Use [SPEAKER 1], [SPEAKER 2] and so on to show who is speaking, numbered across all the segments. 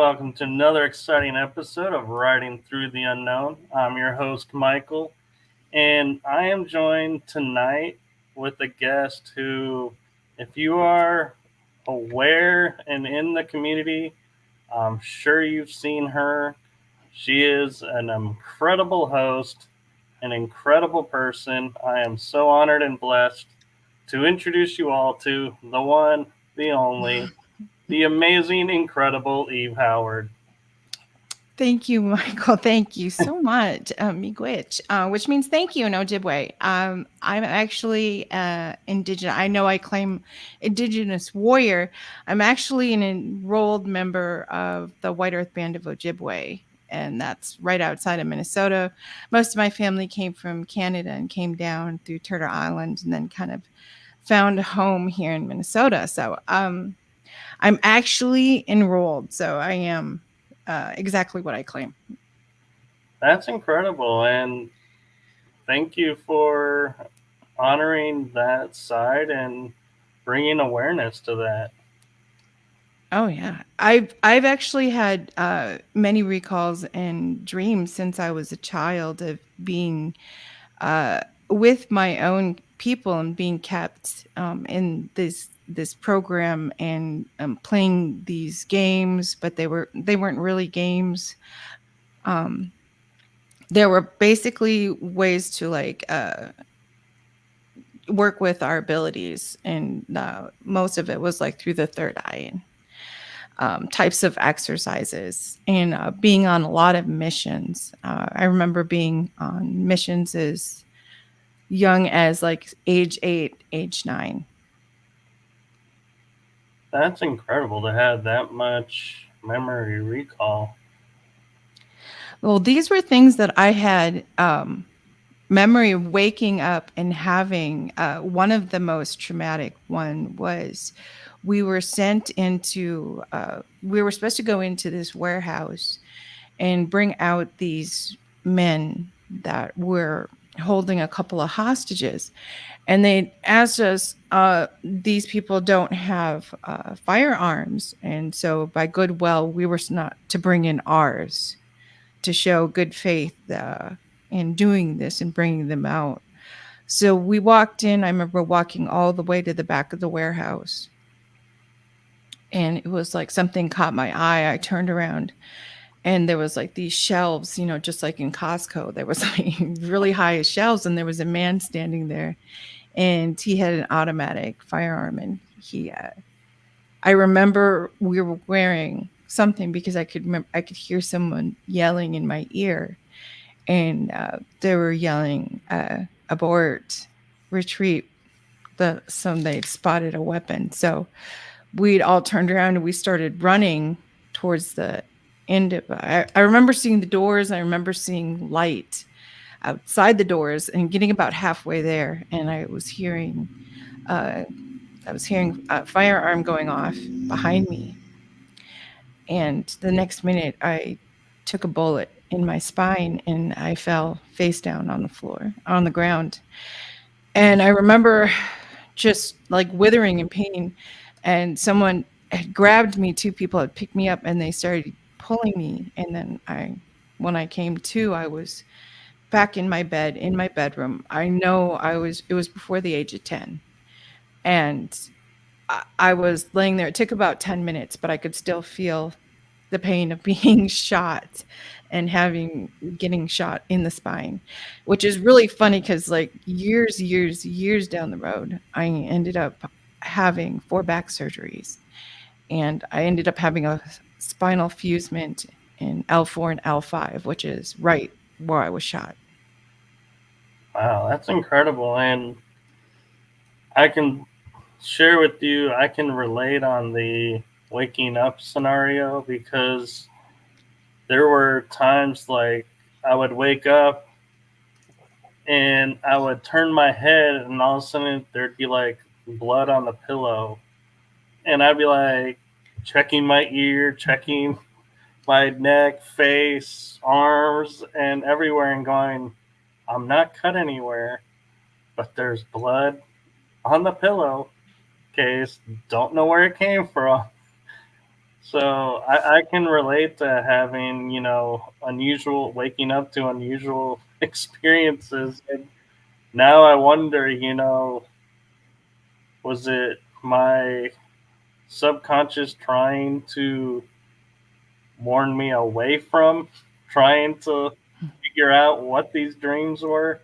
[SPEAKER 1] welcome to another exciting episode of Riding Through the Unknown. I'm your host, Michael, and I am joined tonight with a guest who, if you are aware and in the community, I'm sure you've seen her. She is an incredible host, an incredible person. I am so honored and blessed to introduce you all to the one, the only, the amazing, incredible Eve Howard.
[SPEAKER 2] Thank you, Michael. Thank you so much, miigwech, which means thank you in Ojibwe. I'm actually indigenous. I know I claim indigenous warrior. I'm actually an enrolled member of the White Earth Band of Ojibwe, and that's right outside of Minnesota. Most of my family came from Canada and came down through Turtle Island and then kind of found a home here in Minnesota. So I'm actually enrolled. So I am exactly what I claim.
[SPEAKER 1] That's incredible, and thank you for honoring that side and bringing awareness to that.
[SPEAKER 2] Oh yeah, I've actually had many recalls and dreams since I was a child of being with my own people and being kept in this program and playing these games, but they weren't really games. There were basically ways to work with our abilities, and most of it was like through the third eye and types of exercises and being on a lot of missions. I remember being on missions as young as like age 8, age 9.
[SPEAKER 1] That's incredible to have that much memory recall.
[SPEAKER 2] Well, these were things that I had memory of waking up and having. One of the most traumatic one was we were sent into, we were supposed to go into this warehouse and bring out these men that were holding a couple of hostages. And they asked us, these people don't have firearms. And so by goodwill, we were not to bring in ours to show good faith in doing this and bringing them out. So we walked in. I remember walking all the way to the back of the warehouse. And it was like something caught my eye. I turned around and there was like these shelves, just like in Costco. There was like really high shelves, and there was a man standing there, and he had an automatic firearm. And I remember we were wearing something because I could hear someone yelling in my ear, and they were yelling, "Abort, retreat!" They'd spotted a weapon, so we'd all turned around and we started running towards the end of. I remember seeing the doors. I remember seeing light outside the doors and getting about halfway there, and I was hearing a firearm going off behind me. And the next minute, I took a bullet in my spine and I fell face down on the floor, on the ground. And I remember just like withering in pain. And someone had grabbed me, 2 people had picked me up and they started pulling me. And then when I came to, I was back in my bed, in my bedroom. I know it was before the age of 10. And I was laying there. It took about 10 minutes, but I could still feel the pain of being shot and getting shot in the spine, which is really funny because like years down the road, I ended up having 4 back surgeries, and I ended up having a spinal fusement in L4 and L5, which is right where I was shot.
[SPEAKER 1] Wow, that's incredible. And I can share with you, I can relate on the waking up scenario, because there were times like I would wake up and I would turn my head and all of a sudden there'd be like blood on the pillow, and I'd be like checking my ear, checking my neck, face, arms, and everywhere, and going, I'm not cut anywhere, but there's blood on the pillow case. Don't know where it came from. So I can relate to having, unusual, waking up to unusual experiences. And now I wonder, was it my subconscious trying to warn me away from trying to figure out what these dreams were?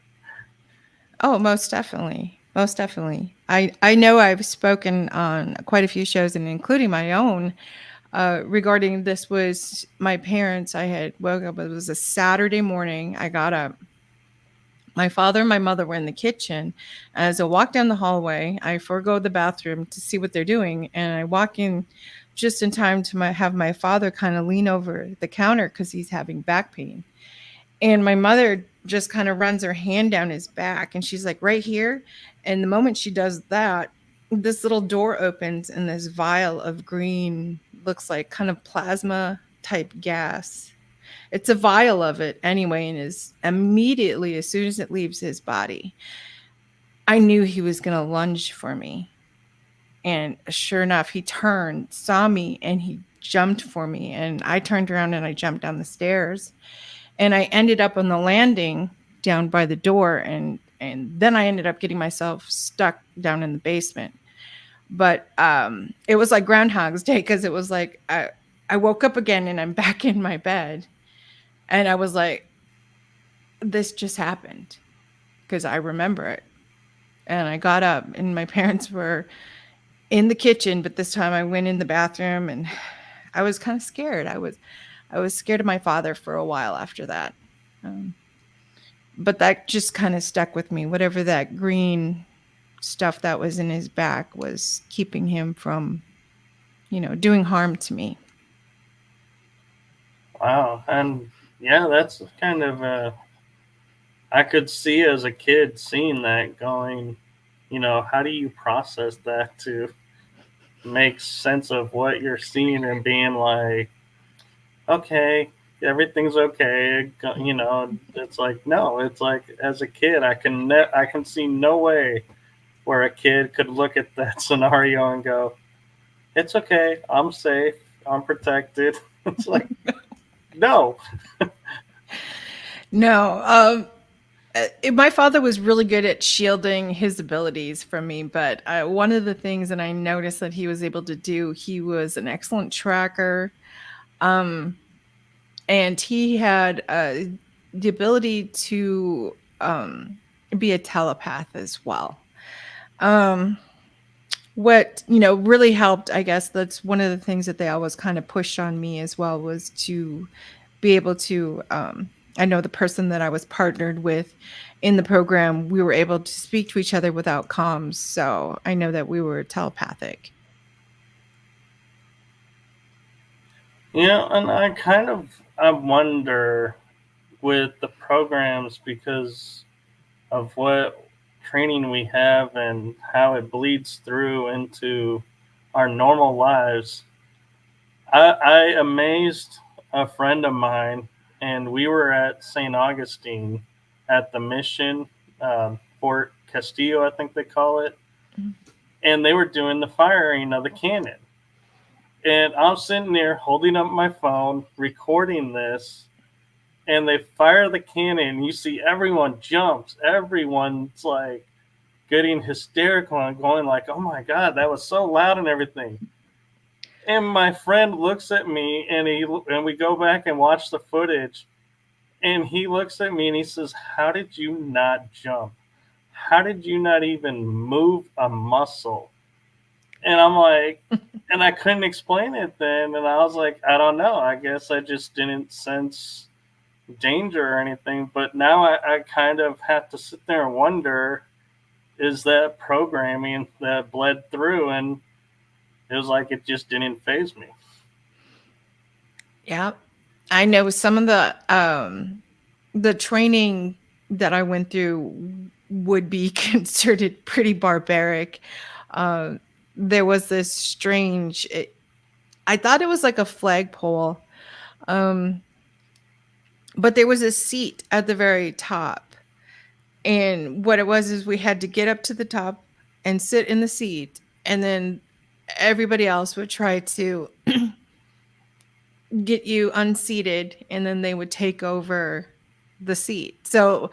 [SPEAKER 2] Oh, most definitely. Most definitely. I know I've spoken on quite a few shows and including my own regarding this was my parents. I had woke up. It was a Saturday morning. I got up. My father and my mother were in the kitchen. As I walk down the hallway, I forego the bathroom to see what they're doing. And I walk in just in time to have my father kind of lean over the counter because he's having back pain. And my mother just kind of runs her hand down his back and she's like, right here. And the moment she does that, this little door opens and this vial of green, looks like kind of plasma type gas. It's a vial of it anyway, and is immediately, as soon as it leaves his body, I knew he was going to lunge for me. And sure enough, he turned, saw me, and he jumped for me. And I turned around and I jumped down the stairs. And I ended up on the landing down by the door. And then I ended up getting myself stuck down in the basement. But it was like Groundhog's Day because it was like I woke up again and I'm back in my bed. And I was like, this just happened because I remember it. And I got up and my parents were in the kitchen, but this time I went in the bathroom and I was kind of scared. I was scared of my father for a while after that. Um, but that just kind of stuck with me. Whatever that green stuff that was in his back was keeping him from, doing harm to me.
[SPEAKER 1] Wow. And yeah, that's kind of, I could see as a kid seeing that going, how do you process that to make sense of what you're seeing and being like, okay, everything's okay. It's like, no, it's like as a kid, I can see no way where a kid could look at that scenario and go, it's okay, I'm safe, I'm protected. It's like, no.
[SPEAKER 2] No, my father was really good at shielding his abilities from me, but one of the things that I noticed that he was able to do, he was an excellent tracker. Um, and he had the ability to be a telepath as well. Um, what really helped, I guess that's one of the things that they always kind of pushed on me as well, was to be able to I know the person that I was partnered with in the program, we were able to speak to each other without comms, so I know that we were telepathic.
[SPEAKER 1] And I wonder with the programs because of what training we have and how it bleeds through into our normal lives. I amazed a friend of mine, and we were at St. Augustine at the mission, Fort Castillo, I think they call it,
[SPEAKER 2] Mhm.
[SPEAKER 1] and they were doing the firing of the cannon. And I'm sitting there holding up my phone, recording this, and they fire the cannon. And you see everyone jumps, everyone's like getting hysterical and going like, "Oh my god, that was so loud and everything." And my friend looks at me, and we go back and watch the footage, and he looks at me and he says, "How did you not jump? How did you not even move a muscle?" And I'm like, and I couldn't explain it then, and I was like, I don't know. I guess I just didn't sense danger or anything. But now I kind of have to sit there and wonder, is that programming that bled through? And it was like it just didn't phase me.
[SPEAKER 2] Yeah, I know some of the training that I went through would be considered pretty barbaric. Uh, there was this strange. I thought it was like a flagpole, um, but there was a seat at the very top, and what it was is we had to get up to the top and sit in the seat, and then everybody else would try to get you unseated, and then they would take over the seat. So,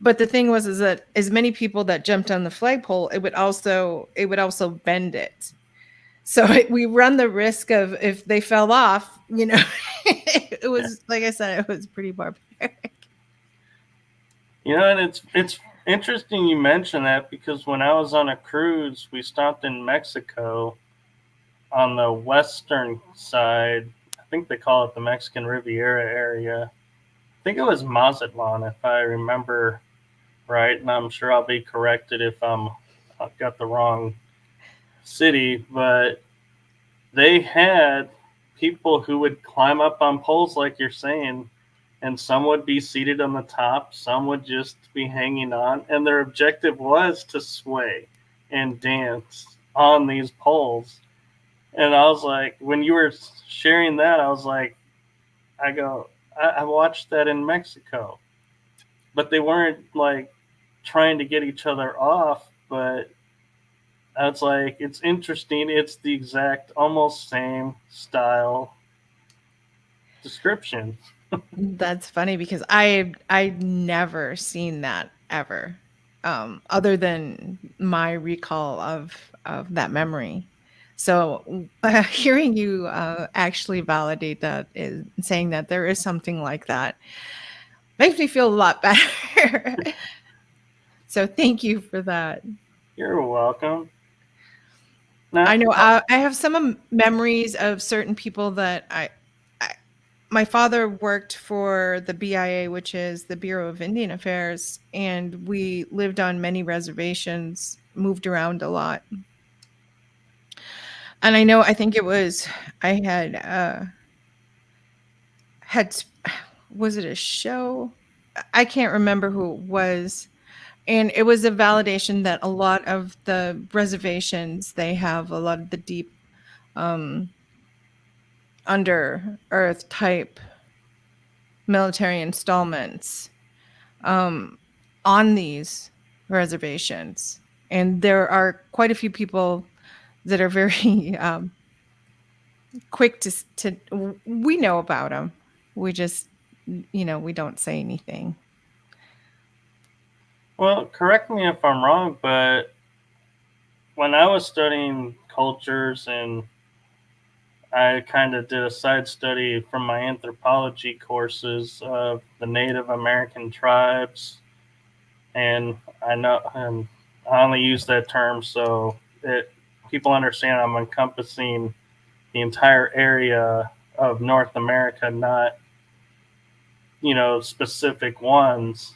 [SPEAKER 2] but the thing was, is that as many people that jumped on the flagpole, it would also bend it. So we run the risk of, if they fell off, it was, like I said, it was pretty barbaric.
[SPEAKER 1] And it's interesting you mention that, because when I was on a cruise, we stopped in Mexico on the western side. I think they call it the Mexican Riviera area. I think it was Mazatlan, if I remember right, and I'm sure I'll be corrected if I've got the wrong city, but they had people who would climb up on poles like you're saying, and some would be seated on the top, some would just be hanging on, and their objective was to sway and dance on these poles. And I was like, when you were sharing that, I was like, I watched that in Mexico, but they weren't like trying to get each other off. But it's like, it's interesting. It's the exact, almost same style description.
[SPEAKER 2] That's funny, because I'd never seen that ever, other than my recall of that memory. So hearing you actually validate that, is saying that there is something like that, makes me feel a lot better. So thank you for that.
[SPEAKER 1] You're welcome. Now,
[SPEAKER 2] I know I have some memories of certain people that my father worked for the BIA, which is the Bureau of Indian Affairs, and we lived on many reservations, moved around a lot. And I think it was, I had, was it a show? I can't remember who it was. And it was a validation that a lot of the reservations, they have a lot of the deep under earth type military installments on these reservations. And there are quite a few people that are very quick to, we know about them. We just, we don't say anything.
[SPEAKER 1] well, correct me if I'm wrong, but when I was studying cultures, and I kind of did a side study from my anthropology courses of the Native American tribes, and I know, and I only use that term so that people understand I'm encompassing the entire area of North America, not specific ones.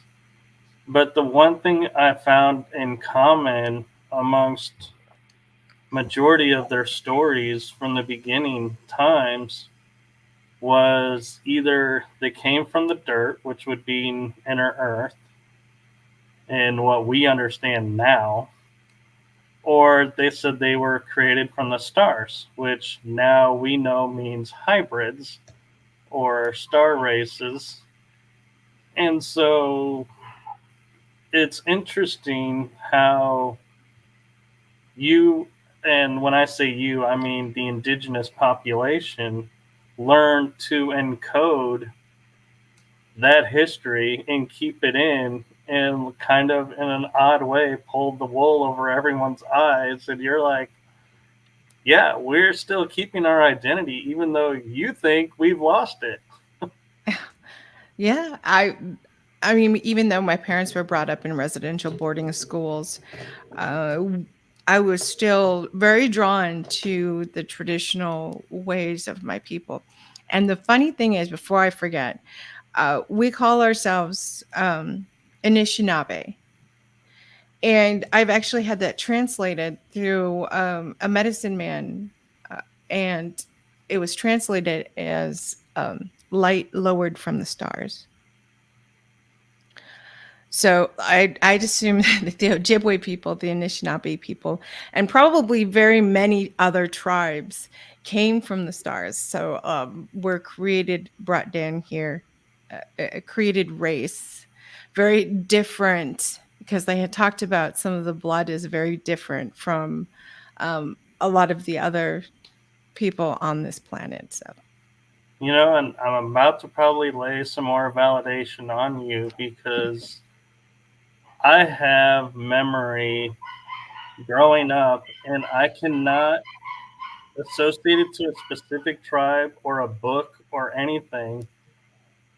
[SPEAKER 1] But the one thing I found in common amongst majority of their stories from the beginning times was either they came from the dirt, which would be inner earth and what we understand now, or they said they were created from the stars, which now we know means hybrids or star races. And so it's interesting how you, and when I say you, I mean the indigenous population, learned to encode that history and keep it in, and kind of in an odd way pulled the wool over everyone's eyes. And you're like, yeah, we're still keeping our identity, even though you think we've lost it.
[SPEAKER 2] Yeah, I mean, even though my parents were brought up in residential boarding schools, uh, I was still very drawn to the traditional ways of my people. And the funny thing is, before I forget, we call ourselves Anishinaabe. And I've actually had that translated through a medicine man, and it was translated as light lowered from the stars. So I'd assume that the Ojibwe people, the Anishinaabe people, and probably very many other tribes came from the stars. So were created, brought down here, a created race, very different, because they had talked about some of the blood is very different from a lot of the other people on this planet. So
[SPEAKER 1] And I'm about to probably lay some more validation on you because I have memory growing up, and I cannot associate it to a specific tribe or a book or anything.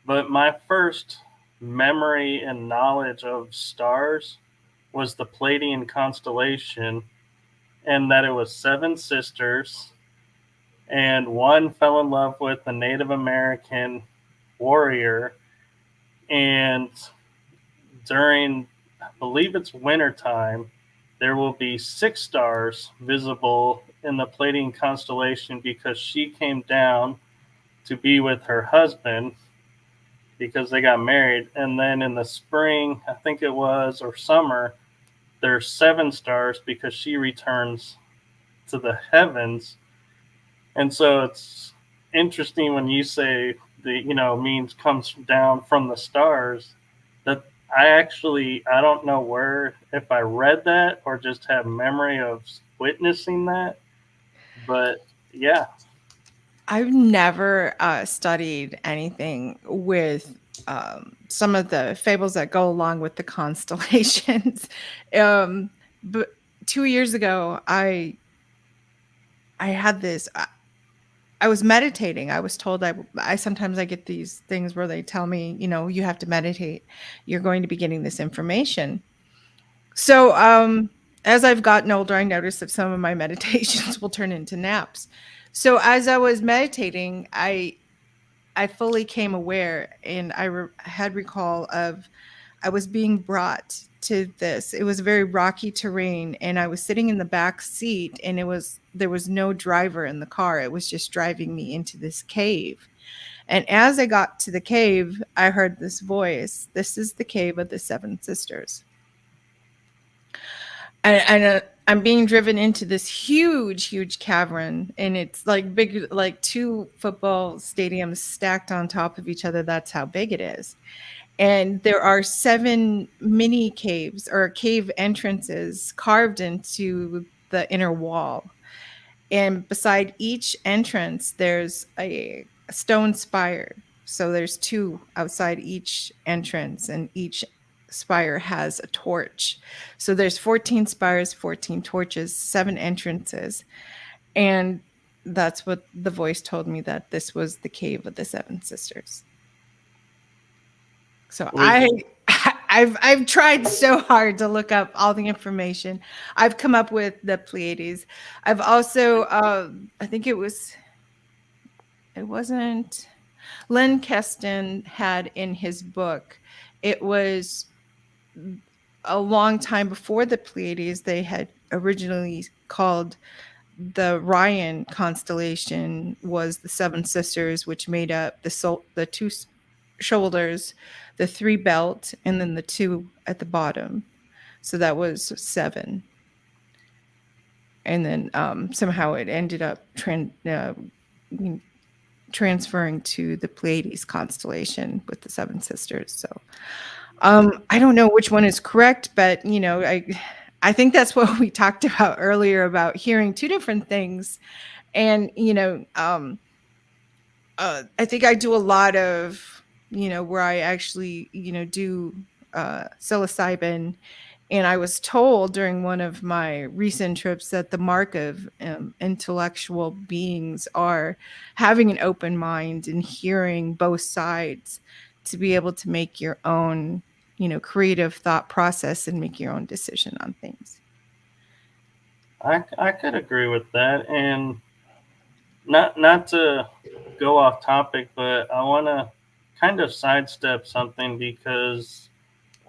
[SPEAKER 1] But my first memory and knowledge of stars was the Pleiadian constellation, and that it was seven sisters, and one fell in love with a Native American warrior, and during, I believe it's wintertime, there will be six stars visible in the Pleiadian constellation because she came down to be with her husband because they got married. And then in the spring, I think it was, or summer, there's seven stars because she returns to the heavens. And so it's interesting when you say the means comes down from the stars. That I don't know where, if I read that or just have memory of witnessing that, but yeah.
[SPEAKER 2] I've never studied anything with some of the fables that go along with the constellations. um, but 2 years ago, I had this. I was meditating. I was told I sometimes I get these things where they tell me, you have to meditate. You're going to be getting this information. So as I've gotten older, I noticed that some of my meditations will turn into naps. So as I was meditating, I fully came aware, and had recall of I was being brought to this. It was very rocky terrain, and I was sitting in the back seat, and there was no driver in the car. It was just driving me into this cave. And as I got to the cave, I heard this voice. This is the cave of the seven sisters. And I'm being driven into this huge, huge cavern, and it's like big, like two football stadiums stacked on top of each other. That's how big it is. And there are seven mini caves or cave entrances carved into the inner wall. And beside each entrance, there's a stone spire. So there's two outside each entrance, and each spire has a torch. So there's 14 spires, 14 torches, seven entrances. And that's what the voice told me, that this was the cave of the seven sisters. So I've tried so hard to look up all the information. I've come up with the Pleiades. I've also I think it wasn't Len Keston had in his book. It was a long time before the Pleiades. They had originally called the Ryan constellation was the seven sisters, which made up the two shoulders, the three belt, and then the two at the bottom. So that was seven. And then somehow it ended up transferring to the Pleiades constellation with the seven sisters. So I don't know which one is correct, but I think that's what we talked about earlier about hearing two different things. And I think I do a lot of where I actually do psilocybin. And I was told during one of my recent trips that the mark of intellectual beings are having an open mind and hearing both sides to be able to make your own, creative thought process and make your own decision on things.
[SPEAKER 1] I could agree with that, and not to go off topic, but I want to kind of sidestep something because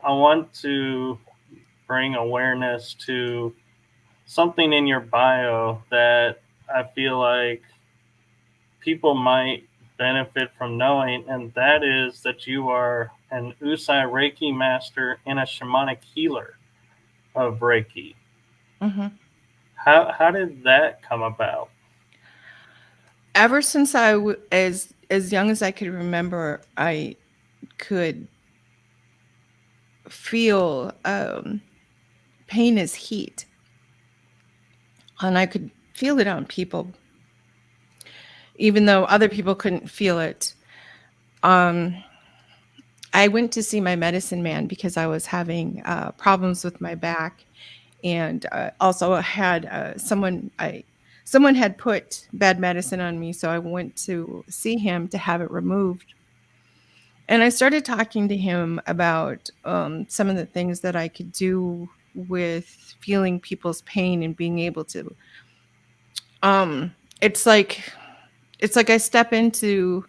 [SPEAKER 1] I want to bring awareness to something in your bio that I feel like people might benefit from knowing, and that is that you are an Usui Reiki Master and a shamanic healer of Reiki.
[SPEAKER 2] Mm-hmm.
[SPEAKER 1] How did that come about?
[SPEAKER 2] Ever since as young as I could remember, I could feel pain as heat, and I could feel it on people. even though other people couldn't feel it. Um, I went to see my medicine man because I was having problems with my back, and also had someone had put bad medicine on me, so I went to see him to have it removed. And I started talking to him about some of the things that I could do with feeling people's pain and being able to. Um, it's like it's like I step into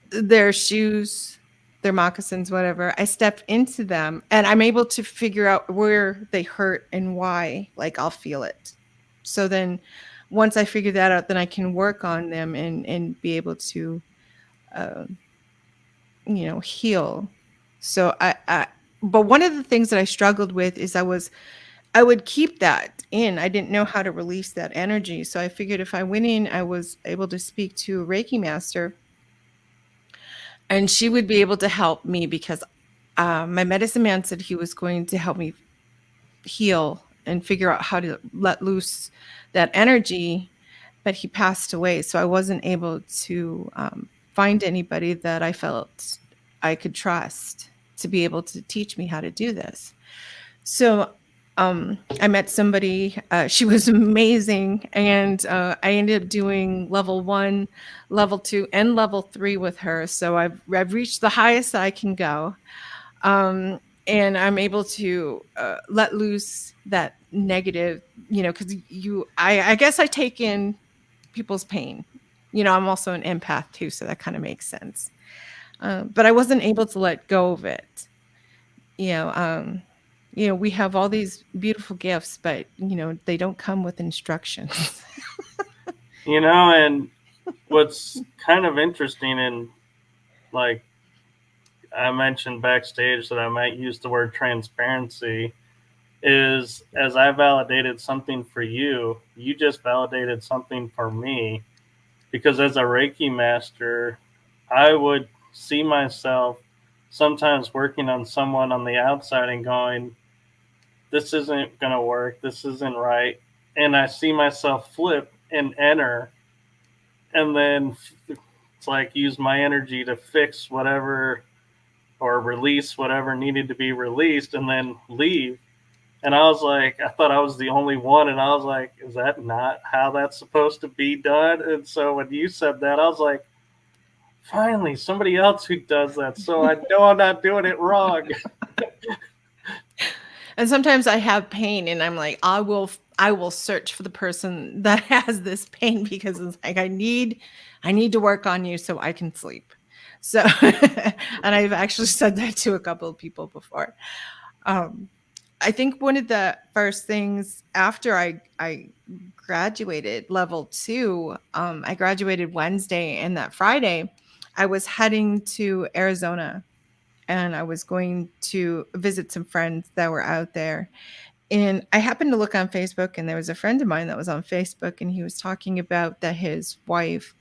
[SPEAKER 2] their shoes, their moccasins, whatever. I step into them and I'm able to figure out where they hurt and why. Like I'll feel it. So then once I figure that out, then I can work on them and be able to, uh, heal. So but one of the things that I struggled with is I would keep that in. I didn't know how to release that energy. So I figured if I went in, I was able to speak to a Reiki master and she would be able to help me because my medicine man said he was going to help me heal and figure out how to let loose that energy, but he passed away. So I wasn't able to find anybody that I felt I could trust to be able to teach me how to do this. So I met somebody. She was amazing, and I ended up doing level 1, level 2, and level 3 with her. So I've reached the highest I can go, and I'm able to let loose that negative. Because I guess I take in people's pain. I'm also an empath too, so that kind of makes sense. But I wasn't able to let go of it. You know, um, we have all these beautiful gifts, but they don't come with instructions.
[SPEAKER 1] And what's kind of interesting, and like I mentioned backstage that I might use the word transparency, is as I validated something for you, you just validated something for me. Because as a Reiki master, I would see myself sometimes working on someone on the outside and going, this isn't going to work, this isn't right. And I see myself flip and enter, and then it's like use my energy to fix whatever or release whatever needed to be released and then leave. And I was like, I thought I was the only one. And I was like, is that not how that's supposed to be done? And so when you said that, I was like, finally, somebody else who does that. So I know I'm not doing it wrong.
[SPEAKER 2] And sometimes I have pain and I'm like, I will search for the person that has this pain because it's like I need to work on you so I can sleep. So and I've actually said that to a couple of people before. Um, I think one of the first things after I graduated level 2, I graduated Wednesday, and that Friday I was heading to Arizona and I was going to visit some friends that were out there. And I happened to look on Facebook, and there was a friend of mine that was on Facebook, and he was talking about that his wife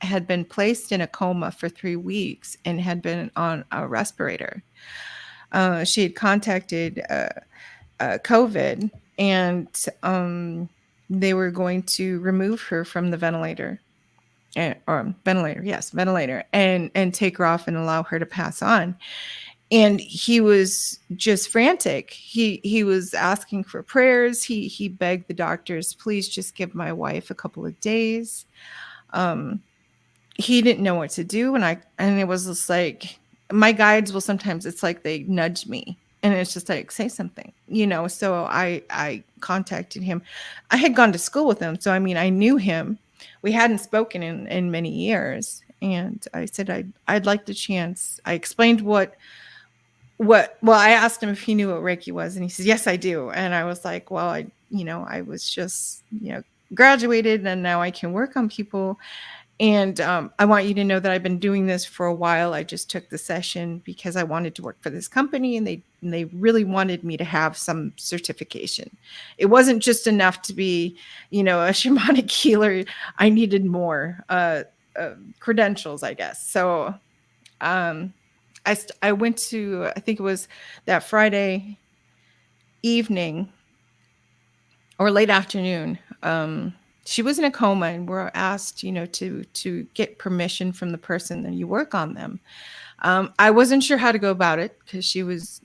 [SPEAKER 2] had been placed in a coma for 3 weeks and had been on a respirator. She had contacted COVID, and they were going to remove her from the ventilator. Or ventilator, yes, ventilator, and take her off and allow her to pass on. And he was just frantic. He was asking for prayers. He begged the doctors, please just give my wife a couple of days. He didn't know what to do, and it was just like my guides will sometimes, it's like they nudge me and it's just like, say something. So I contacted him. I had gone to school with him, so I mean I knew him. We hadn't spoken in many years, and I said I'd like the chance. I explained well, I asked him if he knew what Reiki was, and he said, yes, I do. And I was like, well, I was just, graduated, and now I can work on people. And I want you to know that I've been doing this for a while. I just took the session because I wanted to work for this company, and they really wanted me to have some certification. It wasn't just enough to be, a shamanic healer. I needed more credentials, I guess. So I went to, I think it was that Friday evening or late afternoon, she was in a coma, and we're asked, to get permission from the person that you work on them. I wasn't sure how to go about it because she was,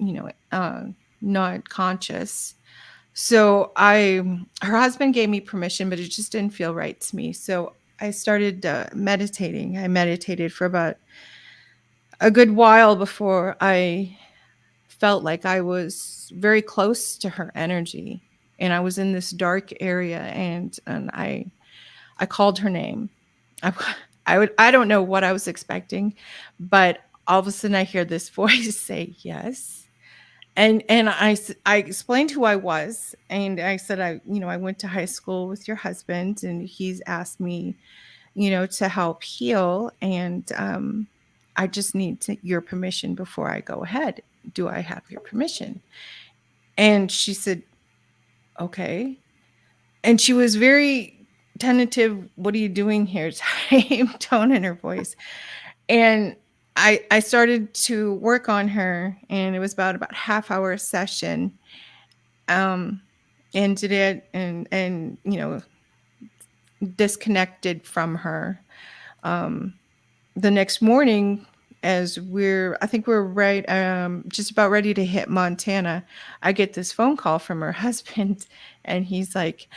[SPEAKER 2] not conscious. So her husband gave me permission, but it just didn't feel right to me. So I started meditating. I meditated for about a good while before I felt like I was very close to her energy, and I was in this dark area, and I called her name. I, I don't know what I was expecting, but all of a sudden I hear this voice say yes. And I explained who I was, and I said, I went to high school with your husband, and he's asked me, to help heal, and I just need your permission before I go ahead. Do I have your permission? And she said, okay. And she was very tentative. What are you doing here? Same tone in her voice. And I started to work on her, and it was about half hour session. Um, Ended it, and disconnected from her. Um, the next morning, as I think we're right, just about ready to hit Montana, I get this phone call from her husband, and he's like,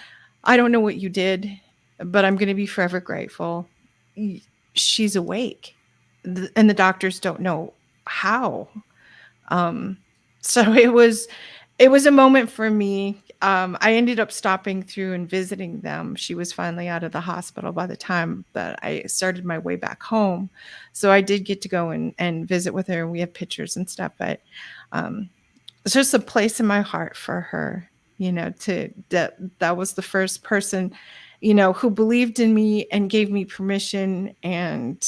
[SPEAKER 2] I don't know what you did, but I'm going to be forever grateful. She's awake. And the doctors don't know how. Um, so it was a moment for me. I ended up stopping through and visiting them. She was finally out of the hospital by the time that I started my way back home. So I did get to go and visit with her. We have pictures and stuff, but it's just a place in my heart for her, that was the first person, who believed in me and gave me permission. And,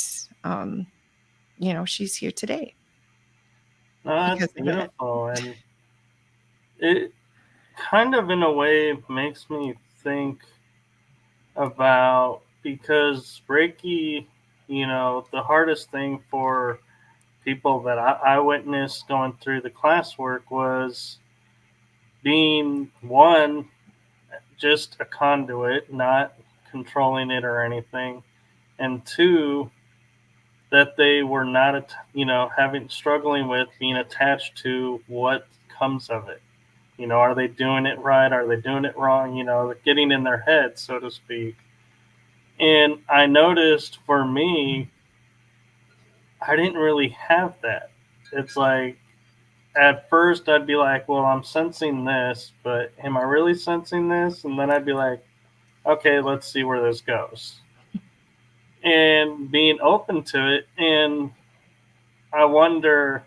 [SPEAKER 2] she's here today
[SPEAKER 1] No, that's
[SPEAKER 2] because of it.
[SPEAKER 1] beautiful. And it kind of, in a way, makes me think about, because Reiki, the hardest thing for people that I witnessed going through the classwork was being, one, just a conduit, not controlling it or anything, and two, that they were not, having struggling with being attached to what comes of it. Are they doing it right? Are they doing it wrong? Getting in their head, so to speak. And I noticed, for me, I didn't really have that. It's like, at first I'd be like, well, I'm sensing this, but am I really sensing this? And then I'd be like, okay, let's see where this goes. And being open to it. And I wonder,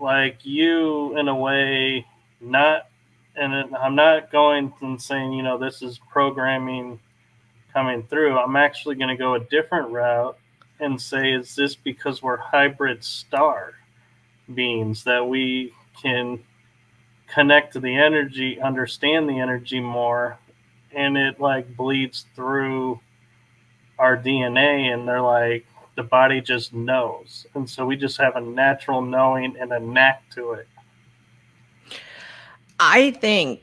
[SPEAKER 1] like, you, in a way, not, and I'm not going and saying, this is programming coming through. I'm actually going to go a different route and say, is this because we're hybrid star beings, that we can connect to the energy, understand the energy more, and it like bleeds through our DNA, and they're like, the body just knows. And so we just have a natural knowing and a knack to it.
[SPEAKER 2] I think,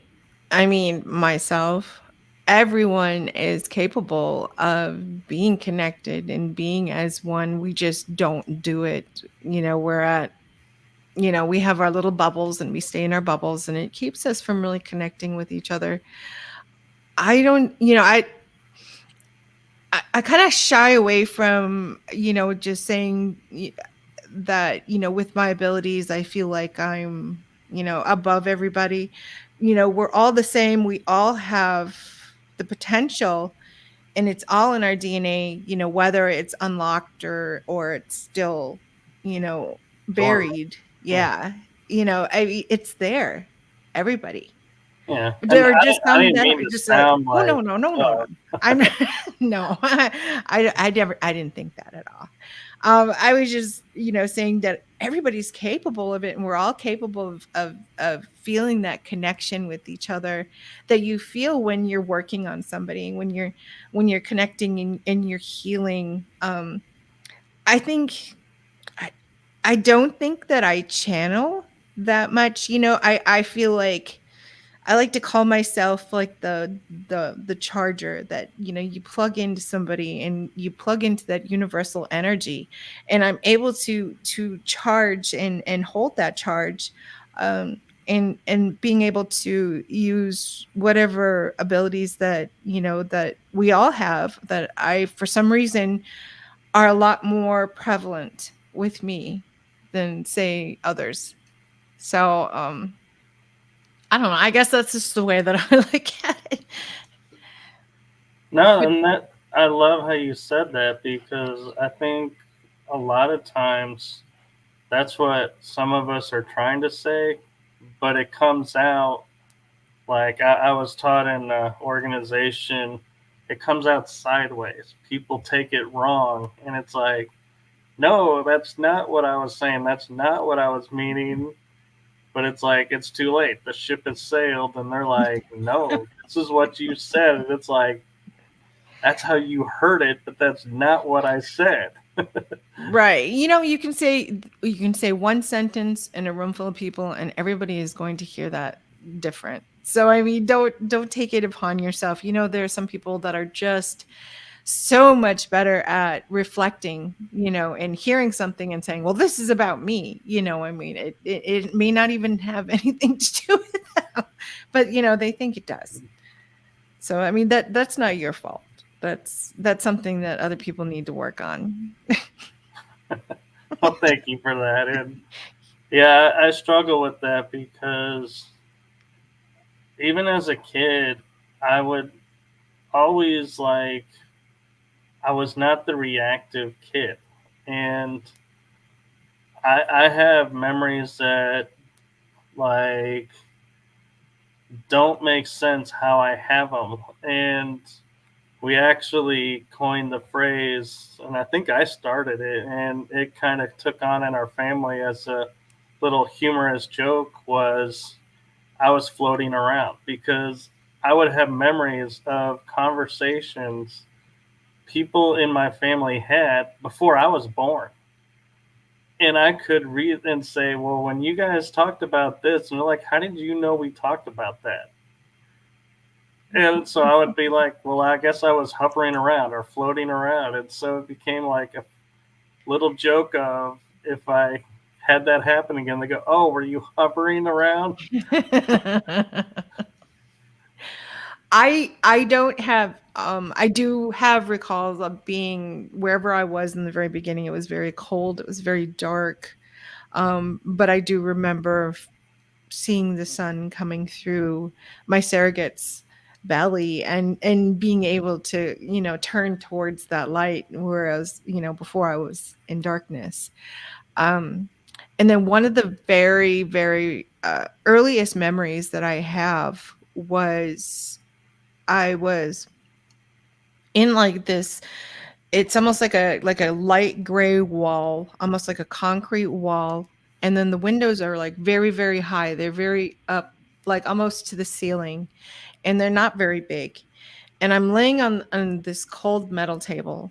[SPEAKER 2] myself, everyone is capable of being connected and being as one. We just don't do it. We have our little bubbles, and we stay in our bubbles, and it keeps us from really connecting with each other. I don't, I kind of shy away from, just saying that, with my abilities, I feel like I'm, above everybody. We're all the same. We all have the potential, and it's all in our DNA, whether it's unlocked or it's still,
[SPEAKER 1] Dormant.
[SPEAKER 2] buried.
[SPEAKER 1] Yeah.
[SPEAKER 2] Yeah. It's there. Everybody.
[SPEAKER 1] Yeah. And
[SPEAKER 2] There are just
[SPEAKER 1] I
[SPEAKER 2] some
[SPEAKER 1] didn't
[SPEAKER 2] that
[SPEAKER 1] mean
[SPEAKER 2] are
[SPEAKER 1] to
[SPEAKER 2] just like,
[SPEAKER 1] sound
[SPEAKER 2] oh,
[SPEAKER 1] like,
[SPEAKER 2] no, no, no, no, no.
[SPEAKER 1] uh,
[SPEAKER 2] I'm no, I didn't think that at all. I was just, saying that everybody's capable of it, and we're all capable of feeling that connection with each other that you feel when you're working on somebody, when you're connecting and you're healing. I think I, I don't think that I channel that much. I feel like I like to call myself like the charger that, you know, you plug into somebody and you plug into that universal energy, and I'm able to charge and hold that charge, and being able to use whatever abilities that, you know, that we all have, that I for some reason are a lot more prevalent with me than say others. So I don't know. I guess that's just the way that I look at it.
[SPEAKER 1] No, and that I love how you said that because I think a lot of times that's what some of us are trying to say, but it comes out like I was taught in an organization, it comes out sideways. People take it wrong, and it's like, no, that's not what I was saying. That's not what I was meaning. But it's like, it's too late. The ship has sailed, and they're like, no, this is what you said. And it's like, that's how you heard it, but that's not what I said.
[SPEAKER 2] Right. You know, you can say one sentence in a room full of people and everybody is going to hear that different. So I mean, don't take it upon yourself. You know, there are some people that are just so much better at reflecting, you know, and hearing something and saying, "Well, this is about me." You know, I mean, it may not even have anything to do with them, but you know, they think it does. So I mean, that's not your fault. That's something that other people need to work on.
[SPEAKER 1] Well, thank you for that. And yeah, I struggle with that because even as a kid, I would always like, I was not the reactive kid. And I have memories that like don't make sense how I have them. And we actually coined the phrase, and I think I started it, and it kind of took on in our family as a little humorous joke was I was floating around because I would have memories of conversations people in my family had before I was born. And I could read and say, well, when you guys talked about this, and they're like, how did you know we talked about that? And so I would be like, well, I guess I was hovering around or floating around. And so it became like a little joke of if I had that happen again, they go, oh, were you hovering around?
[SPEAKER 2] I don't have I do have recalls of being wherever I was in the very beginning. It was very cold, it was very dark. But I do remember seeing the sun coming through my surrogate's belly and being able to, you know, turn towards that light, whereas, you know, before I was in darkness. Um and then one of the very, very earliest memories that I have was I was in like this, it's almost like a light gray wall, almost like a concrete wall, and then the windows are like very, very high. They're very up, like almost to the ceiling, and they're not very big. And I'm laying on this cold metal table,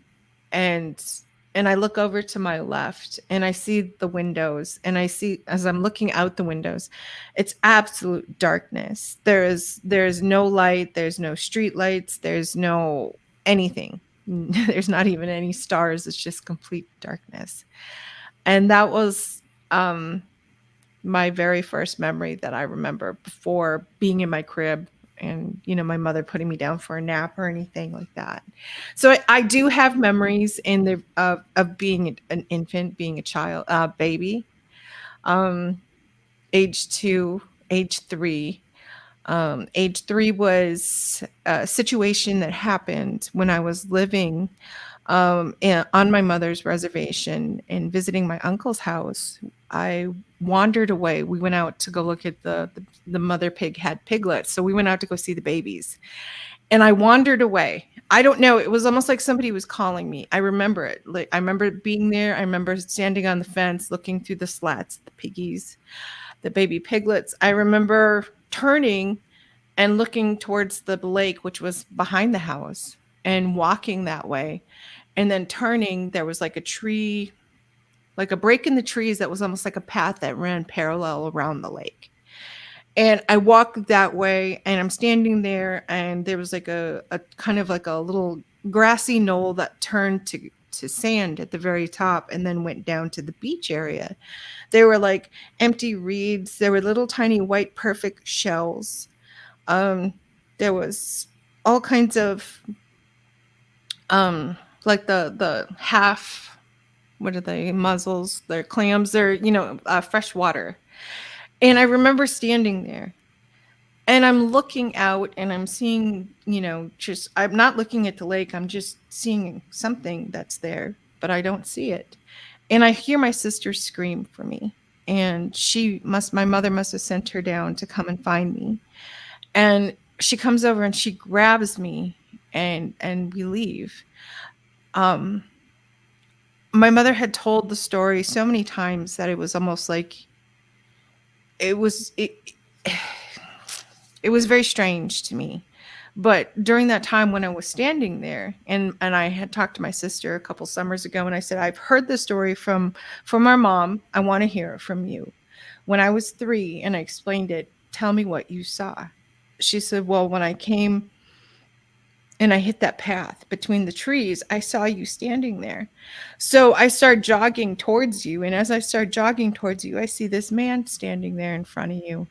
[SPEAKER 2] and and I look over to my left and I see the windows, and I see, as I'm looking out the windows, it's absolute darkness. There's no light, there's no street lights, there's no anything. There's not even any stars. It's just complete darkness. And that was my very first memory that I remember before being in my crib and, you know, my mother putting me down for a nap or anything like that. So I do have memories in the of being an infant, being a child, baby, um, age 2, age 3. Age 3 was a situation that happened when I was living on my mother's reservation and visiting my uncle's house. I wandered away. We went out to go look at the mother pig had piglets, so we went out to go see the babies. And I wandered away. I don't know. It was almost like somebody was calling me. I remember it. Like I remember being there. I remember standing on the fence, looking through the slats, the piggies, the baby piglets. I remember turning and looking towards the lake, which was behind the house, and walking that way. And then turning, there was like a tree, like a break in the trees that was almost like a path that ran parallel around the lake. And I walked that way, and I'm standing there, and there was like a kind of like a little grassy knoll that turned to sand at the very top and then went down to the beach area. There were like empty reeds, there were little tiny white perfect shells. There was all kinds of like the half, what are they, mussels, they're clams, they're fresh water. And I remember standing there, and I'm looking out, and I'm seeing, just, I'm not looking at the lake, I'm just seeing something that's there, but I don't see it. And I hear my sister scream for me, and my mother must have sent her down to come and find me. And she comes over and she grabs me, and we leave. My mother had told the story so many times that it was almost like it was it was very strange to me. But during that time when I was standing there, and I had talked to my sister a couple summers ago, and I said, I've heard the story from our mom. I want to hear it from you. When I was 3 and I explained it, tell me what you saw. She said, well, when I came and I hit that path between the trees, I saw you standing there. So I start jogging towards you. And as I start jogging towards you, I see this man standing there in front of you.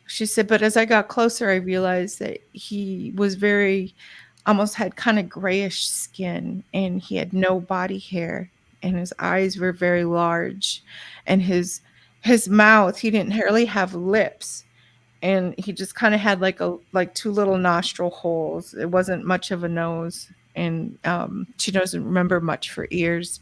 [SPEAKER 2] She said, but as I got closer, I realized that he was almost had kind of grayish skin, and he had no body hair, and his eyes were very large, and his mouth, he didn't really have lips, and he just kind of had like 2 little nostril holes. It wasn't much of a nose, and she doesn't remember much for ears.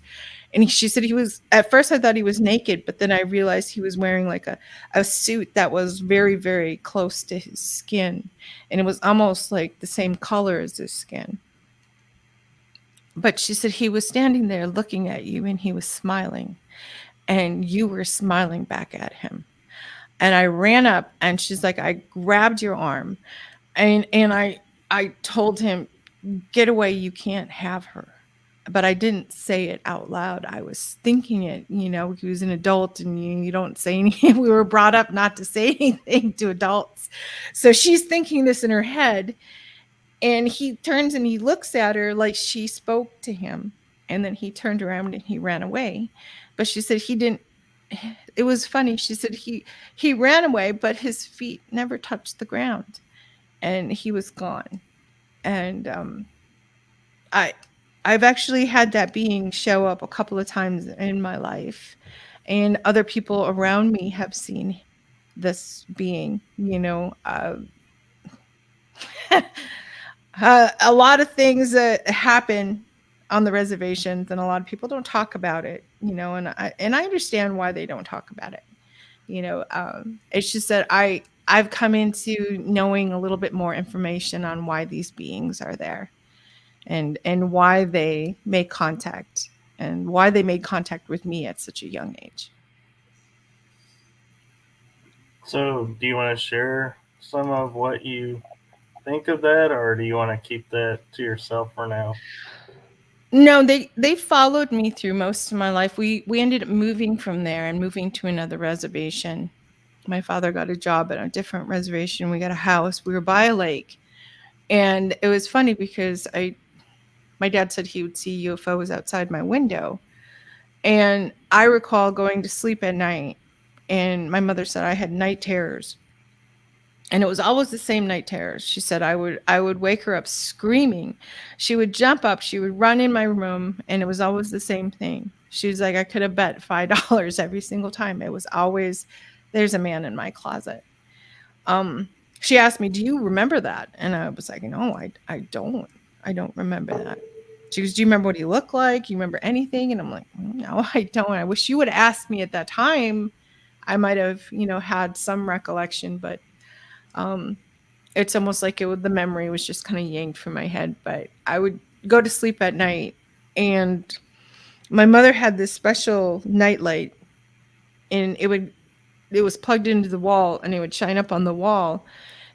[SPEAKER 2] And she said at first I thought he was naked, but then I realized he was wearing like a suit that was very, very close to his skin. And it was almost like the same color as his skin. But she said he was standing there looking at you, and he was smiling, and you were smiling back at him. And I ran up, and she's like, I grabbed your arm, and I told him, get away, you can't have her. But I didn't say it out loud. I was thinking it, he was an adult, and you don't say anything. We were brought up not to say anything to adults. So she's thinking this in her head, and he turns and he looks at her like she spoke to him. And then he turned around and he ran away. But she said he didn't. It was funny. She said he ran away, but his feet never touched the ground, and he was gone. And I've actually had that being show up a couple of times in my life, and other people around me have seen this being, a lot of things that happen on the reservations, and a lot of people don't talk about it, and I understand why they don't talk about it. It's just that I've come into knowing a little bit more information on why these beings are there, and why they make contact, and why they made contact with me at such a young age.
[SPEAKER 1] So, do you want to share some of what you think of that, or do you want to keep that to yourself for now?
[SPEAKER 2] No, they followed me through most of my life. We ended up moving from there and moving to another reservation. My father got a job at a different reservation. We got a house. We were by a lake. And it was funny because my dad said he would see UFOs outside my window. And I recall going to sleep at night, and my mother said I had night terrors. And it was always the same night terrors. She said I would wake her up screaming. She would jump up, she would run in my room, and it was always the same thing. She was like, I could have bet $5 every single time. It was always, there's a man in my closet. She asked me, do you remember that? And I was like, no, I don't remember that. She goes, do you remember what he looked like? You remember anything? And I'm like, no, I don't. I wish you would have asked me at that time. I might have, had some recollection, but it's almost like the memory was just kind of yanked from my head. But I would go to sleep at night, and my mother had this special nightlight, and it was plugged into the wall, and it would shine up on the wall.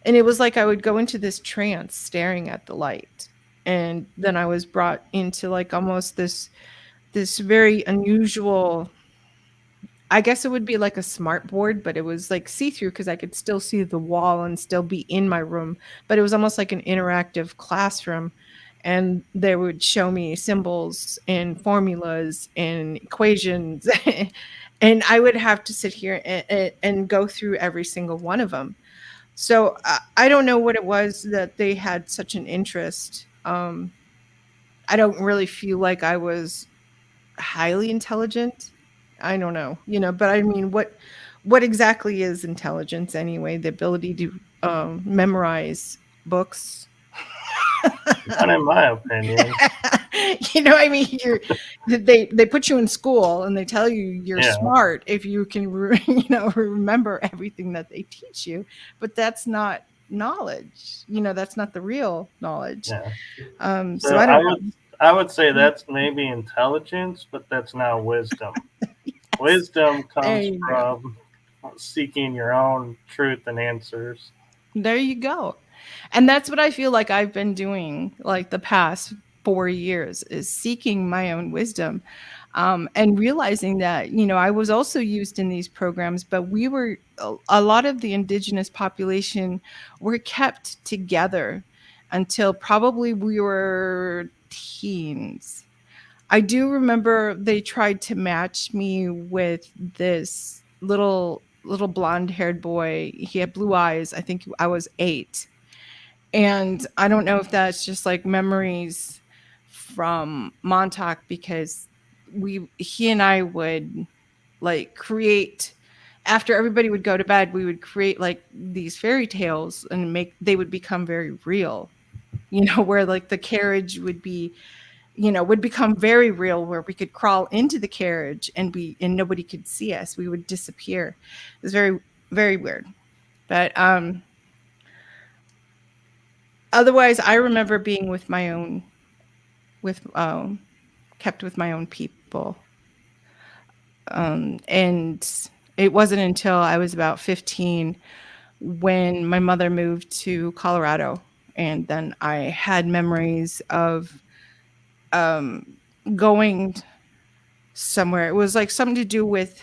[SPEAKER 2] And it was like I would go into this trance staring at the light. And then I was brought into like almost this very unusual, I guess it would be like a smart board, but it was like see-through because I could still see the wall and still be in my room. But it was almost like an interactive classroom. And they would show me symbols and formulas and equations. And I would have to sit here and go through every single one of them. So I don't know what it was that they had such an interest. I don't really feel like I was highly intelligent. I don't know, but I mean, what exactly is intelligence anyway? The ability to memorize books.
[SPEAKER 1] Not in my opinion.
[SPEAKER 2] I mean, they put you in school and they tell you you're
[SPEAKER 1] Yeah,
[SPEAKER 2] smart if you can, remember everything that they teach you, but that's not knowledge. That's not the real knowledge.
[SPEAKER 1] yeah.
[SPEAKER 2] So
[SPEAKER 1] So
[SPEAKER 2] I
[SPEAKER 1] I
[SPEAKER 2] don't
[SPEAKER 1] would
[SPEAKER 2] know.
[SPEAKER 1] I would say that's maybe intelligence, but that's not wisdom.
[SPEAKER 2] Yes.
[SPEAKER 1] Wisdom
[SPEAKER 2] There
[SPEAKER 1] comes
[SPEAKER 2] you go.
[SPEAKER 1] from seeking your own truth and answers.
[SPEAKER 2] There you go. And that's what I feel like I've been doing like the past 4 years is seeking my own wisdom. And realizing that, I was also used in these programs, but a lot of the indigenous population were kept together until probably we were teens. I do remember they tried to match me with this little blonde-haired boy. He had blue eyes. I think I was 8. And I don't know if that's just like memories from Montauk because he and I would like create after everybody would go to bed, we would create like these fairy tales and they would become very real. Where like the carriage would become very real where we could crawl into the carriage and nobody could see us. We would disappear. It was very, very weird. But otherwise I remember being with kept with my own people. And it wasn't until I was about 15 when my mother moved to Colorado. And then I had memories of going somewhere. It was like something to do with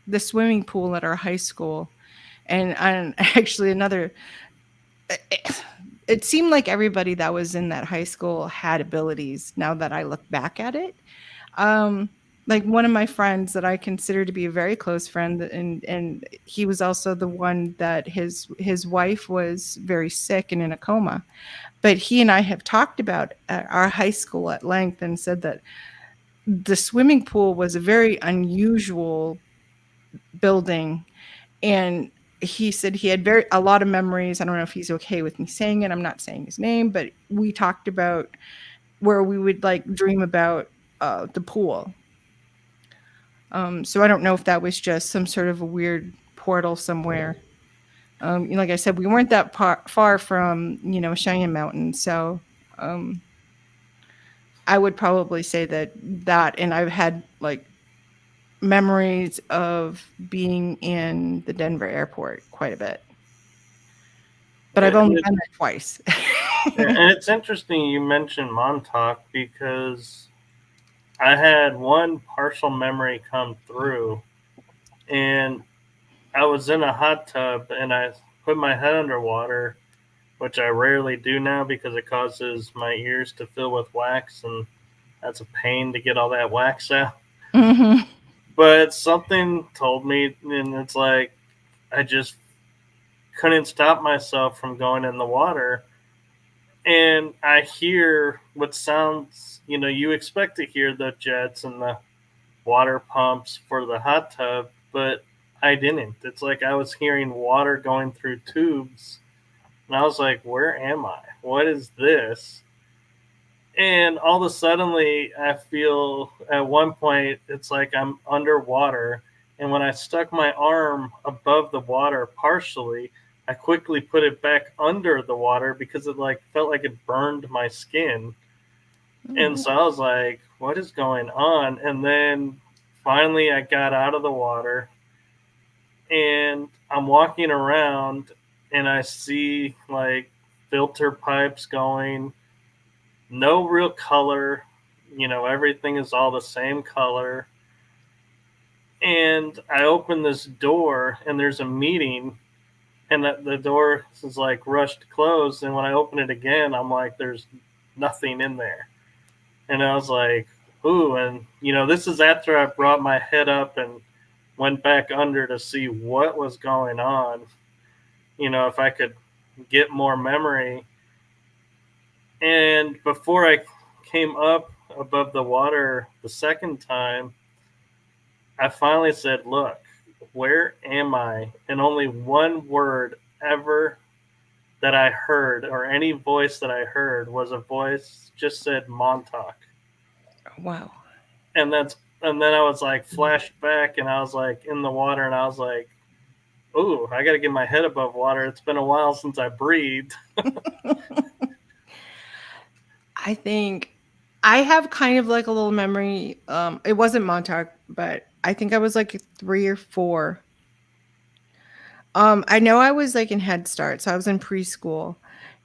[SPEAKER 2] the swimming pool at our high school. And actually another it seemed like everybody that was in that high school had abilities now that I look back at it. Um like one of my friends that I consider to be a very close friend, and he was also the one that his wife was very sick and in a coma. But he and I have talked about our high school at length and said that the swimming pool was a very unusual building. And he said he had a lot of memories. I don't know if he's okay with me saying it. I'm not saying his name, but we talked about where we would like dream about the pool. So I don't know if that was just some sort of a weird portal somewhere. Like I said, we weren't that far from Cheyenne Mountain, so um, I would probably say that. And I've had like memories of being in the Denver airport quite a bit, but I've only
[SPEAKER 1] And
[SPEAKER 2] been there twice.
[SPEAKER 1] it's interesting you mentioned Montauk because I had one partial memory come through, and I was in a hot tub and I put my head underwater, which I rarely do now because it causes my ears to fill with wax, and that's a pain to get all that wax out.
[SPEAKER 2] Hmm.
[SPEAKER 1] But something told me, and it's like I just couldn't stop myself from going in the water. And I hear what sounds, you expect to hear the jets and the water pumps for the hot tub, but I didn't. It's like I was hearing water going through tubes. And I was like, where am I? What is this? And all of a sudden, I feel at one point it's like I'm underwater. And when I stuck my arm above the water partially, I quickly put it back under the water because it like felt like it burned my skin. And so I was like, what is going on? And then finally I got out of the water and I'm walking around and I see like filter pipes going, no real color, everything is all the same color. And I open this door, and there's a meeting, and the door is like rushed closed. And when I open it again, I'm like, there's nothing in there. And I was like, ooh. And, this is after I brought my head up and went back under to see what was going on, if I could get more memory. And before I came up above the water the second time, I finally said, look, where am I? And only one word ever that I heard, or any voice that I heard, was a voice just said Montauk.
[SPEAKER 2] Wow.
[SPEAKER 1] And then I was like flashed back, and I was like in the water, and I was like, ooh, I got to get my head above water. It's been a while since I breathed.
[SPEAKER 2] I think I have kind of like a little memory. It wasn't Montauk, but I think I was like 3 or 4. I know I was like in Head Start, so I was in preschool,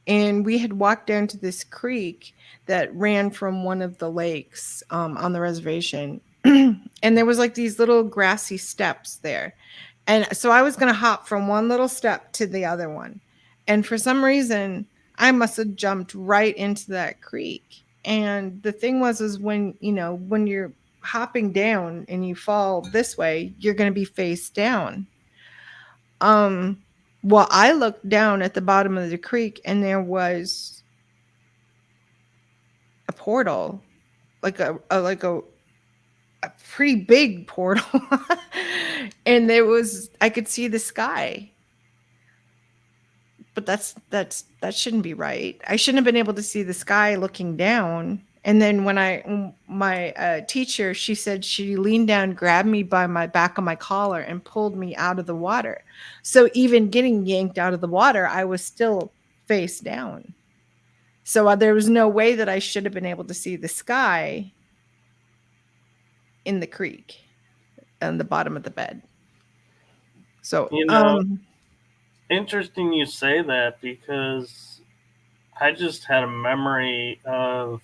[SPEAKER 2] and we had walked down to this creek that ran from one of the lakes on the reservation. And there was like these little grassy steps there. And so I was going to hop from one little step to the other one. And for some reason, I must have jumped right into that creek. And the thing was, is when you're hopping down and you fall this way, you're going to be face down. Well, I looked down at the bottom of the creek, and there was a portal, like a pretty big portal. And I could see the sky. But that shouldn't be right. I shouldn't have been able to see the sky looking down. And then when my teacher, she said she leaned down, grabbed me by my back of my collar, and pulled me out of the water. So even getting yanked out of the water, I was still face down. So there was no way that I should have been able to see the sky in the creek on the bottom of the bed. So,
[SPEAKER 1] Interesting you say that, because I just had a memory of,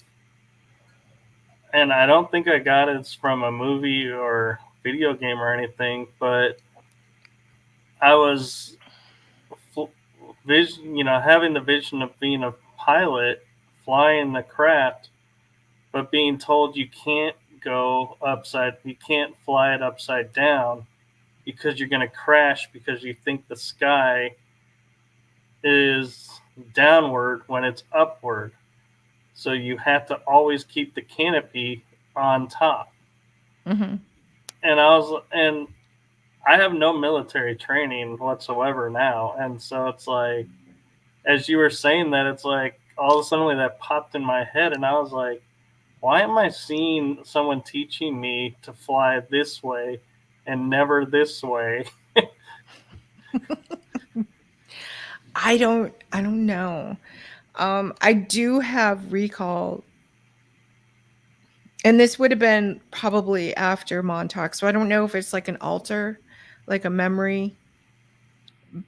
[SPEAKER 1] and I don't think I got it from a movie or video game or anything, but I was, having the vision of being a pilot, flying the craft, but being told you can't fly it upside down because you're going to crash, because you think the sky is downward when it's upward. So you have to always keep the canopy on top.
[SPEAKER 2] mm-hmm.
[SPEAKER 1] And I have no military training whatsoever now. And so it's like, as you were saying that, it's like all of a sudden that popped in my head, and I was like, why am I seeing someone teaching me to fly this way and never this way?
[SPEAKER 2] I don't know. I do have recall, and this would have been probably after Montauk, so I don't know if it's like an altar, like a memory,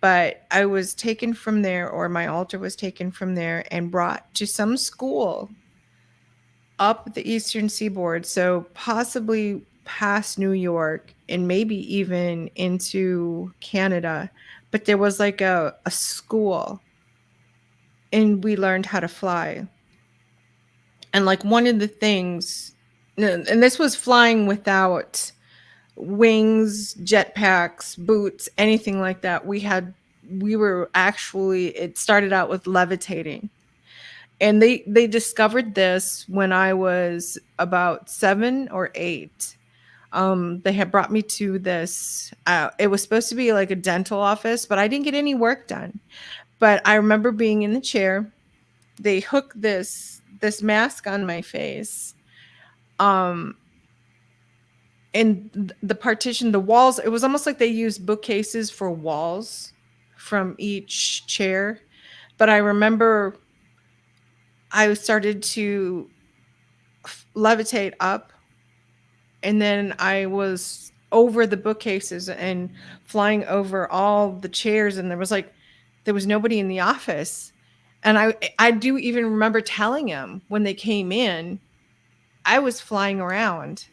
[SPEAKER 2] but I was taken from there, or my altar was taken from there and brought to some school up the Eastern Seaboard, so possibly past New York and maybe even into Canada. But there was like a school, and we learned how to fly. And like one of the things, and this was flying without wings, jetpacks, boots, anything like that. It started out with levitating. And they discovered this when I was about 7 or 8. They had brought me to this. It was supposed to be like a dental office, but I didn't get any work done. But I remember being in the chair. They hooked this mask on my face. And the partition, the walls, it was almost like they used bookcases for walls from each chair. But I remember I started to levitate up, and then I was over the bookcases and flying over all the chairs, and there was nobody in the office. And I do even remember telling him when they came in, I was flying around.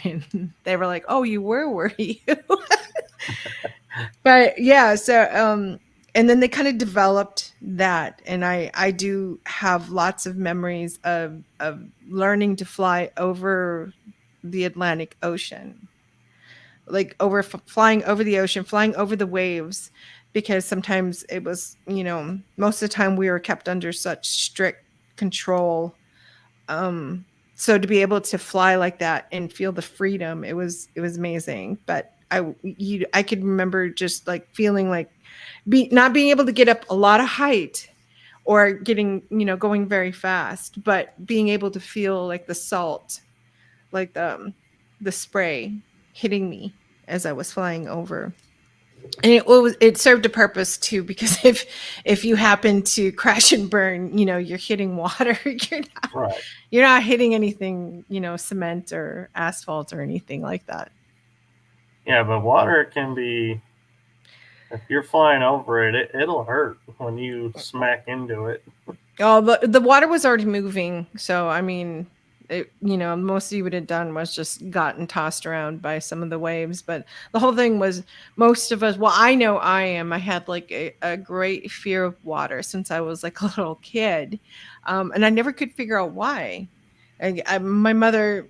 [SPEAKER 2] And they were like, "Oh, you were you?" But yeah, so and then they kind of developed that, and I do have lots of memories of learning to fly over the Atlantic Ocean, like flying over the ocean, flying over the waves, because sometimes it was, most of the time we were kept under such strict control. um so to be able to fly like that and feel the freedom, it was amazing. But I could remember just like feeling like not being able to get up a lot of height, or getting, going very fast, but being able to feel like the salt, like the spray hitting me as I was flying over. And it served a purpose too, because if you happen to crash and burn, you're hitting water.
[SPEAKER 1] Right.
[SPEAKER 2] You're not hitting anything, cement or asphalt or anything like that.
[SPEAKER 1] Yeah, but water can be, if you're flying over it, it'll hurt when you smack into it.
[SPEAKER 2] Oh, the water was already moving, so I mean, most you would have done was just gotten tossed around by some of the waves. But the whole thing was, most of us. Well, I know I had like a great fear of water since I was like a little kid, and I never could figure out why. My mother,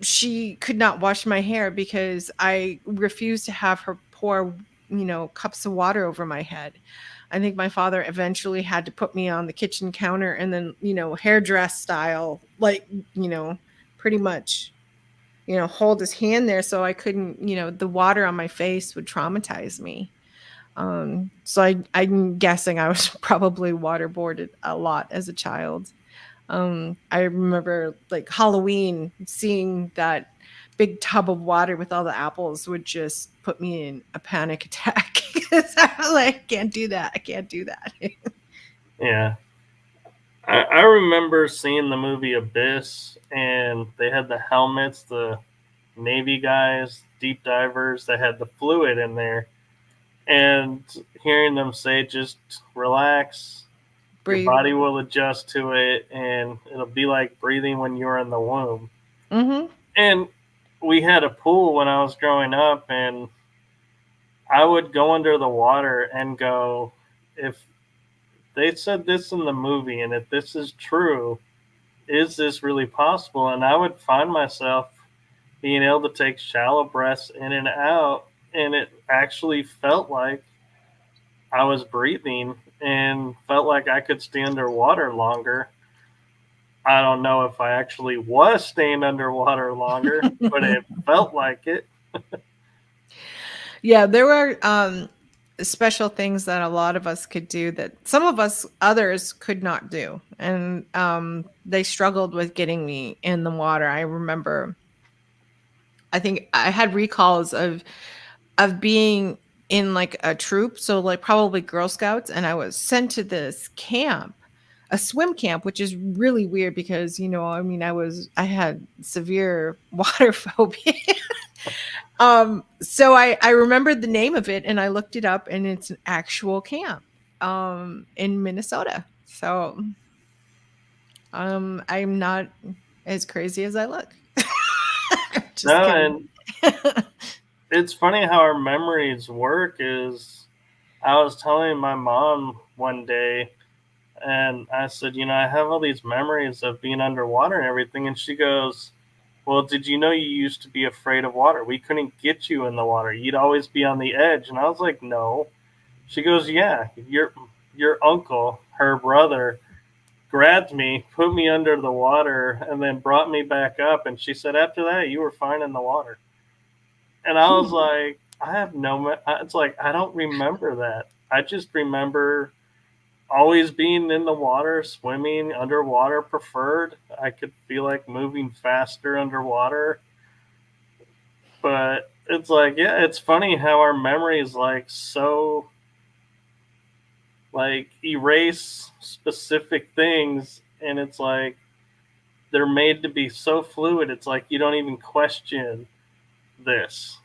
[SPEAKER 2] she could not wash my hair because I refused to have her pour, cups of water over my head. I think my father eventually had to put me on the kitchen counter and then, hairdress style, like, pretty much, hold his hand there so I couldn't, the water on my face would traumatize me. So I'm guessing I was probably waterboarded a lot as a child. I remember like Halloween, seeing that big tub of water with all the apples would just put me in a panic attack, because I was like, can't do that. I can't do that.
[SPEAKER 1] Yeah. I remember seeing the movie Abyss, and they had the helmets, the Navy guys, deep divers, that had the fluid in there. And hearing them say, just relax, your
[SPEAKER 2] Breathe.
[SPEAKER 1] body will adjust to it, and it'll be like breathing when you were in the womb.
[SPEAKER 2] Mm-hmm.
[SPEAKER 1] And we had a pool when I was growing up, and I would go under the water and go, if they said this in the movie, and if this is true, is this really possible? And I would find myself being able to take shallow breaths in and out, and it actually felt like I was breathing and felt like I could stay underwater longer. I don't know if I actually was staying underwater longer, but it felt like it.
[SPEAKER 2] Yeah, there were special things that a lot of us could do that some of us others could not do, and they struggled with getting me in the water. I remember, I think I had recalls of being in like a troop, so like probably Girl Scouts, and I was sent to this camp, a swim camp, which is really weird because, I mean, I had severe water phobia. So I remembered the name of it and I looked it up, and it's an actual camp in Minnesota. So I'm not as crazy as I look. Just
[SPEAKER 1] No,
[SPEAKER 2] kidding.
[SPEAKER 1] and it's funny how our memories work. Is I was telling my mom one day, and I said, I have all these memories of being underwater and everything. And she goes, well, did you know you used to be afraid of water? We couldn't get you in the water. You'd always be on the edge. And I was like, no. She goes, yeah, your uncle, her brother, grabbed me, put me under the water, and then brought me back up. And she said, after that, you were fine in the water. And I was like, I have no, it's like, I don't remember that. I just remember always being in the water, swimming underwater preferred. I could feel like moving faster underwater. But it's like, yeah, it's funny how our memories like so like erase specific things, and it's like they're made to be so fluid. It's like you don't even question this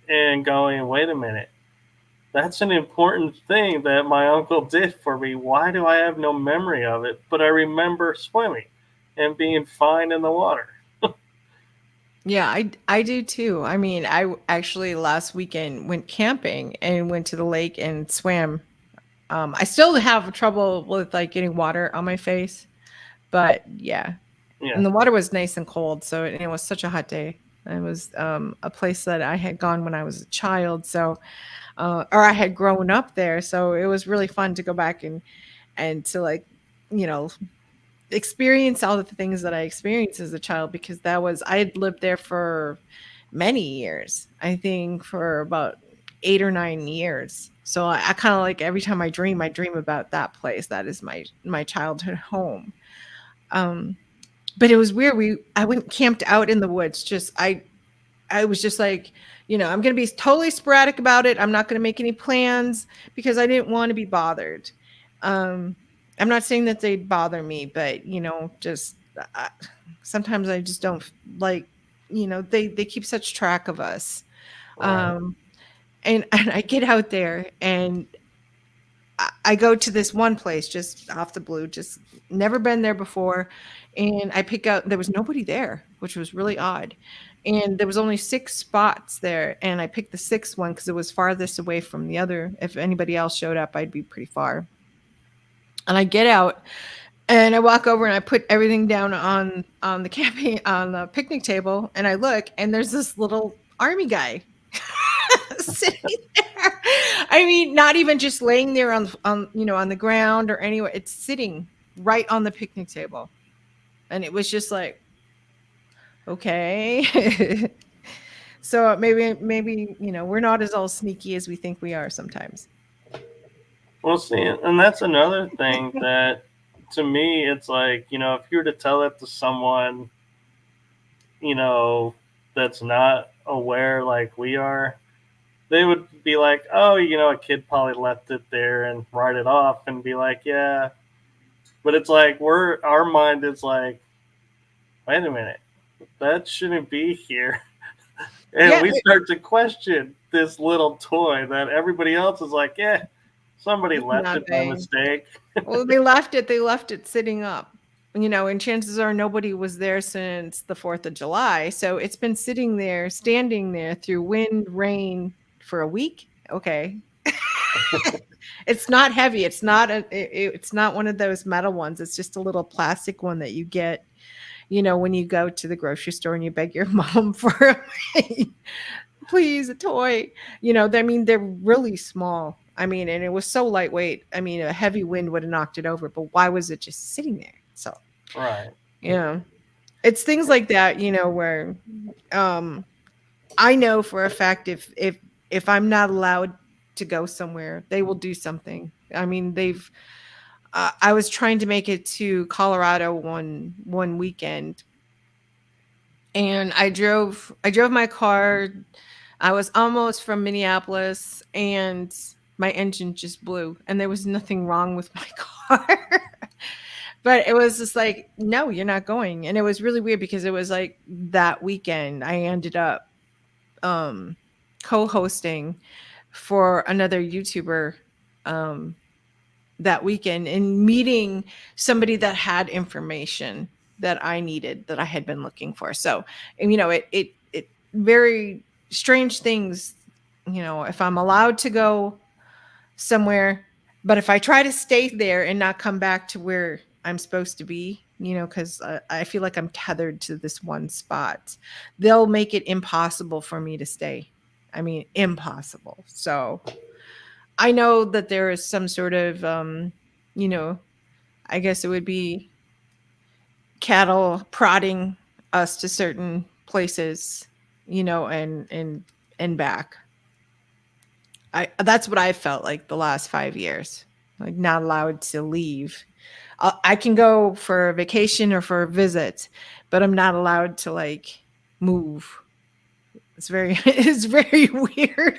[SPEAKER 1] and going, wait a minute, that's an important thing that my uncle did for me. Why do I have no memory of it? But I remember swimming and being fine in the water.
[SPEAKER 2] Yeah, I do too. I mean, actually last weekend went camping and went to the lake and swam. I still have trouble with like getting water on my face, but yeah.
[SPEAKER 1] Yeah,
[SPEAKER 2] And the water was nice and cold, so and it was such a hot day. It was a place that I had gone when I was a child, so or I had grown up there, so it was really fun to go back and to like, you know, experience all of the things that I experienced as a child because that was I had lived there for many years. I think for about 8 or 9 years. So I kind of like every time I dream about that place. That is my childhood home. Um, but it was weird. I went camped out in the woods. I was just like, I'm going to be totally sporadic about it. I'm not going to make any plans because I didn't want to be bothered. Um, I'm not saying that they'd bother me, but just sometimes I just don't like, they keep such track of us.
[SPEAKER 1] right.
[SPEAKER 2] Um, and I get out there and I go to this one place just off the blue, just never been there before. And I pick out, there was nobody there, which was really odd. And there was only 6 spots there. And I picked the sixth one because it was farthest away from the other. If anybody else showed up, I'd be pretty far. And I get out and I walk over and I put everything down on the camping on the picnic table. And I look and there's this little army guy sitting there. I mean, not even just laying there on the ground or anywhere. It's sitting right on the picnic table. And it was just like, okay. So maybe, we're not as all sneaky as we think we are sometimes.
[SPEAKER 1] Well, see, and that's another thing that to me, it's like, if you were to tell it to someone, you know, that's not aware like we are, they would be like, oh, a kid probably left it there and write it off and be like, yeah. But it's like, our mind is like, wait a minute, that shouldn't be here. And
[SPEAKER 2] Yeah,
[SPEAKER 1] we start to question this little toy that everybody else is like, yeah, somebody
[SPEAKER 2] it's
[SPEAKER 1] left it by
[SPEAKER 2] nothing.
[SPEAKER 1] mistake.
[SPEAKER 2] Well, they left it sitting up. And chances are nobody was there since the 4th of July. So it's been sitting there, standing there through wind, rain for a week. Okay. It's not heavy. It's not one of those metal ones. It's just a little plastic one that you get, when you go to the grocery store and you beg your mom for please a toy. I mean, they're really small. I mean, and it was so lightweight. I mean, a heavy wind would have knocked it over, but why was it just sitting there? So,
[SPEAKER 1] Right.
[SPEAKER 2] yeah. It's things like that, where um I know for a fact if I'm not allowed to go somewhere, they will do something. I mean, I was trying to make it to Colorado one weekend and I drove my car. I was almost from Minneapolis and my engine just blew and there was nothing wrong with my car. But it was just like, no, you're not going. And it was really weird because it was like that weekend I ended up um co-hosting for another YouTuber um that weekend and meeting somebody that had information that I needed that I had been looking for. So, and it very strange things, if I'm allowed to go somewhere, but if I try to stay there and not come back to where I'm supposed to be, because I feel like I'm tethered to this one spot, they'll make it impossible for me to stay. I mean, impossible. So I know that there is some sort of, you know, I guess it would be cattle prodding us to certain places, and back. That's what I felt like the last 5 years, like not allowed to leave. I can go for a vacation or for a visit, but I'm not allowed to like move. It's very it's very weird.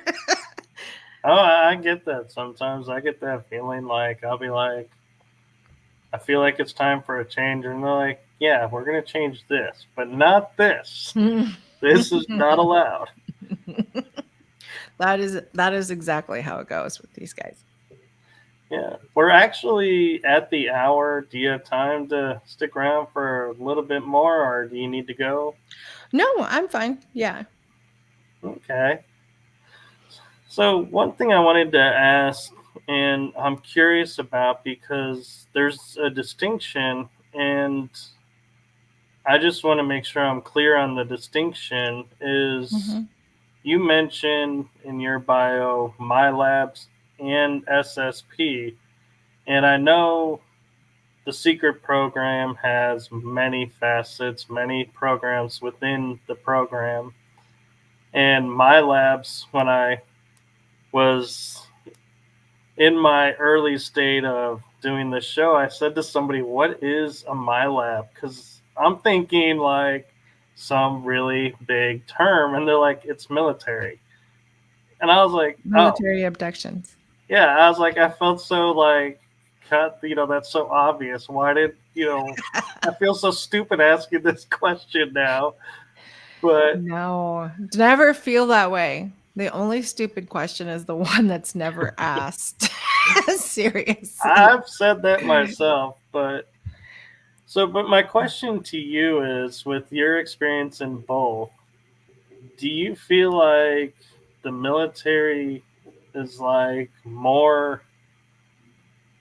[SPEAKER 1] Oh, I get that sometimes. I get that feeling like I'll be like, I feel like it's time for a change. And they're like, yeah, we're going to change this, but not this. This is not allowed.
[SPEAKER 2] That is exactly how it goes with these guys.
[SPEAKER 1] Yeah, we're actually at the hour. Do you have time to stick around for a little bit more, or do you need to go?
[SPEAKER 2] No, I'm fine. Yeah.
[SPEAKER 1] Okay. So, one thing I wanted to ask, and I'm curious about because there's a distinction, and I just want to make sure I'm clear on the distinction. Is
[SPEAKER 2] Hmm.
[SPEAKER 1] you mentioned in your bio MILABS and SSP, and I know the secret program has many facets, many programs within the program. And my labs, when I was in my early state of doing the show, I said to somebody, "What is a my lab?" Because I'm thinking like some really big term, and they're like, "It's military." And I was like, "Oh,
[SPEAKER 2] Military abductions.
[SPEAKER 1] yeah." I was like, I felt so like, cut. That's so obvious. Why did I feel so stupid asking this question now, but
[SPEAKER 2] No, never feel that way. The only stupid question is the one that's never asked. Seriously.
[SPEAKER 1] I've said that myself. But my question to you is, with your experience in both, do you feel like the military is like more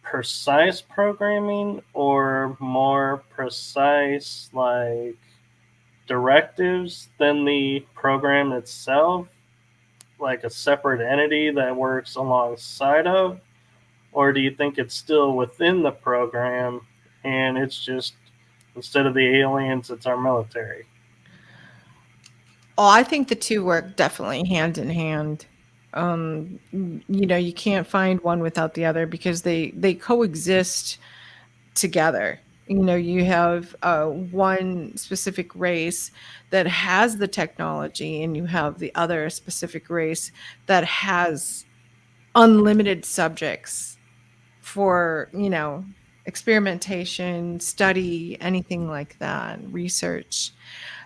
[SPEAKER 1] precise programming or more precise like directives than the program itself, like a separate entity that works alongside of? Or do you think it's still within the program and it's just instead of the aliens, it's our military?
[SPEAKER 2] Oh, I think the two work definitely hand in hand. You can't find one without the other because they coexist together. You have one specific race that has the technology, and you have the other specific race that has unlimited subjects for, experimentation, study, anything like that, research.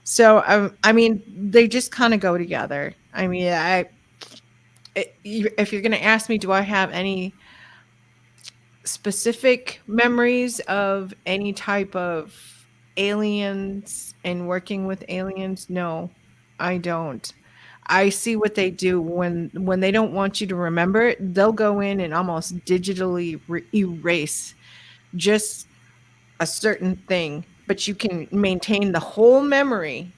[SPEAKER 2] So, I mean, they just kind of go together. I mean, if you're going to ask me, do I have any specific memories of any type of aliens and working with aliens? No, I don't. I see what they do when they don't want you to remember it. They'll go in and almost digitally erase just a certain thing, but you can maintain the whole memory,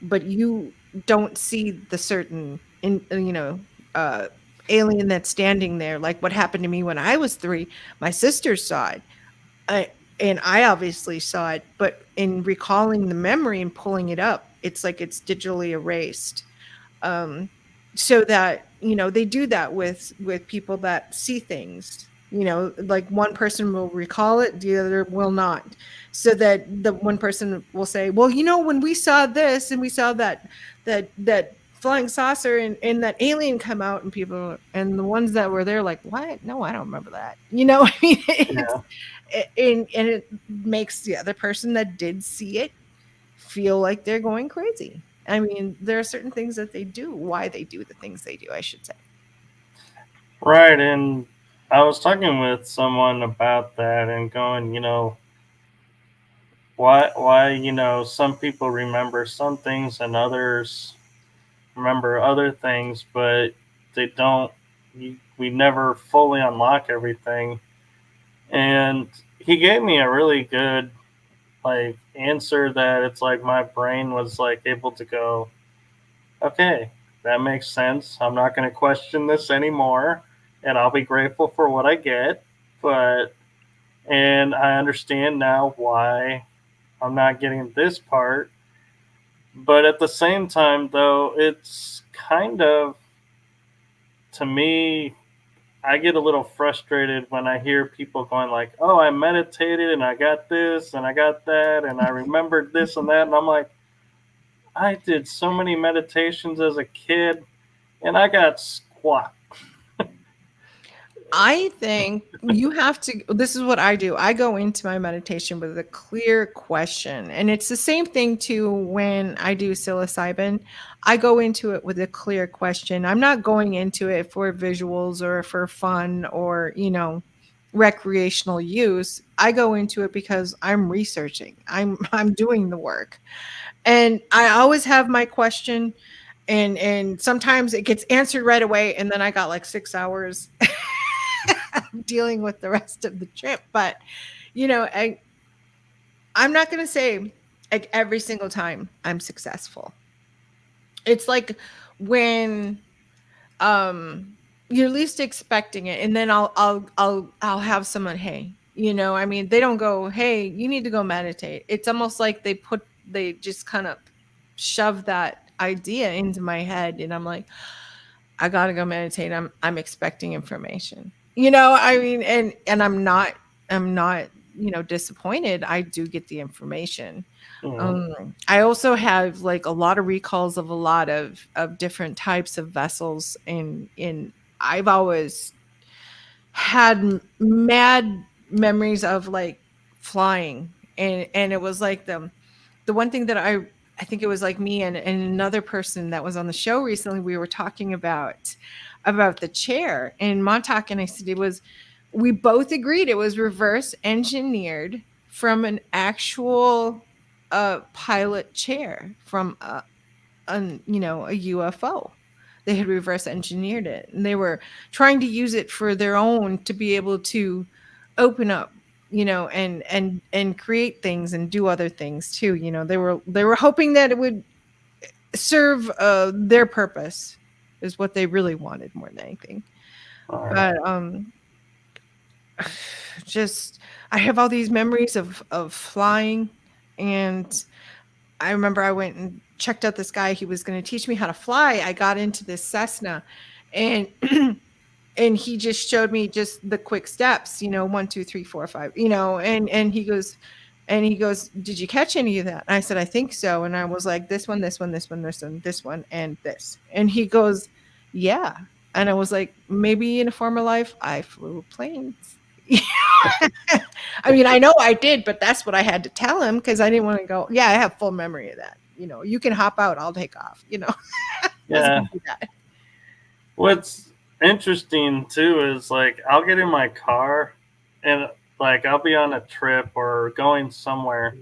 [SPEAKER 2] but you don't see the certain uh alien that's standing there. Like what happened to me when I was 3, my sister saw it. I and I obviously saw it, but in recalling the memory and pulling it up, it's like it's digitally erased. um so that they do that with people that see things. Like one person will recall it, the other will not, so that the one person will say, well, when we saw this and we saw that flying saucer and that alien come out, and people, and the ones that were there, like, what? No, I don't remember that. I mean,
[SPEAKER 1] Yeah.
[SPEAKER 2] and it makes the other person that did see it feel like they're going crazy. I mean, there are certain things that they do, why they do the things they do, I should say.
[SPEAKER 1] Right. And I was talking with someone about that and going, why, some people remember some things and others remember other things, but they don't, we never fully unlock everything. And he gave me a really good like answer that it's like my brain was like able to go, okay, that makes sense. I'm not going to question this anymore, and I'll be grateful for what I get. But and I understand now why I'm not getting this part. But at the same time, though, it's kind of, to me, I get a little frustrated when I hear people going like, "Oh, I meditated and I got this and I got that and I remembered this and that," and I'm like, I did so many meditations as a kid and I got squat.
[SPEAKER 2] I think you have to, this is what I do. I go into my meditation with a clear question. And it's the same thing too when I do psilocybin. I go into it with a clear question. I'm not going into it for visuals or for fun or, recreational use. I go into it because I'm researching. I'm doing the work. And I always have my question, and sometimes it gets answered right away, and then I got like 6 hours dealing with the rest of the trip. But I'm not going to say like every single time I'm successful. It's like when you're least expecting it, and then I'll have someone, hey, I mean, they don't go, hey, you need to go meditate. It's almost like they just kind of shove that idea into my head, and I'm like, I gotta go meditate. I'm expecting information. I mean, and I'm not disappointed. I do get the information.
[SPEAKER 1] Mhm.
[SPEAKER 2] I also have like a lot of recalls of a lot of different types of vessels, and I've always had mad memories of like flying, and it was like the one thing that I think it was like me and another person that was on the show recently, we were talking about the chair in Montauk, and I said we both agreed it was reverse engineered from an actual pilot chair from a UFO. They had reverse engineered it, and they were trying to use it for their own to be able to open up, and create things and do other things too. They were hoping that it would serve their purpose, is what they really wanted more than anything.
[SPEAKER 1] All right.
[SPEAKER 2] But just I have all these memories of flying, and I remember I went and checked out this guy. He was going to teach me how to fly. I got into this Cessna, and and he just showed me just the quick steps, 1, 2, 3, 4, 5, and he goes, did you catch any of that? And I said, I think so. And I was like, this one, this one, this one, this one, this one, and this. And he goes, yeah. And I was like, maybe in a former life I flew planes. I mean, I know I did, but that's what I had to tell him, because I didn't want to go, yeah, I have full memory of that. You can hop out, I'll take off. I was
[SPEAKER 1] Yeah.
[SPEAKER 2] gonna do that.
[SPEAKER 1] What's interesting too is like I'll get in my car and like I'll be on a trip or going somewhere,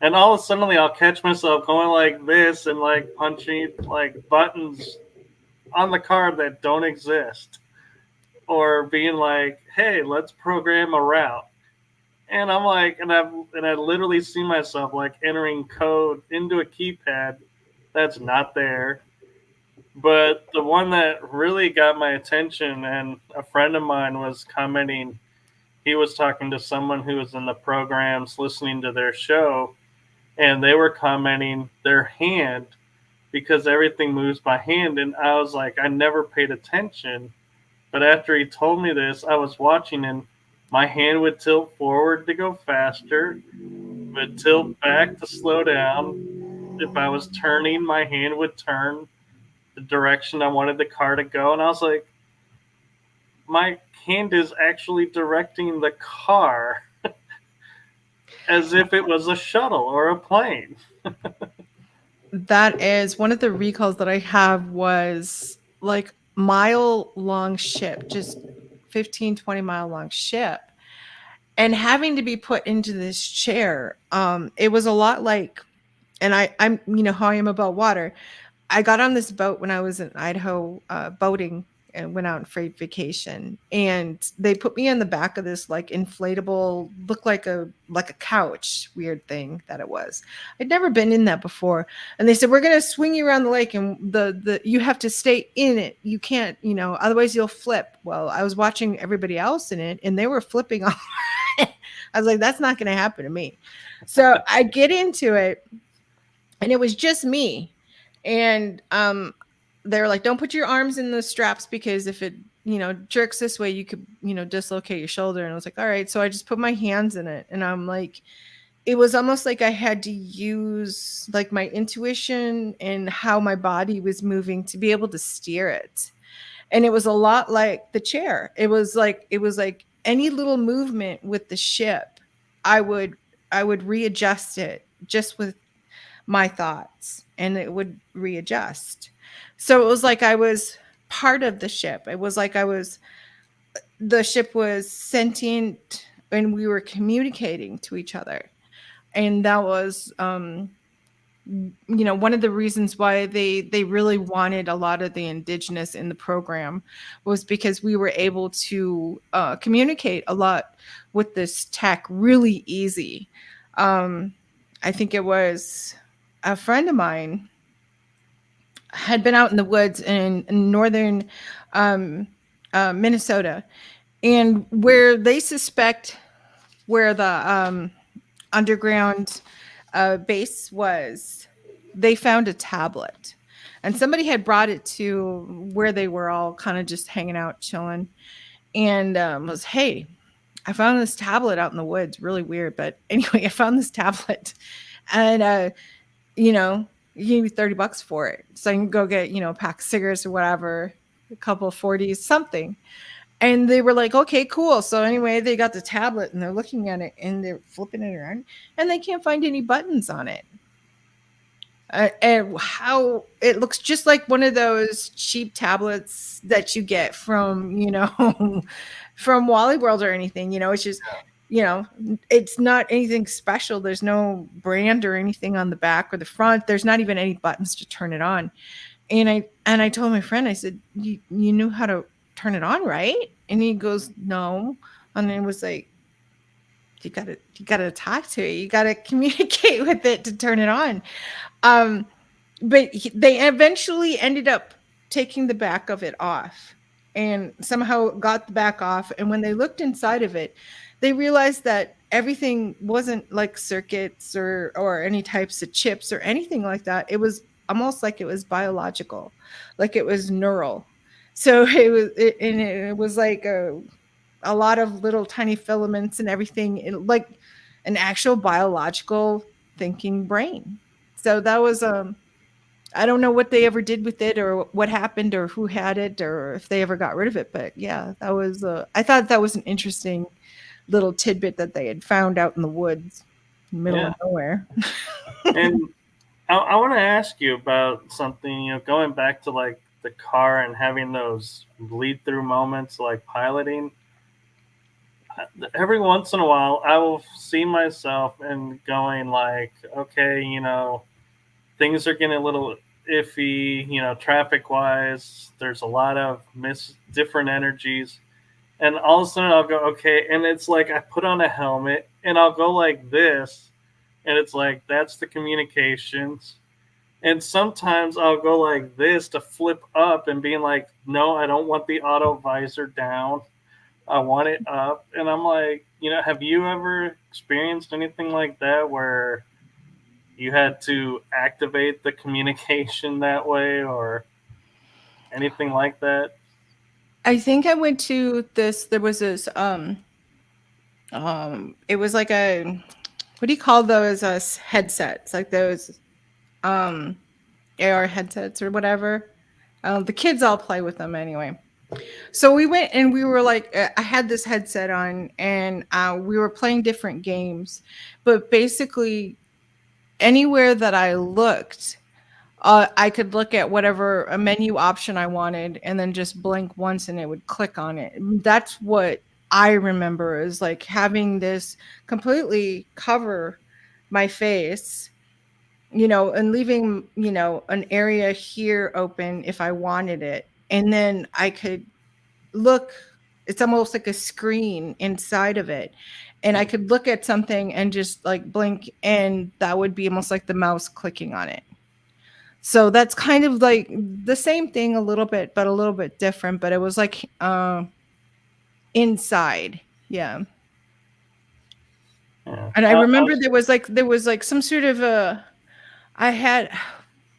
[SPEAKER 1] and all of a sudden I'll catch myself going like this and like punching like buttons on the car that don't exist, or being like, hey, let's program a route. And I'm like, I literally see myself like entering code into a keypad that's not there. But the one that really got my attention, and a friend of mine was commenting, he was talking to someone who was in the programs listening to their show, and they were commenting their hand, because everything moves by hand. And I was like, I never paid attention. But after he told me this, I was watching, and my hand would tilt forward to go faster, would tilt back to slow down. If I was turning, my hand would turn the direction I wanted the car to go. And I was like, my hand is actually directing the car as if it was a shuttle or a plane.
[SPEAKER 2] That is one of the recalls that I have, was like mile long ship, just 15, 20-mile long ship, and having to be put into this chair. It was a lot like, and I'm, how I am about water. I got on this boat when I was in Idaho, boating, and went out for vacation. And they put me in the back of this like inflatable, looked like a couch, weird thing that it was. I'd never been in that before. And they said, we're gonna swing you around the lake, and the you have to stay in it. You can't, otherwise you'll flip. Well, I was watching everybody else in it, and they were flipping off. I was like, that's not gonna happen to me. So I get into it, and it was just me. And they were like, don't put your arms in the straps, because if it jerks this way, you could dislocate your shoulder. And I was like, all right. So I just put my hands in it, and I'm like, it was almost like I had to use like my intuition and how my body was moving to be able to steer it. And it was a lot like the chair. It was like any little movement with the ship, I would I would readjust it just with my thoughts, and it would readjust. So it was like I was part of the ship. It was like I was the ship was sentient, and we were communicating to each other. And that was one of the reasons why they really wanted a lot of the indigenous in the program, was because we were able to communicate a lot with this tech really easy. um I think it was a friend of mine had been out in the woods in northern um Minnesota, and where they suspect where the underground base was, they found a tablet. And somebody had brought it to where they were all kind of just hanging out, chilling. And was, hey, I found this tablet out in the woods. Really weird. But anyway, I found this tablet. And, you know, you gave me $30 for it. So I can go get, a pack of cigarettes or whatever, a couple of 40s, something. And they were like, okay, cool. So anyway, they got the tablet and they're looking at it and they're flipping it around and they can't find any buttons on it. And how it looks just like one of those cheap tablets that you get from, from Wally World or anything. It's just, it's not anything special. There's no brand or anything on the back or the front. There's not even any buttons to turn it on. And I told my friend, I said, you knew how to turn it on, right? And he goes, no. And it was like, you gotta talk to it. You gotta communicate with it to turn it on. But they eventually ended up taking the back of it off, and somehow got the back off. And when they looked inside of it, they realized that everything wasn't like circuits or any types of chips or anything like that. It was almost like it was biological, like it was neural. So it was like a lot of little tiny filaments and everything, like an actual biological thinking brain. So that was I don't know what they ever did with it or what happened or who had it or if they ever got rid of it, but yeah, that was I thought that was an interesting little tidbit that they had found out in the woods, middle of nowhere.
[SPEAKER 1] And I want to ask you about something, going back to like the car and having those bleed through moments like piloting. Every once in a while, I will see myself and going like, okay, things are getting a little iffy, traffic wise. There's a lot of different energies. And all of a sudden I'll go, okay. And it's like I put on a helmet and I'll go like this. And it's like, that's the communications. And sometimes I'll go like this to flip up and being like, no, I don't want the auto visor down. I want it up. And I'm like, have you ever experienced anything like that where you had to activate the communication that way or anything like that?
[SPEAKER 2] I think I went to this. There was this. It was like a. What do you call those headsets? Like those AR headsets or whatever. The kids all play with them anyway. So we went and we were like, I had this headset on and we were playing different games, but basically anywhere that I looked, I could look at whatever a menu option I wanted and then just blink once and it would click on it. That's what I remember, is like having this completely cover my face, and leaving, an area here open if I wanted it. And then I could look, it's almost like a screen inside of it. And I could look at something and just like blink, and that would be almost like the mouse clicking on it. So that's kind of like the same thing a little bit, but a little bit different. But it was like inside. Yeah. And I remember there was like some sort of I had,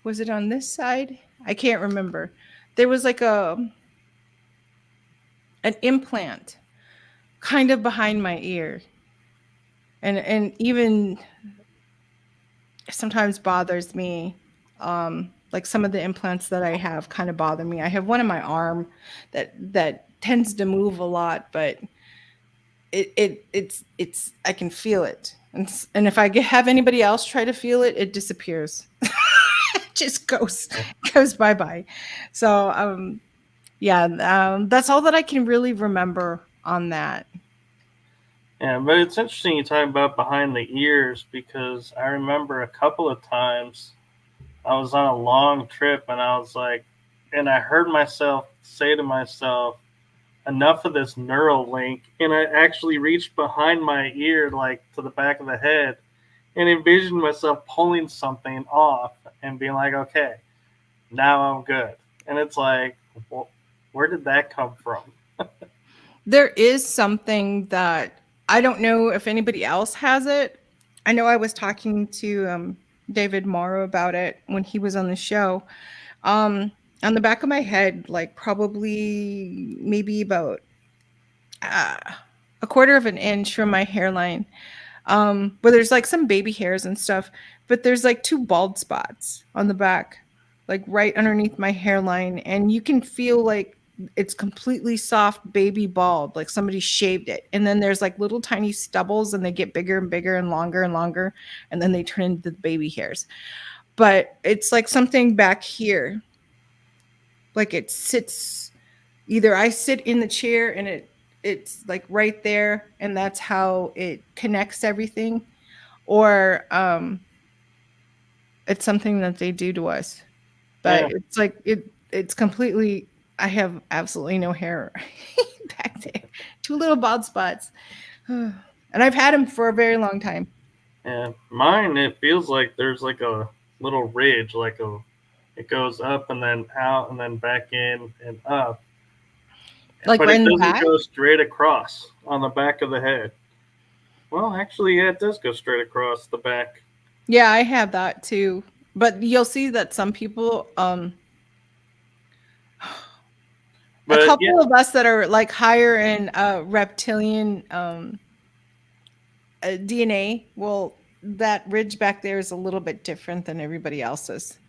[SPEAKER 2] was it on this side? I can't remember. There was like an implant kind of behind my ear. And even sometimes bothers me. like some of the implants that I have kind of bother me. I have one in my arm that tends to move a lot, but it's I can feel it. And if I have anybody else try to feel it, it disappears. It just goes bye-bye. So yeah, that's all that I can really remember on that.
[SPEAKER 1] Yeah, but it's interesting you talk about behind the ears, because I remember a couple of times I was on a long trip and I was like, and I heard myself say to myself, enough of this neural link. And I actually reached behind my ear, like to the back of the head, and envisioned myself pulling something off and being like, okay, now I'm good. And it's like, well, where did that come from?
[SPEAKER 2] There is something that I don't know if anybody else has it. I know I was talking to David Morrow about it when he was on the show. Um, on the back of my head, like probably maybe about uh, a quarter of an inch from my hairline, where there's like some baby hairs and stuff, but there's like two bald spots on the back, like right underneath my hairline, and you can feel like it's completely soft baby bald, like somebody shaved it. And then there's like little tiny stubbles, and they get bigger and bigger and longer, and then they turn into the baby hairs. But it's like something back here, like it sits, either I sit in the chair and it's like right there, and that's how it connects everything, or it's something that they do to us. But
[SPEAKER 1] Yeah,
[SPEAKER 2] it's like it's completely, I have absolutely no hair back there. Two little bald spots. And I've had them for a very long time.
[SPEAKER 1] yeah. Mine, it feels like there's like a little ridge, it goes up and then out and then back in and up,
[SPEAKER 2] Like
[SPEAKER 1] but
[SPEAKER 2] right
[SPEAKER 1] it
[SPEAKER 2] in the
[SPEAKER 1] doesn't
[SPEAKER 2] back.
[SPEAKER 1] go straight across on the back of the head. Well, actually, yeah, it does go straight across the back.
[SPEAKER 2] Yeah, I have that too. But you'll see that some people a
[SPEAKER 1] But yeah,
[SPEAKER 2] couple of us that are like higher in reptilian DNA, well, that ridge back there is a little bit different than everybody else's.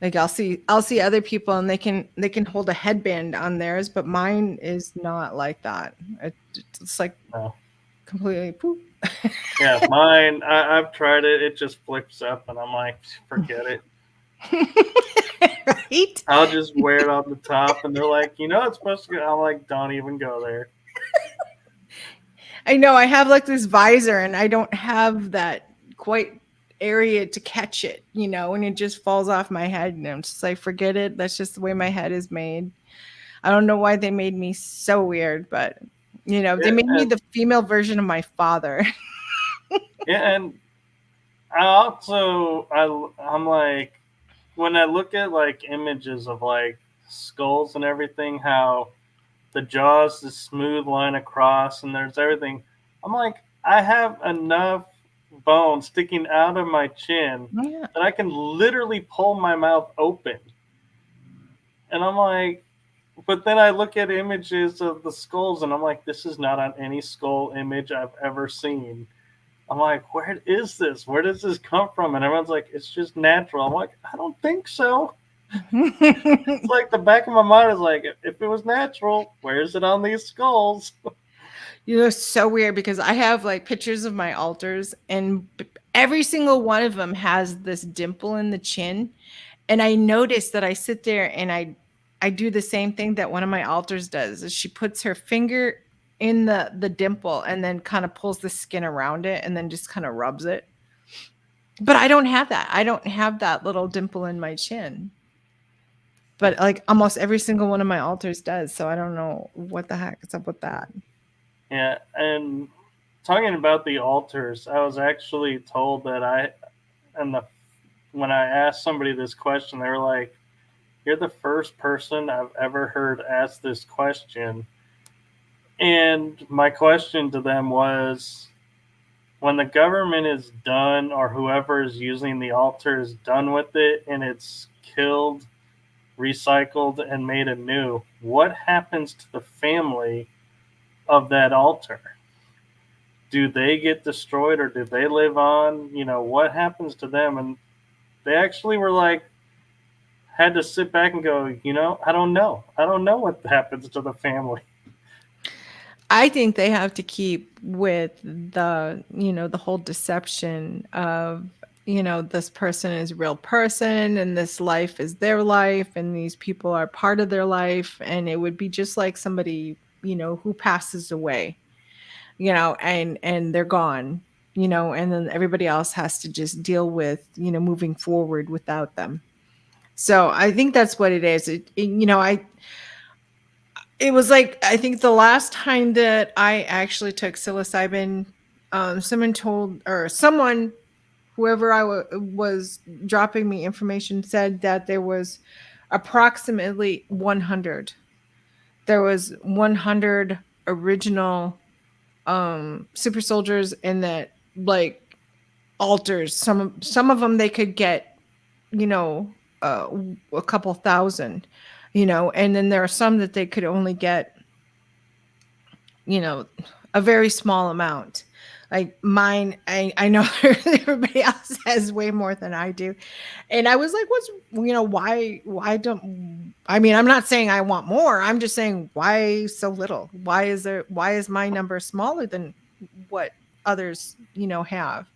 [SPEAKER 2] Like I'll see other people and they can hold a headband on theirs, but mine is not like that. It's like
[SPEAKER 1] no.
[SPEAKER 2] completely poop.
[SPEAKER 1] Yeah, mine, I've tried it. It just flips up, and I'm like, forget it.
[SPEAKER 2] Right?
[SPEAKER 1] I'll just wear it on the top, and they're like, it's supposed to go. I'm like, don't even go there.
[SPEAKER 2] I know I have like this visor and I don't have that quite area to catch it, and it just falls off my head and I'm just like, forget it. That's just the way my head is made. I don't know why they made me so weird, but they
[SPEAKER 1] Yeah,
[SPEAKER 2] made me
[SPEAKER 1] and
[SPEAKER 2] the female version of my father.
[SPEAKER 1] yeah, and I'm like, when I look at like images of like skulls and everything, how the jaws this smooth line across, and there's everything. I'm like, I have enough bone sticking out of my chin
[SPEAKER 2] Yeah.
[SPEAKER 1] that I can literally pull my mouth open. And I'm like, but then I look at images of the skulls and I'm like, this is not on any skull image I've ever seen. I'm like, where is this? Where does this come from? And everyone's like, it's just natural. I'm like, I don't think so. It's like the back of my mind is like, if it was natural, where is it on these skulls?
[SPEAKER 2] So weird because I have like pictures of my altars and every single one of them has this dimple in the chin. And I noticed that I sit there and I do the same thing that one of my altars does. Is she puts her finger in the dimple and then kind of pulls the skin around it and then just kind of rubs it. But I don't have that. I don't have that little dimple in my chin. But like almost every single one of my altars does. So I don't know what the heck is up with that.
[SPEAKER 1] Yeah, and talking about the altars, I was actually told that when I asked somebody this question, they were like, "You're the first person I've ever heard ask this question." And my question to them was, when the government is done, or whoever is using the altar is done with it, and it's killed, recycled, and made anew, what happens to the family of that altar? Do they get destroyed or do they live on? What happens to them? And they actually were like, had to sit back and go, I don't know. I don't know what happens to the family.
[SPEAKER 2] I think they have to keep with the whole deception of, this person is a real person and this life is their life and these people are part of their life. And it would be just like somebody, who passes away, and they're gone, and then everybody else has to just deal with, moving forward without them. So I think that's what it is. It was like, I think the last time that I actually took psilocybin, someone, whoever was dropping me information, said that there was approximately 100. There was 100 original super soldiers in that, like, altars. Some of them they could get, you know, uh, a couple thousand, and then there are some that they could only get, you know, a very small amount. Like mine, I know everybody else has way more than I do. And I was like, why don't, I mean, I'm not saying I want more. I'm just saying, why so little? Why is my number smaller than what others, have?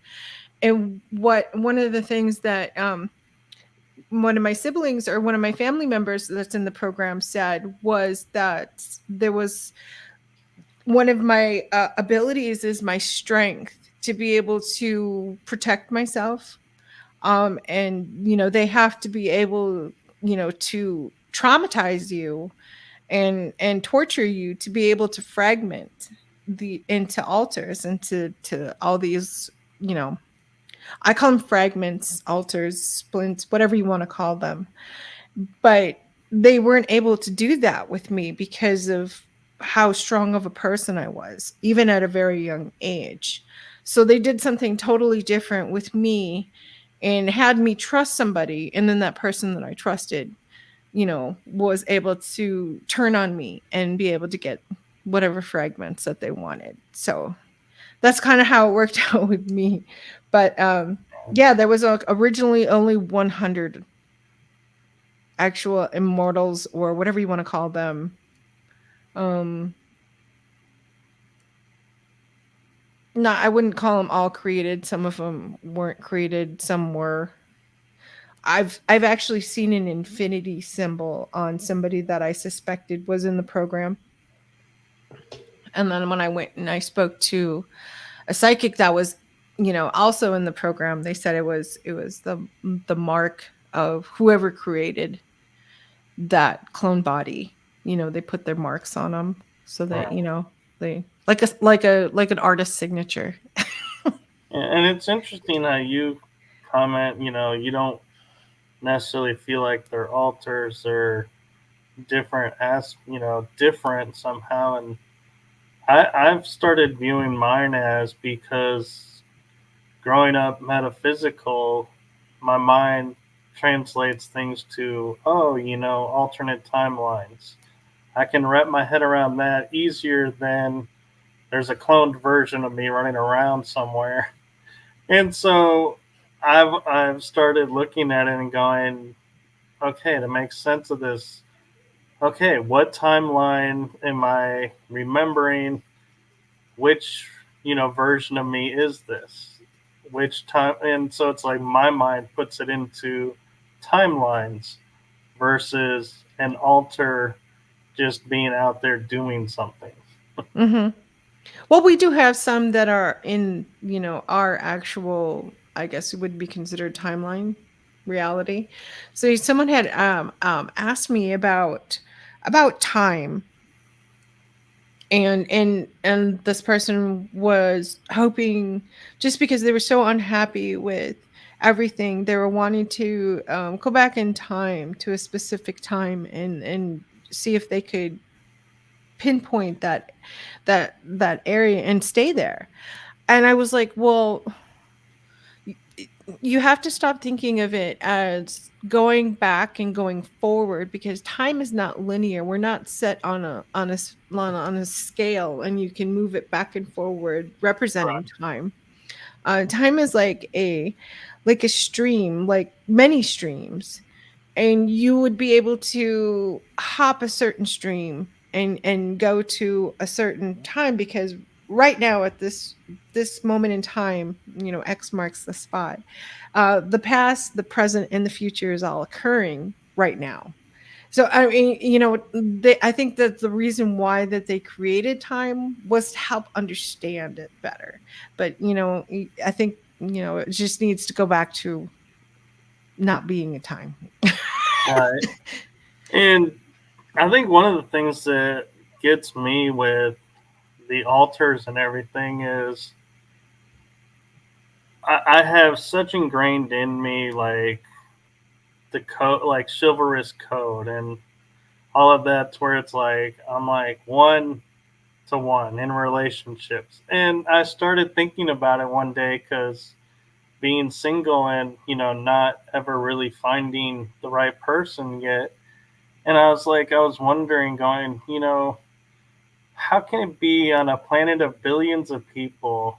[SPEAKER 2] And one of the things that, one of my siblings or one of my family members that's in the program said was that there was one of my abilities is my strength to be able to protect myself. And they have to be able, to traumatize you and torture you to be able to fragment the into altars, into all these, I call them fragments, altars, splints, whatever you want to call them. But they weren't able to do that with me because of how strong of a person I was, even at a very young age. So they did something totally different with me and had me trust somebody. And then that person that I trusted, was able to turn on me and be able to get whatever fragments that they wanted. So that's kind of how it worked out with me. But yeah, there was originally only 100 actual immortals, or whatever you want to call them. Um, no, I wouldn't call them all created. Some of them weren't created. Some were. I've actually seen an infinity symbol on somebody that I suspected was in the program. And then when I went and I spoke to a psychic that was, also in the program, they said it was the mark of whoever created that clone body. They put their marks on them so that, they like an artist's signature.
[SPEAKER 1] And it's interesting how you comment, you don't necessarily feel like they're altars or different as different somehow. And I've started viewing mine as, because growing up metaphysical, my mind translates things to, alternate timelines. I can wrap my head around that easier than there's a cloned version of me running around somewhere. And so I've started looking at it and going, okay, to make sense of this, okay, what timeline am I remembering? Which, version of me is this? Which time? And so it's like my mind puts it into timelines versus an alter just being out there doing something.
[SPEAKER 2] Hmm. Well, we do have some that are in, our actual, I guess it would be considered timeline reality. So someone had asked me about time, and this person was hoping, just because they were so unhappy with everything, they were wanting to go back in time to a specific time and see if they could pinpoint that area and stay there. And I was like, well, you have to stop thinking of it as going back and going forward, because time is not linear. We're not set on a scale and you can move it back and forward representing time. Time is like a stream, like many streams. and you would be able to hop a certain stream and go to a certain time, because right now at this moment in time, X marks the spot. The past, the present, and the future is all occurring right now. So I mean, I think that the reason why that they created time was to help understand it better. But I think it just needs to go back to not being a time.
[SPEAKER 1] Right. And I think one of the things that gets me with the altars and everything is I have such ingrained in me like the code, like chivalrous code and all of that's where it's like I'm like 1-to-1 in relationships. And I started thinking about it one day because being single and not ever really finding the right person yet, and I was like, I was wondering, going, how can it be on a planet of billions of people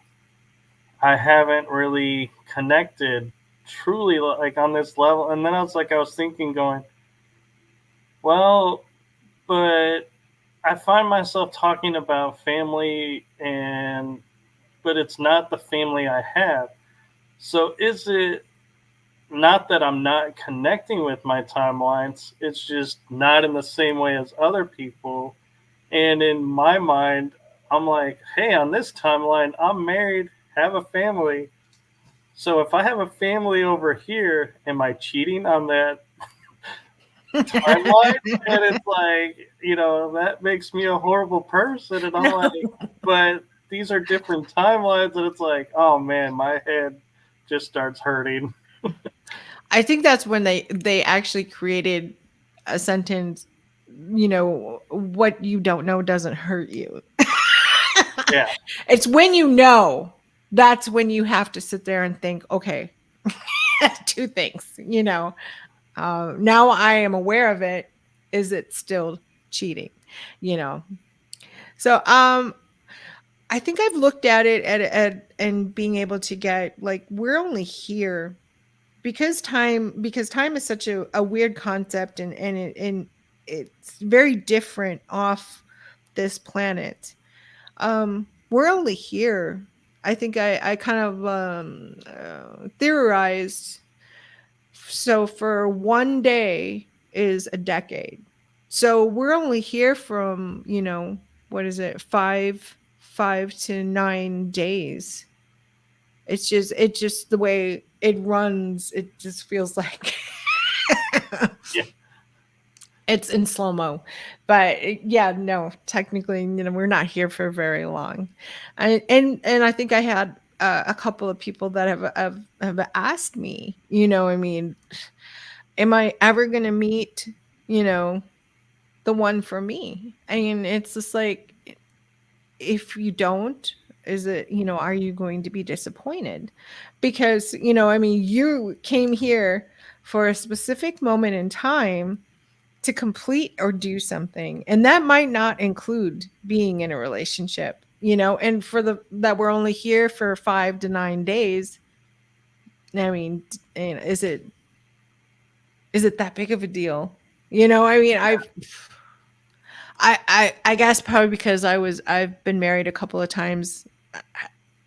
[SPEAKER 1] I haven't really connected truly like on this level? And then I was like, I was thinking, going, well, but I find myself talking about family, and but it's not the family I have. So is it not that I'm not connecting with my timelines? It's just not in the same way as other people. And in my mind, I'm like, hey, on this timeline, I'm married, have a family. So if I have a family over here, am I cheating on that timeline? And it's like, that makes me a horrible person. And I'm
[SPEAKER 2] No.
[SPEAKER 1] like, but these are different timelines. And it's like, oh man, my head just starts hurting.
[SPEAKER 2] I think that's when they actually created a sentence, what you don't know doesn't hurt you.
[SPEAKER 1] Yeah.
[SPEAKER 2] It's when that's when you have to sit there and think, okay, two things, now I am aware of it. Is it still cheating? You know. So I think I've looked at it and being able to get, like, we're only here because time is such a weird concept, and it's very different off this planet. We're only here. I think I kind of theorized. So for one day is a decade. So we're only here from, what is it, 5 to 9 days. It's just the way it runs. It just feels like
[SPEAKER 1] Yeah.
[SPEAKER 2] it's in slow mo. But yeah, no, technically, we're not here for very long. And I think I had a couple of people that have asked me, I mean, am I ever going to meet, you know, the one for me? I mean, it's just like, if you don't, is it, are you going to be disappointed? Because, I mean, you came here for a specific moment in time to complete or do something. And that might not include being in a relationship, and for that we're only here for 5 to 9 days. I mean, is it that big of a deal? I mean, I guess probably because I've been married a couple of times.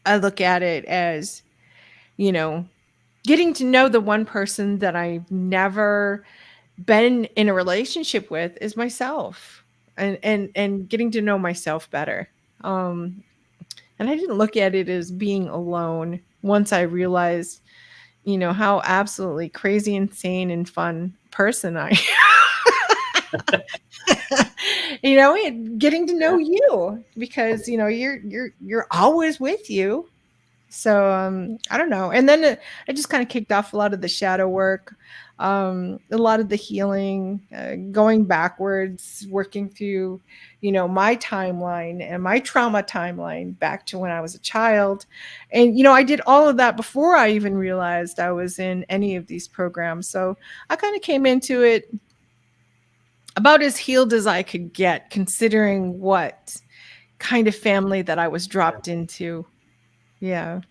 [SPEAKER 2] I look at it as, you know, getting to know the one person that I've never been in a relationship with is myself, and getting to know myself better. Um and I didn't look at it as being alone once I realized, how absolutely crazy, insane, and fun person I getting to know you, because you're always with you. So I don't know. And then I just kind of kicked off a lot of the shadow work, a lot of the healing, going backwards, working through, my timeline and my trauma timeline back to when I was a child. And I did all of that before I even realized I was in any of these programs. So I kind of came into it about as healed as I could get, considering what kind of family that I was dropped into. Yeah.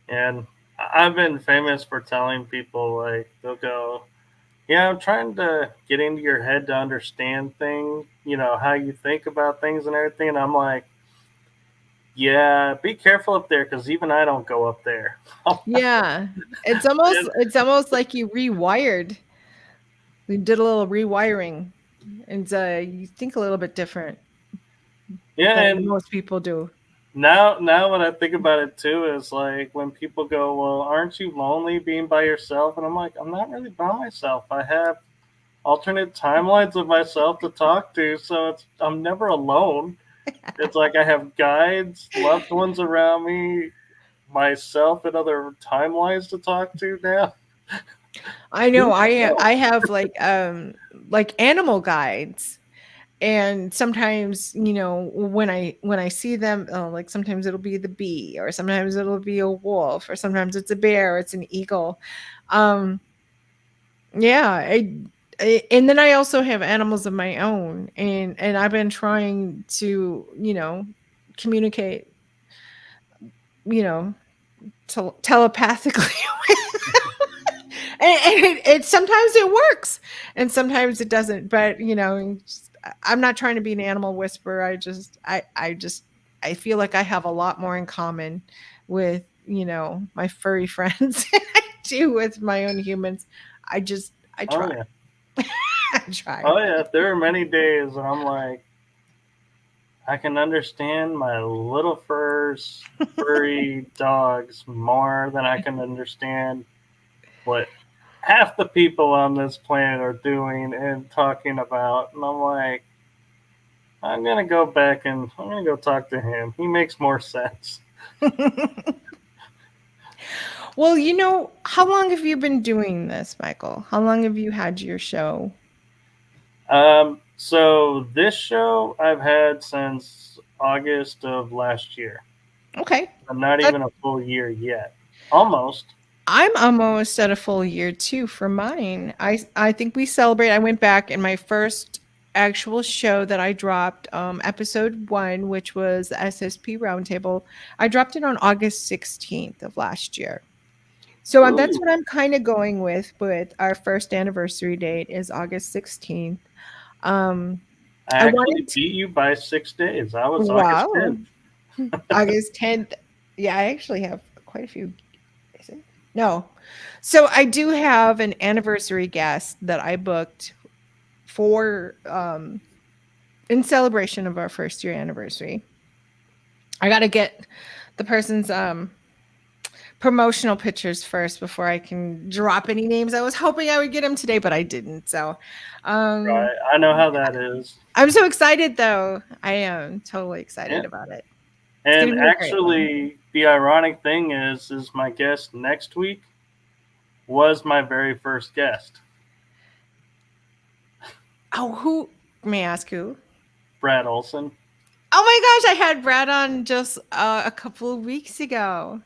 [SPEAKER 1] And I've been famous for telling people, like, they'll go, Yeah, I'm trying to get into your head to understand things, how you think about things and everything. And I'm like, yeah, be careful up there because even I don't go up there.
[SPEAKER 2] Yeah.
[SPEAKER 1] And,
[SPEAKER 2] It's almost like you rewired. You did a little rewiring, and you think a little bit different
[SPEAKER 1] yeah,
[SPEAKER 2] than
[SPEAKER 1] and
[SPEAKER 2] most people do.
[SPEAKER 1] now when I think about it too, is like when people go, well, aren't you lonely being by yourself? And I'm like, I'm not really by myself. I have alternate timelines of myself to talk to, so I'm never alone. It's like I have guides, loved ones around me, myself and other timelines to talk to now.
[SPEAKER 2] I know. I have like animal guides, and sometimes when I see them, like sometimes it'll be the bee, or sometimes it'll be a wolf, or sometimes it's a bear, or it's an eagle. Um, yeah, and then I also have animals of my own, and I've been trying to communicate, you know, telepathically. And it sometimes it works and sometimes it doesn't, but I'm not trying to be an animal whisperer. I feel like I have a lot more in common with my furry friends than I do with my own humans. I
[SPEAKER 1] Oh
[SPEAKER 2] try.
[SPEAKER 1] yeah,
[SPEAKER 2] I try.
[SPEAKER 1] oh yeah. There are many days when I'm like, I can understand my little furry dogs more than I can understand what half the people on this planet are doing and talking about. And I'm like, I'm gonna go back and I'm gonna go talk to him. He makes more sense.
[SPEAKER 2] Well, how long have you been doing this, Michael? How long have you had your show?
[SPEAKER 1] So this show I've had since August of last year.
[SPEAKER 2] Okay.
[SPEAKER 1] I'm not
[SPEAKER 2] That
[SPEAKER 1] even a full year yet. Almost.
[SPEAKER 2] I'm almost at a full year too for mine. I think we celebrate. I went back in my first actual show that I dropped, episode 1, which was the SSP Roundtable. I dropped it on August 16th of last year. So that's what
[SPEAKER 1] Ooh,
[SPEAKER 2] I'm kind of going with our first anniversary date is August 16th. Um,
[SPEAKER 1] I
[SPEAKER 2] I
[SPEAKER 1] actually
[SPEAKER 2] wanted to,
[SPEAKER 1] beat you by 6 days. I was August
[SPEAKER 2] wow,
[SPEAKER 1] 10th.
[SPEAKER 2] August 10th. Yeah, I actually have quite a few. Is it? No. So I do have an anniversary guest that I booked for in celebration of our first year anniversary. I got to get the person's promotional pictures first before I can drop any names. I was hoping I would get him today, but I didn't. So um
[SPEAKER 1] Right. I know how that is.
[SPEAKER 2] I'm so excited though. I am totally excited
[SPEAKER 1] Yeah.
[SPEAKER 2] about it. It's going
[SPEAKER 1] And
[SPEAKER 2] to be a great one.
[SPEAKER 1] actually, the ironic thing is my guest next week was my very first guest,
[SPEAKER 2] Oh, who may I ask who?
[SPEAKER 1] Brad Olson.
[SPEAKER 2] Oh my gosh, I had Brad on just a couple of weeks ago.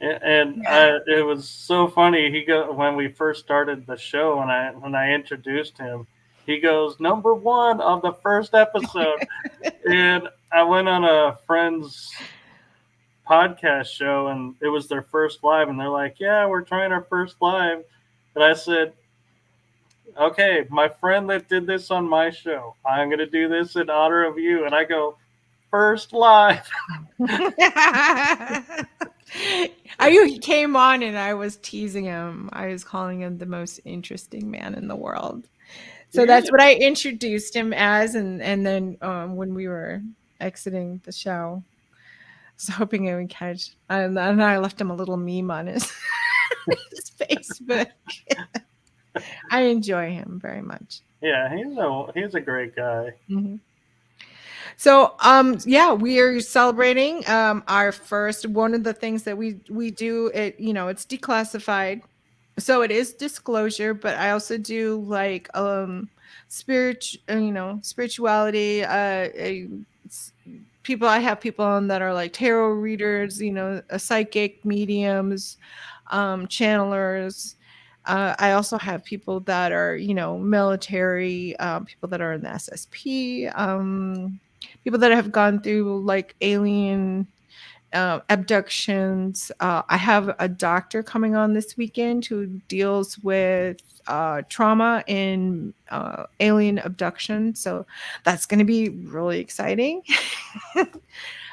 [SPEAKER 1] And
[SPEAKER 2] Yeah.
[SPEAKER 1] it was so funny. When we first started the show, when I introduced him, he goes #1 on the first episode, and I went on a friend's podcast show, and it was their first live, and they're like, "Yeah, we're trying our first live," and I said, "Okay, my friend that did this on my show, I'm gonna do this in honor of you," and I go, "First live."
[SPEAKER 2] He came on and I was teasing him. I was calling him the most interesting man in the world. So
[SPEAKER 1] Yeah.
[SPEAKER 2] that's what I introduced him as, and then when we were exiting the show, I was hoping I would catch, and I left him a little meme on his, his Facebook. I enjoy him very much.
[SPEAKER 1] Yeah, he's a great guy.
[SPEAKER 2] Mhm. So, yeah, we are celebrating our first. One of the things that we do, it's declassified, so it is disclosure. But I also do like spirituality. S- People, I have people on that are like tarot readers, a psychic, mediums, channelers. I also have people that are, military, people that are in the SSP, people that have gone through like alien abductions. I have a doctor coming on this weekend who deals with trauma in alien abduction. So that's going to be really exciting.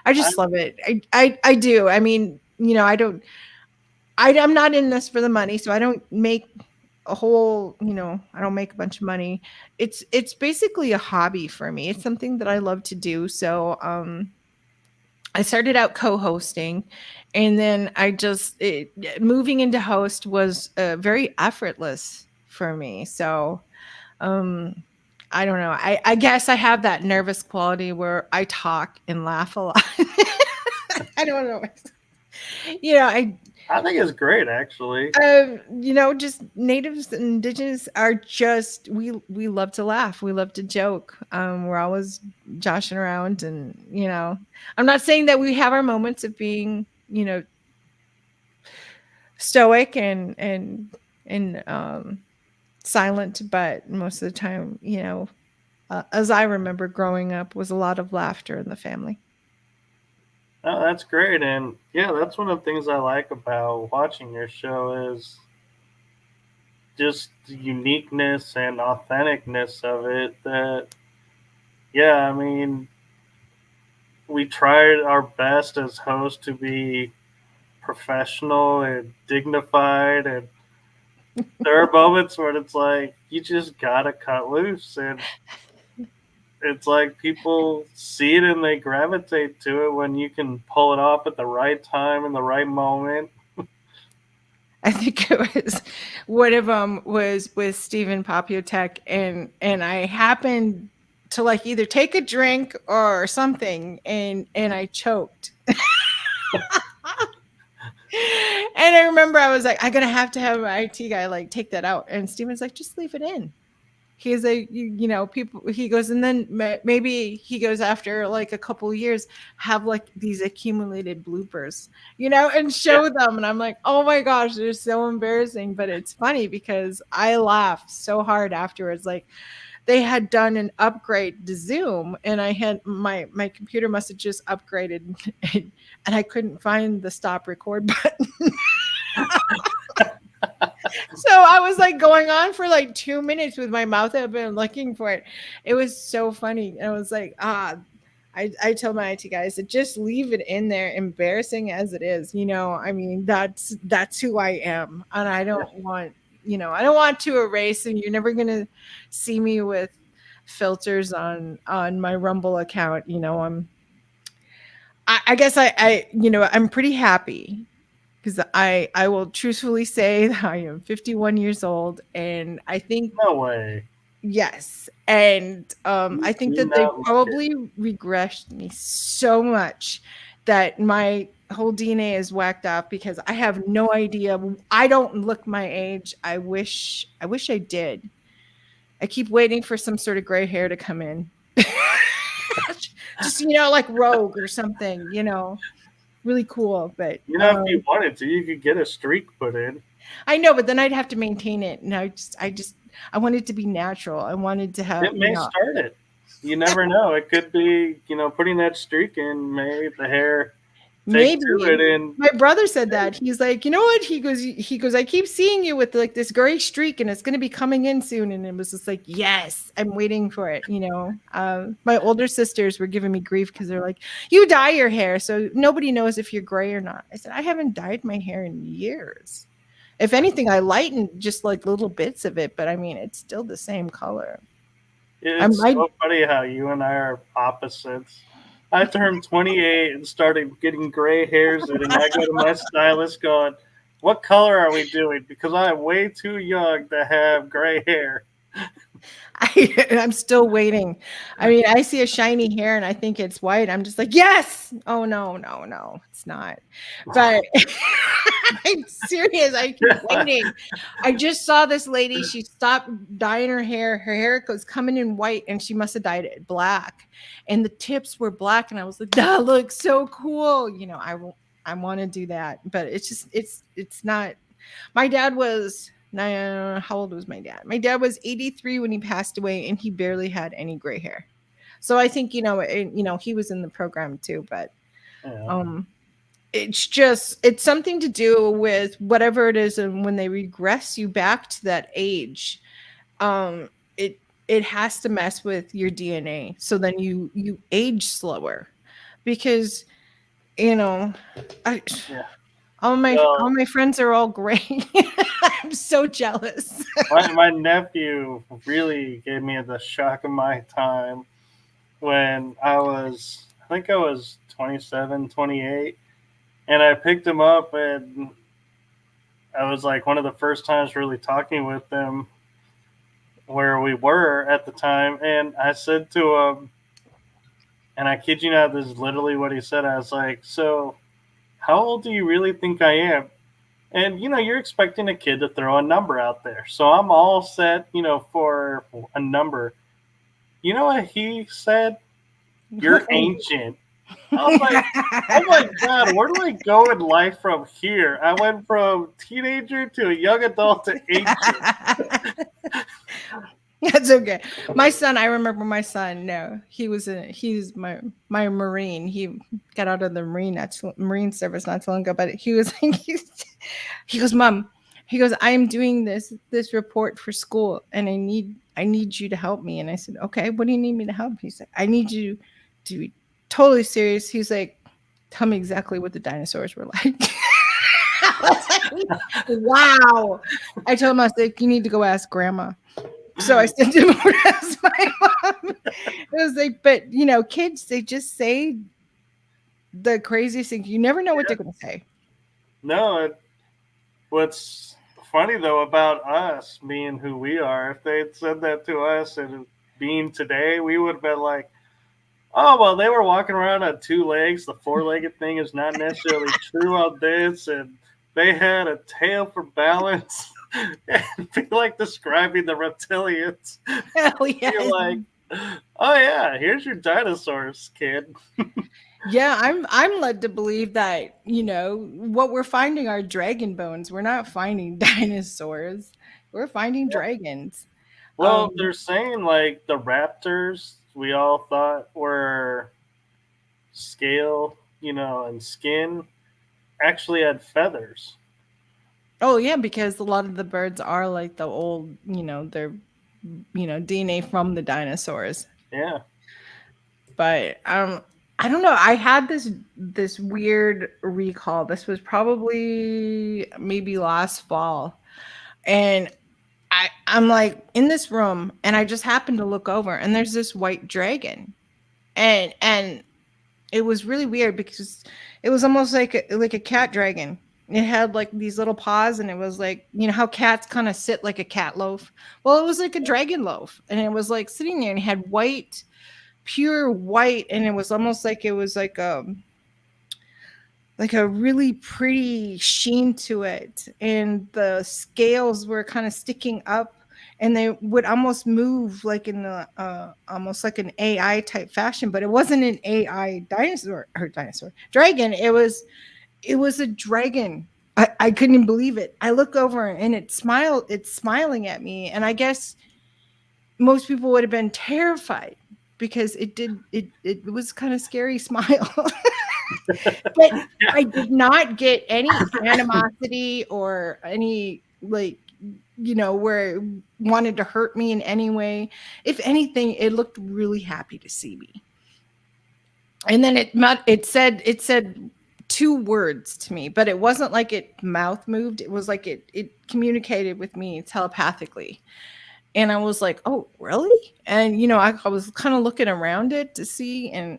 [SPEAKER 2] I
[SPEAKER 1] I,
[SPEAKER 2] just love it. I do. I mean, I'm not in this for the money, so I don't make a whole, I don't make a bunch of money. It's basically a hobby for me. It's something that I love to do. So, I started out co-hosting, and then moving into host was very effortless for me. So, um, I don't know. I guess I have that nervous quality where I talk and laugh a lot. I don't know. You know, I
[SPEAKER 1] I think it's great, actually.
[SPEAKER 2] just natives and indigenous are just we love to laugh. We love to joke. We're always joshing around, and I'm not saying that we have our moments of being, stoic and silent, but most of the time, as I remember growing up, was a lot of laughter in the family.
[SPEAKER 1] Oh, that's great, and yeah, that's one of the things I like about watching your show is just the uniqueness and authenticness of it. That yeah, I mean, we tried our best as hosts to be professional and dignified, and there are moments where it's like you just gotta cut loose, and it's like people see it and they gravitate to it when you can pull it off at the right time in the right moment.
[SPEAKER 2] I think it was one of them was with Stephen Popiotek, and I happened to like either take a drink or something, and I choked. And I remember I was like, I'm gonna have to have my IT guy like take that out. And Steven's like, just leave it in. He's like, people. He goes, and then maybe he goes after like a couple of years, have like these accumulated bloopers, and
[SPEAKER 1] Yeah,
[SPEAKER 2] show them. And I'm like, oh my gosh, they're so embarrassing, but it's funny because I laughed so hard afterwards. Like they had done an upgrade to Zoom, and I had my computer must have just upgraded, and I couldn't find the stop record button. So I was like going on for like 2 minutes with my mouth open looking for it. It was so funny. And I was like, I told my IT guys to just leave it in there, embarrassing as it is. I mean, that's who I am. And I don't want to erase, and you're never gonna see me with filters on my Rumble account. I guess I'm pretty happy because I will truthfully say that I am 51 years old, and I think
[SPEAKER 1] no way.
[SPEAKER 2] yes, and
[SPEAKER 1] You
[SPEAKER 2] I think
[SPEAKER 1] do
[SPEAKER 2] that they
[SPEAKER 1] not look it.
[SPEAKER 2] probably regressed me so much that my whole DNA is whacked out because I have no idea. I don't look my age. I wish I did. I keep waiting for some sort of gray hair to come in. Just like Rogue or something, really cool. But
[SPEAKER 1] If you wanted to, you could get a streak put in.
[SPEAKER 2] I know, but then I'd have to maintain it, and I want it to be natural. I wanted to have,
[SPEAKER 1] It may start it. You never know. It could be, putting that streak in, maybe the hair take to
[SPEAKER 2] maybe.
[SPEAKER 1] it, and
[SPEAKER 2] My brother said that. He's like, you know what? He goes, I keep seeing you with like this gray streak, and it's going to be coming in soon. And it was just like, yes, I'm waiting for it. My older sisters were giving me grief because they're like, you dye your hair, so nobody knows if you're gray or not. I said, I haven't dyed my hair in years. If anything, I lightened just like little bits of it, but I mean, it's still the same color. I
[SPEAKER 1] it's
[SPEAKER 2] might.
[SPEAKER 1] so funny how you and I are opposites. I turned 28 and started getting gray hairs in, and I go to my stylist going, "What color are we doing?" Because I'm way too young to have gray hair.
[SPEAKER 2] I'm still waiting. I mean, I see a shiny hair and I think it's white. I'm just like, yes. Oh no, no, no, it's not. But I'm serious. I keep waiting. I just saw this lady. She stopped dyeing her hair. Her hair was coming in white, and she must have dyed it black. And the tips were black, and I was like, that looks so cool. I want to do that, but it's just it's not. My dad was how old was my dad? My dad was 83 when he passed away, and he barely had any gray hair. So I think he was in the program too, but
[SPEAKER 1] Yeah.
[SPEAKER 2] um it's something to do with whatever it is, and when they regress you back to that age, um, it has to mess with your DNA, so then you age slower because you know, I
[SPEAKER 1] Yeah.
[SPEAKER 2] all
[SPEAKER 1] Well,
[SPEAKER 2] my friends are all gray. I'm so jealous.
[SPEAKER 1] my nephew really gave me the shock of my time when I think I was 27, 28, and I picked him up, and I was like one of the first times really talking with him where we were at the time. And I said to him, and I kid you not, this is literally what he said. I was like, "So, how old do you really think I am?" And you're expecting a kid to throw a number out there. So I'm all set, for a number. You know what he said? You're ancient. I was like, oh my God, where do I go in life from here? I went from teenager to a young adult to ancient.
[SPEAKER 2] That's okay. My son, I remember my son. No, he's my Marine. He got out of the Marine service not too long ago. But he was like, he goes, Mom, he goes, I am doing this report for school, and I need you to help me. And I said, okay, what do you need me to help? He said, I need you to be totally serious. He's like, tell me exactly what the dinosaurs were like. I was like, wow. I told him, I was like, you need to go ask grandma. So I sent him over to ask my mom. It was like, but kids, they just say the craziest things. You never know what they're going to say.
[SPEAKER 1] No, what's funny though about us being who we are, if they had said that to us and being today, we would have been like, oh, well, they were walking around on two legs. The four-legged thing is not necessarily true on this. And they had a tail for balance. And be like describing the reptilians.
[SPEAKER 2] Hell
[SPEAKER 1] You're
[SPEAKER 2] yes.
[SPEAKER 1] like, oh, yeah, here's your dinosaurs, kid.
[SPEAKER 2] Yeah, I'm led to believe that, what we're finding are dragon bones. We're not finding dinosaurs. We're finding
[SPEAKER 1] Yeah.
[SPEAKER 2] dragons.
[SPEAKER 1] Well, they're saying like the raptors we all thought were scale, and skin actually had feathers.
[SPEAKER 2] Oh yeah, because a lot of the birds are like the old, they're DNA from the dinosaurs.
[SPEAKER 1] Yeah.
[SPEAKER 2] But I don't know. I had this weird recall. This was probably maybe last fall. And I'm like in this room and I just happened to look over and there's this white dragon. And it was really weird because it was almost like a cat dragon. It had like these little paws and it was like, how cats kind of sit like a cat loaf. Well, it was like a dragon loaf and it was like sitting there and it had white, pure white, and it was almost like it was like a really pretty sheen to it, and the scales were kind of sticking up, and they would almost move like in the almost like an AI type fashion, but it wasn't an AI dinosaur dragon. It was a dragon. I couldn't believe it. I look over and it's smiling at me, and I guess most people would have been terrified because it was kind of scary smile. But I did not get any animosity or any like where it wanted to hurt me in any way. If anything, it looked really happy to see me. And then it said two words to me, but it wasn't like it mouth moved. It was like it communicated with me telepathically. And I was like, "Oh, really?" And I was kind of looking around it to see, and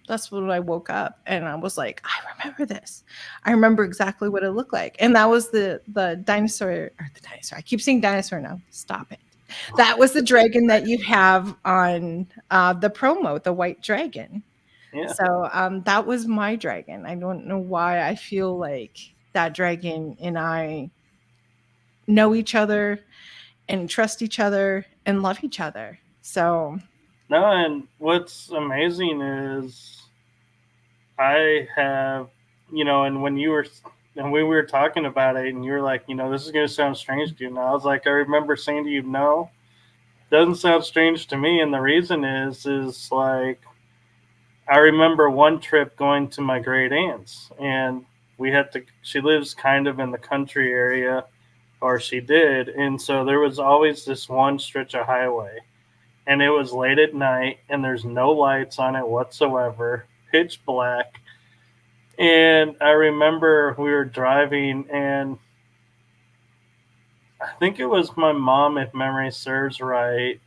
[SPEAKER 2] that's when I woke up, and I was like, "I remember this. I remember exactly what it looked like." And that was the dinosaur, or the dinosaur. I keep saying dinosaur now. Stop it. That was the dragon that you have on the promo, the white dragon.
[SPEAKER 1] Yeah.
[SPEAKER 2] So that was my dragon. I don't know why I feel like that dragon and I know each other and trust each other and love each other. So,
[SPEAKER 1] No, and what's amazing is I have, and when you were, and we were talking about it, and you were like, this is going to sound strange to you. And I was like, I remember saying to you, no, doesn't sound strange to me. And the reason is like, I remember one trip going to my great aunt's, and she lives kind of in the country area, or she did, and so there was always this one stretch of highway, and it was late at night, and there's no lights on it whatsoever, pitch black. And I remember we were driving, and I think it was my mom, if memory serves right,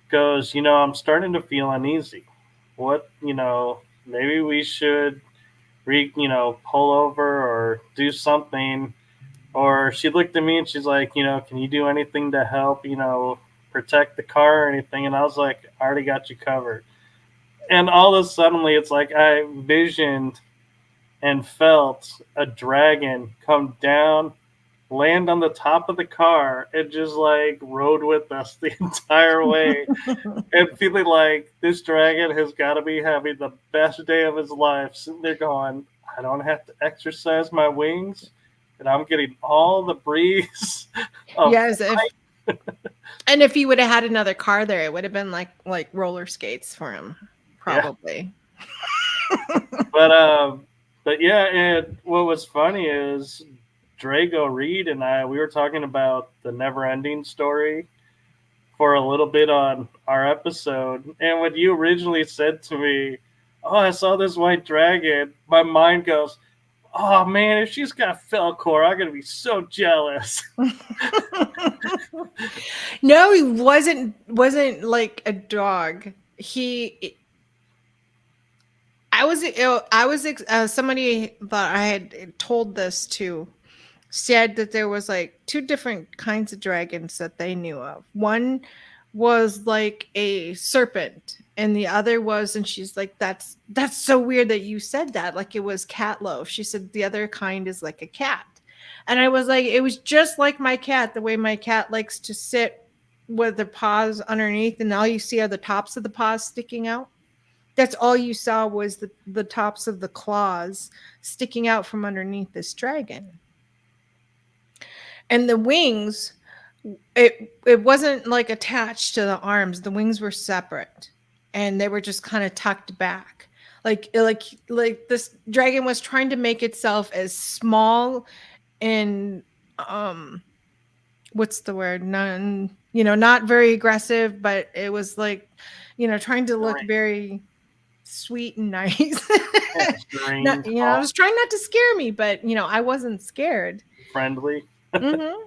[SPEAKER 1] goes, I'm starting to feel uneasy. What, maybe we should pull over or do something. Or she looked at me and she's like, can you do anything to help, protect the car or anything? And I was like, I already got you covered. And all of a sudden, it's like I visioned and felt a dragon come down, land on the top of the car, and just like rode with us the entire way. And feeling like this dragon has got to be having the best day of his life, sitting there going, I don't have to exercise my wings, and I'm getting all the breeze.
[SPEAKER 2] Yes, and if he would have had another car there, it would have been like roller skates for him, probably.
[SPEAKER 1] Yeah. But yeah, and what was funny is Drago Reed and we were talking about the never-ending story for a little bit on our episode. And when you originally said to me, oh, I saw this white dragon, my mind goes, oh man, if she's got Felcor, I'm going to be so jealous.
[SPEAKER 2] No, he wasn't like a dog. Somebody that I had told this to said that there was like two different kinds of dragons that they knew of. One was like a serpent, and the other was, and she's like, that's so weird that you said that, like it was cat loaf. She said the other kind is like a cat. And I was like, it was just like my cat, the way my cat likes to sit with the paws underneath, and all you see are the tops of the paws sticking out. That's all you saw was the tops of the claws sticking out from underneath this dragon. And the wings, it wasn't like attached to the arms. The wings were separate, and they were just kind of tucked back. Like this dragon was trying to make itself as small and what's the word? Not very aggressive, but it was like, trying to look very sweet and nice. I was trying not to scare me, but I wasn't scared.
[SPEAKER 1] Friendly.
[SPEAKER 2] Mm-hmm.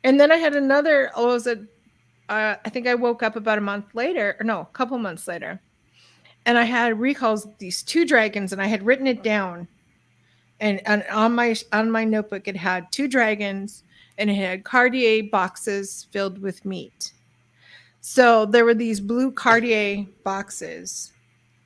[SPEAKER 2] And then I had another. I think I woke up about a couple months later, and I had recalls these two dragons, and I had written it down, and on my notebook it had two dragons, and it had Cartier boxes filled with meat. So there were these blue Cartier boxes,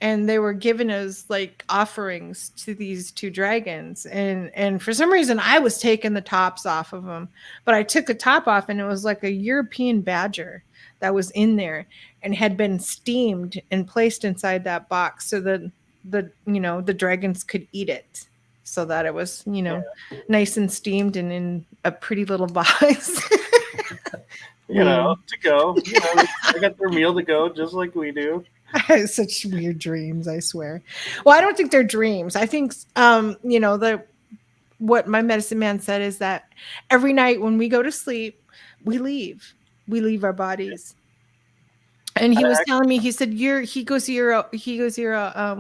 [SPEAKER 2] and they were given as like offerings to these two dragons. And for some reason I was taking the tops off of them, but I took the top off, and it was like a European badger that was in there and had been steamed and placed inside that box so that the dragons could eat it, so that it was, nice and steamed and in a pretty little box.
[SPEAKER 1] To go. They got their meal to go just like we do.
[SPEAKER 2] I have such weird dreams, I swear. Well, I don't think they're dreams. I think, what my medicine man said is that every night when we go to sleep, we leave our bodies. And he was telling me, he said, you're what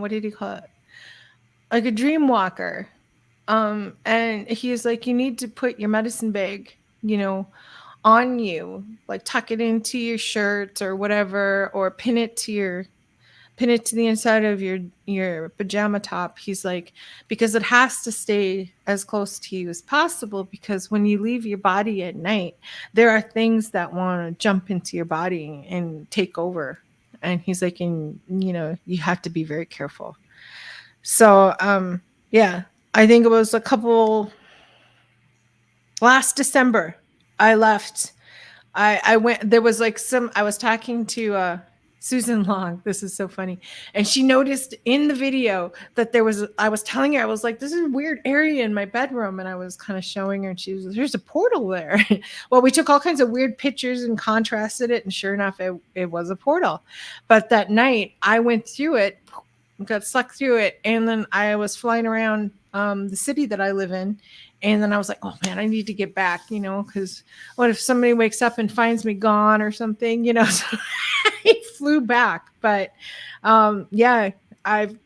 [SPEAKER 2] did he call it? Like a dream walker. And he was like, you need to put your medicine bag, on you, like tuck it into your shirt or whatever, or pin it to the inside of your pajama top. He's like, because it has to stay as close to you as possible, because when you leave your body at night, there are things that want to jump into your body and take over. And he's like, and you have to be very careful. So I think it was last December I left. I went, there was like I was talking to Susan Long. This is so funny. And she noticed in the video that I was telling her, I was like, this is a weird area in my bedroom. And I was kind of showing her, and she was like, there's a portal there. Well, we took all kinds of weird pictures and contrasted it. And sure enough, it was a portal. But that night I went through it, got sucked through it. And then I was flying around the city that I live in. And then I was like, oh man, I need to get back, because what if somebody wakes up and finds me gone or something, So I flew back. But yeah, I've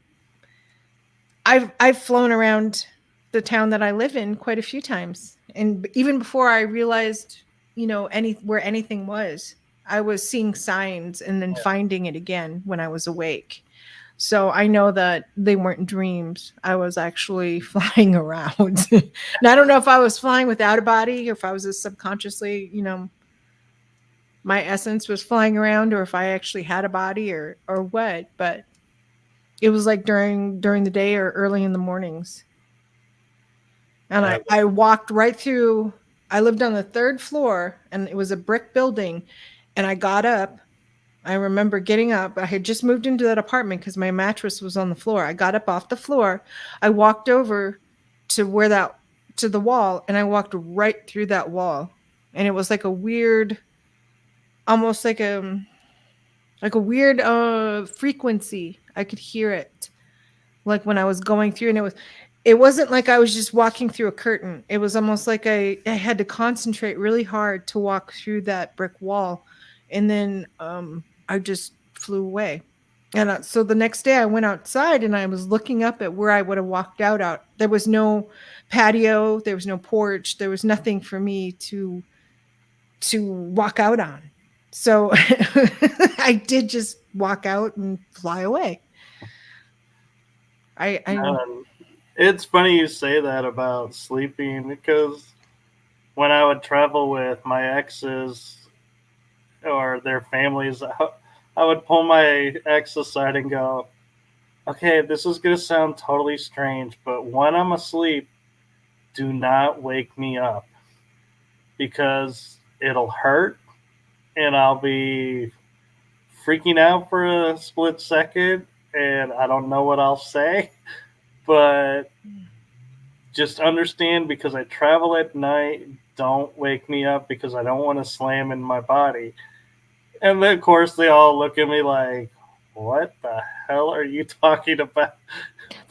[SPEAKER 2] I've flown around the town that I live in quite a few times, and even before I realized, where anything was, I was seeing signs and then finding it again when I was awake. So I know that they weren't dreams. I was actually flying around. And I don't know if I was flying without a body or if I was just subconsciously, my essence was flying around, or if I actually had a body or what, but it was like during the day or early in the mornings. And
[SPEAKER 1] Yeah,
[SPEAKER 2] I walked right through. I lived on the third floor and it was a brick building. And I got up. I remember getting up. I had just moved into that apartment because my mattress was on the floor. I got up off the floor. I walked over to the wall, and I walked right through that wall. And it was like a weird, almost like a weird frequency. I could hear it like when I was going through, and it wasn't like I was just walking through a curtain. It was almost like I had to concentrate really hard to walk through that brick wall. And then I just flew away. And so the next day I went outside and I was looking up at where I would have walked out. There was no patio, there was no porch, there was nothing for me to walk out on. So I did just walk out and fly away. I
[SPEAKER 1] it's funny you say that about sleeping, because when I would travel with my exes or their families, I would pull my ex aside and go, okay, this is going to sound totally strange, but when I'm asleep, do not wake me up, because it'll hurt and I'll be freaking out for a split second and I don't know what I'll say. But just understand, because I travel at night, don't wake me up because I don't want to slam in my body. And then, of course, they all look at me like, what the hell are you talking about?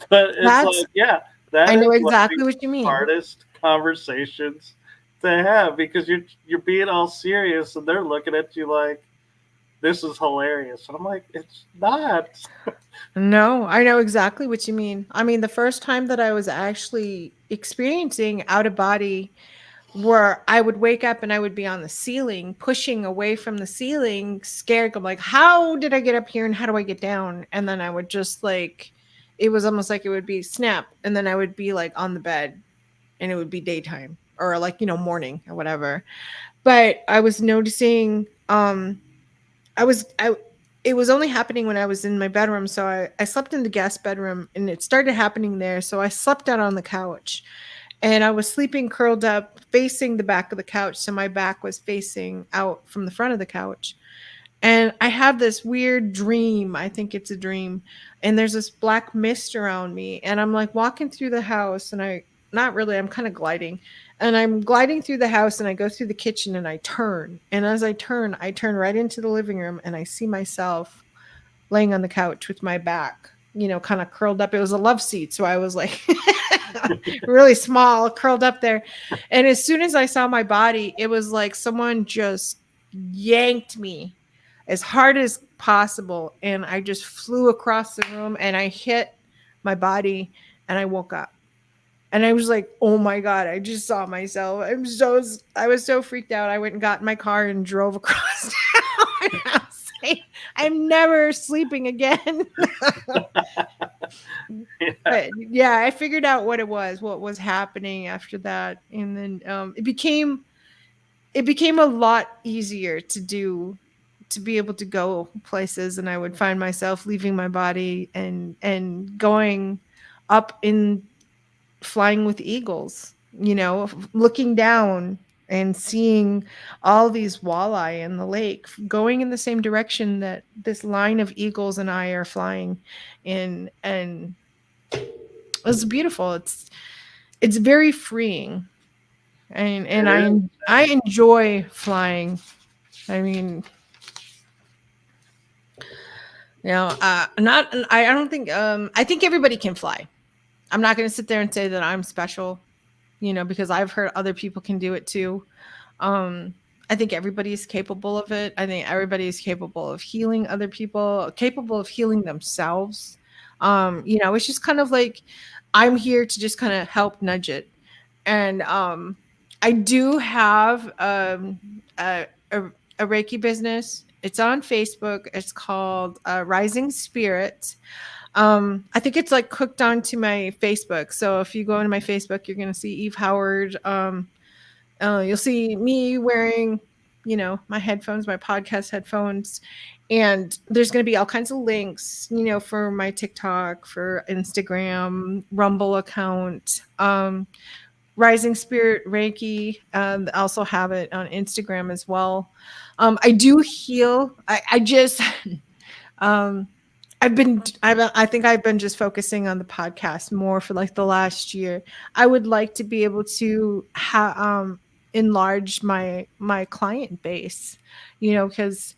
[SPEAKER 1] But it's
[SPEAKER 2] that's
[SPEAKER 1] like, yeah, that
[SPEAKER 2] I
[SPEAKER 1] is
[SPEAKER 2] know
[SPEAKER 1] one of
[SPEAKER 2] exactly
[SPEAKER 1] the
[SPEAKER 2] what you mean.
[SPEAKER 1] hardest conversations to have, because you're being all serious and they're looking at you like this is hilarious. And I'm like, it's not.
[SPEAKER 2] No, I know exactly what you mean. I mean, the first time that I was actually experiencing out of body, where I would wake up and I would be on the ceiling, pushing away from the ceiling, scared. I'm like, how did I get up here and how do I get down? And then I would just like, it was almost like it would be snap. And then I would be like on the bed and it would be daytime or like, morning or whatever. But I was noticing, I was I it was only happening when I was in my bedroom. So I slept in the guest bedroom and it started happening there. So I slept out on the couch and I was sleeping curled up facing the back of the couch. So my back was facing out from the front of the couch. And I have this weird dream. I think it's a dream. And there's this black mist around me. And I'm like walking through the house and not really, I'm kind of gliding. And I'm gliding through the house and I go through the kitchen and I turn. And as I turn right into the living room and I see myself laying on the couch with my back, kind of curled up. It was a love seat. So I was like really small, curled up there. And as soon as I saw my body, it was like someone just yanked me as hard as possible. And I just flew across the room and I hit my body and I woke up. And I was like, oh my God, I just saw myself. I was so freaked out. I went and got in my car and drove across town. I was like, I'm never sleeping again. But yeah, I figured out what was happening after that. And then it became a lot easier to be able to go places, and I would find myself leaving my body and going up in flying with eagles, looking down and seeing all these walleye in the lake going in the same direction that this line of eagles and I are flying in. And it's beautiful. It's very freeing. And
[SPEAKER 1] It is.
[SPEAKER 2] I enjoy flying. I mean, Not. I don't think. I think everybody can fly. I'm not going to sit there and say that I'm special, because I've heard other people can do it too. Um, I think everybody's capable of it. I think everybody's capable of healing other people, capable of healing themselves. It's just kind of like I'm here to just kind of help nudge it. And I do have a Reiki business. It's on Facebook. It's called Rising Spirit. I think it's like hooked onto my Facebook. So if you go into my Facebook, you're going to see Eve Howard. You'll see me wearing, my headphones, my podcast headphones. And there's going to be all kinds of links, for my TikTok, for Instagram, Rumble account, Rising Spirit Reiki. Also have it on Instagram as well. I do heal. I just, I think I've been just focusing on the podcast more for like the last year. I would like to be able to enlarge my client base, because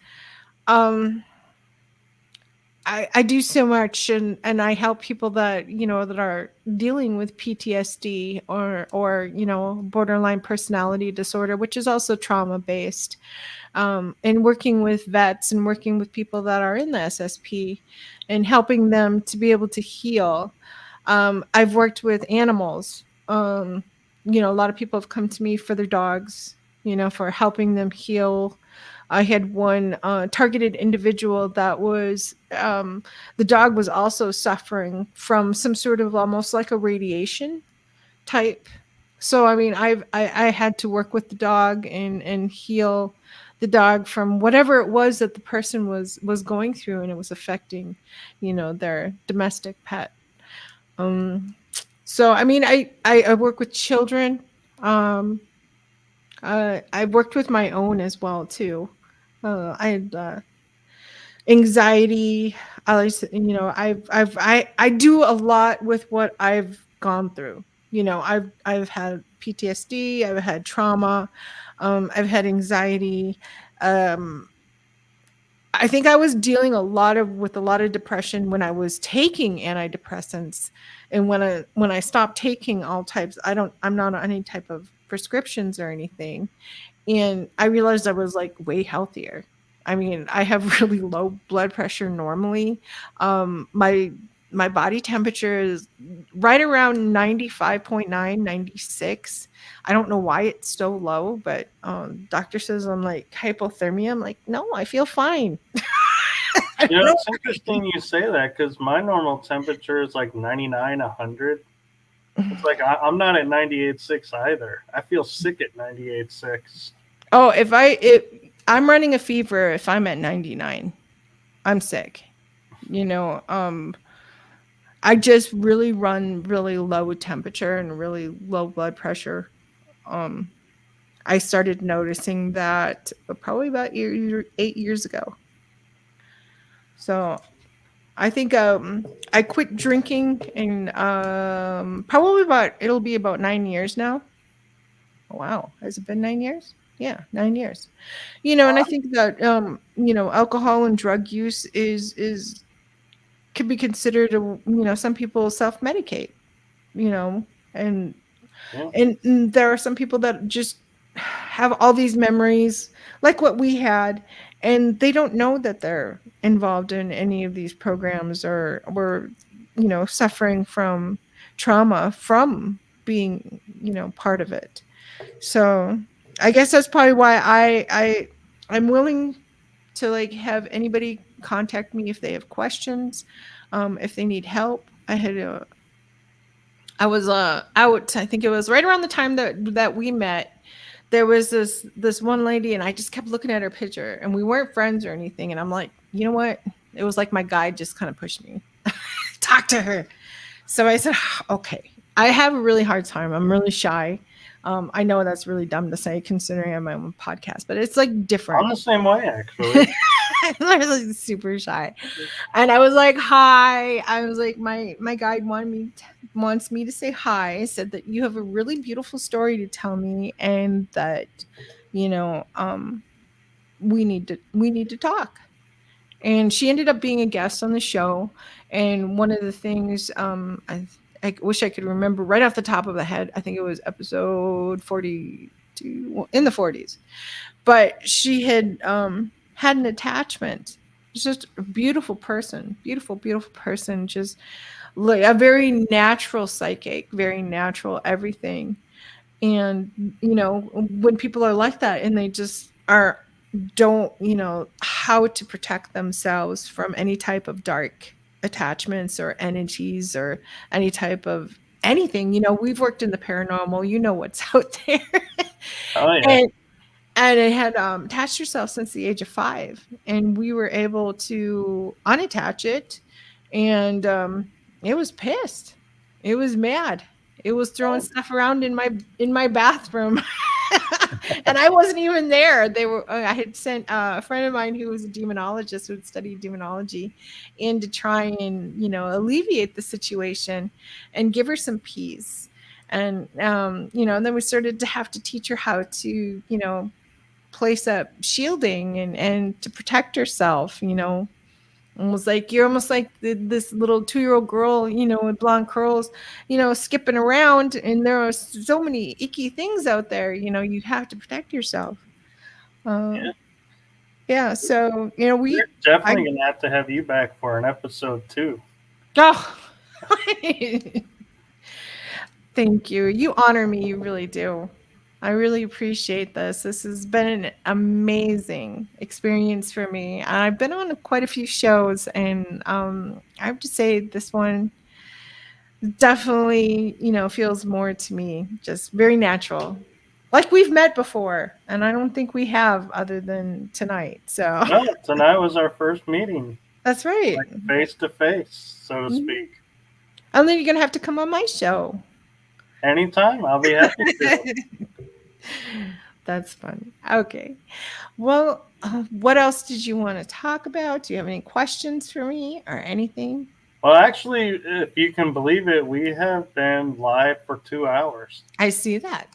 [SPEAKER 2] I do so much, and I help people that that are dealing with PTSD or borderline personality disorder, which is also trauma based, and working with vets and working with people that are in the SSP and helping them to be able to heal. I've worked with animals. A lot of people have come to me for their dogs, for helping them heal. I had one targeted individual that was the dog was also suffering from some sort of almost like a radiation type. So I mean, I had to work with the dog and heal the dog from whatever it was that the person was going through, and it was affecting, their domestic pet. So I mean, I work with children. I worked with my own as well too. I had anxiety. I do a lot with what I've gone through. I've had PTSD. I've had trauma. I've had anxiety. I think I was dealing with a lot of depression when I was taking antidepressants, and when I stopped taking all types, I'm not on any type of prescriptions or anything, and I realized I was like way healthier. I mean, I have really low blood pressure normally. My body temperature is right around 95.9, 96. I don't know why it's so low, but doctor says I'm like hypothermia. I'm like, no, I feel fine.
[SPEAKER 1] It's interesting you say that, because my normal temperature is like 99, 100. It's like I'm not at 98.6 either. I feel sick at 98.6.
[SPEAKER 2] Oh, if I'm running a fever, if I'm at 99, I'm sick. I just really run really low temperature and really low blood pressure. I started noticing that probably about 8 years ago. So I think I quit drinking in probably it'll be about 9 years now. Wow, has it been 9 years? Yeah, 9 years. And I think that alcohol and drug use is can be considered some people self-medicate, and
[SPEAKER 1] Yeah.
[SPEAKER 2] and there are some people that just have all these memories like what we had, and they don't know that they're involved in any of these programs or were suffering from trauma from being part of it. So I guess that's probably why I'm willing to like have anybody contact me if they have questions, if they need help. I was out. I think it was right around the time that we met. There was this one lady, and I just kept looking at her picture, and we weren't friends or anything. And I'm like, you know what? It was like my guide just kind of pushed me. Talk to her. So I said, okay. I have a really hard time. I'm really shy. I know that's really dumb to say considering I'm on my own podcast, but it's like different.
[SPEAKER 1] I'm the same way, actually.
[SPEAKER 2] I'm like super shy. And I was like, hi. I was like, my guide wants me to say hi. I said that you have a really beautiful story to tell me, and that, we need to talk. And she ended up being a guest on the show. And one of the things, I wish I could remember right off the top of the head, I think it was episode 42, in the 40s. But she had had an attachment. She's just a beautiful person, beautiful person. Just like a very natural psychic, very natural everything. And when people are like that and they just are don't how to protect themselves from any type of dark attachments or energies or any type of anything. We've worked in the paranormal, what's out there.
[SPEAKER 1] Oh yeah.
[SPEAKER 2] and and it had attached herself since the age of 5, and we were able to unattach it. And it was pissed. It was mad. It was throwing
[SPEAKER 1] Oh,
[SPEAKER 2] stuff around in my bathroom. And I wasn't even there. I had sent a friend of mine who was a demonologist, who had studied demonology, in to try and alleviate the situation and give her some peace. And and then we started to have to teach her how to place up shielding and to protect herself. And was like, you're almost like this little 2-year-old girl, with blonde curls, skipping around, and there are so many icky things out there. You have to protect yourself. Uh,
[SPEAKER 1] yeah.
[SPEAKER 2] yeah. So
[SPEAKER 1] We're
[SPEAKER 2] I
[SPEAKER 1] definitely gonna have to have you back for an episode too.
[SPEAKER 2] oh, thank you. You honor me. You really do. I really appreciate this. This has been an amazing experience for me. I've been on quite a few shows, and I have to say this one definitely, feels more to me, just very natural. Like we've met before, and I don't think we have other than tonight. So
[SPEAKER 1] No, tonight was our first meeting,
[SPEAKER 2] that's right.
[SPEAKER 1] like face to face, so to
[SPEAKER 2] Mhm.
[SPEAKER 1] speak.
[SPEAKER 2] And then you're going to have to come on my show.
[SPEAKER 1] Anytime, I'll be happy to.
[SPEAKER 2] That's funny. Okay. Well, what else did you want to talk about? Do you have any questions for me or anything?
[SPEAKER 1] Well, actually, if you can believe it, we have been live for 2 hours.
[SPEAKER 2] I see that.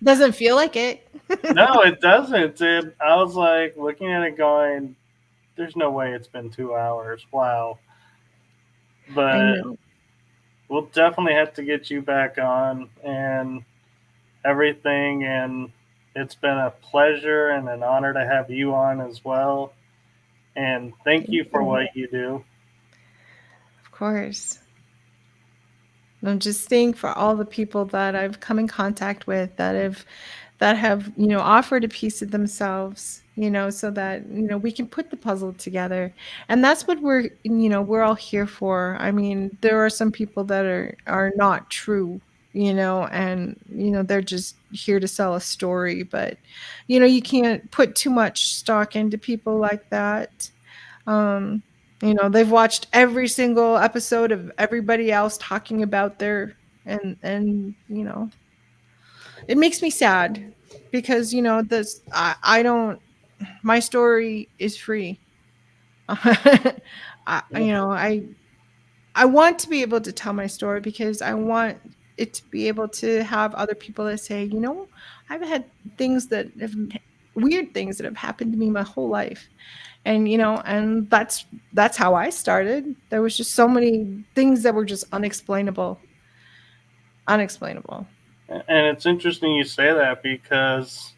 [SPEAKER 2] Doesn't feel like it.
[SPEAKER 1] No, it doesn't. I was like looking at it going, there's no way it's been 2 hours. Wow.
[SPEAKER 2] I
[SPEAKER 1] But
[SPEAKER 2] know.
[SPEAKER 1] we'll definitely have to get you back on and everything. And it's been a pleasure and an honor to have you on as well. And thank
[SPEAKER 2] Thank
[SPEAKER 1] you for
[SPEAKER 2] you.
[SPEAKER 1] what you do.
[SPEAKER 2] Of course. I'm just saying, for all the people that I've come in contact with that have offered a piece of themselves, so that we can put the puzzle together. And that's what we're all here for. I mean, there are some people that are not true, and they're just here to sell a story. But you can't put too much stock into people like that. um they've watched every single episode of everybody else talking about their, and it makes me sad, because this I don't, my story is free. I
[SPEAKER 1] Yeah.
[SPEAKER 2] I want to be able to tell my story, because I want it to be able to have other people that say, I've had things that have weird things that have happened to me my whole life. And and that's how I started. There was just so many things that were just unexplainable.
[SPEAKER 1] And it's interesting you say that because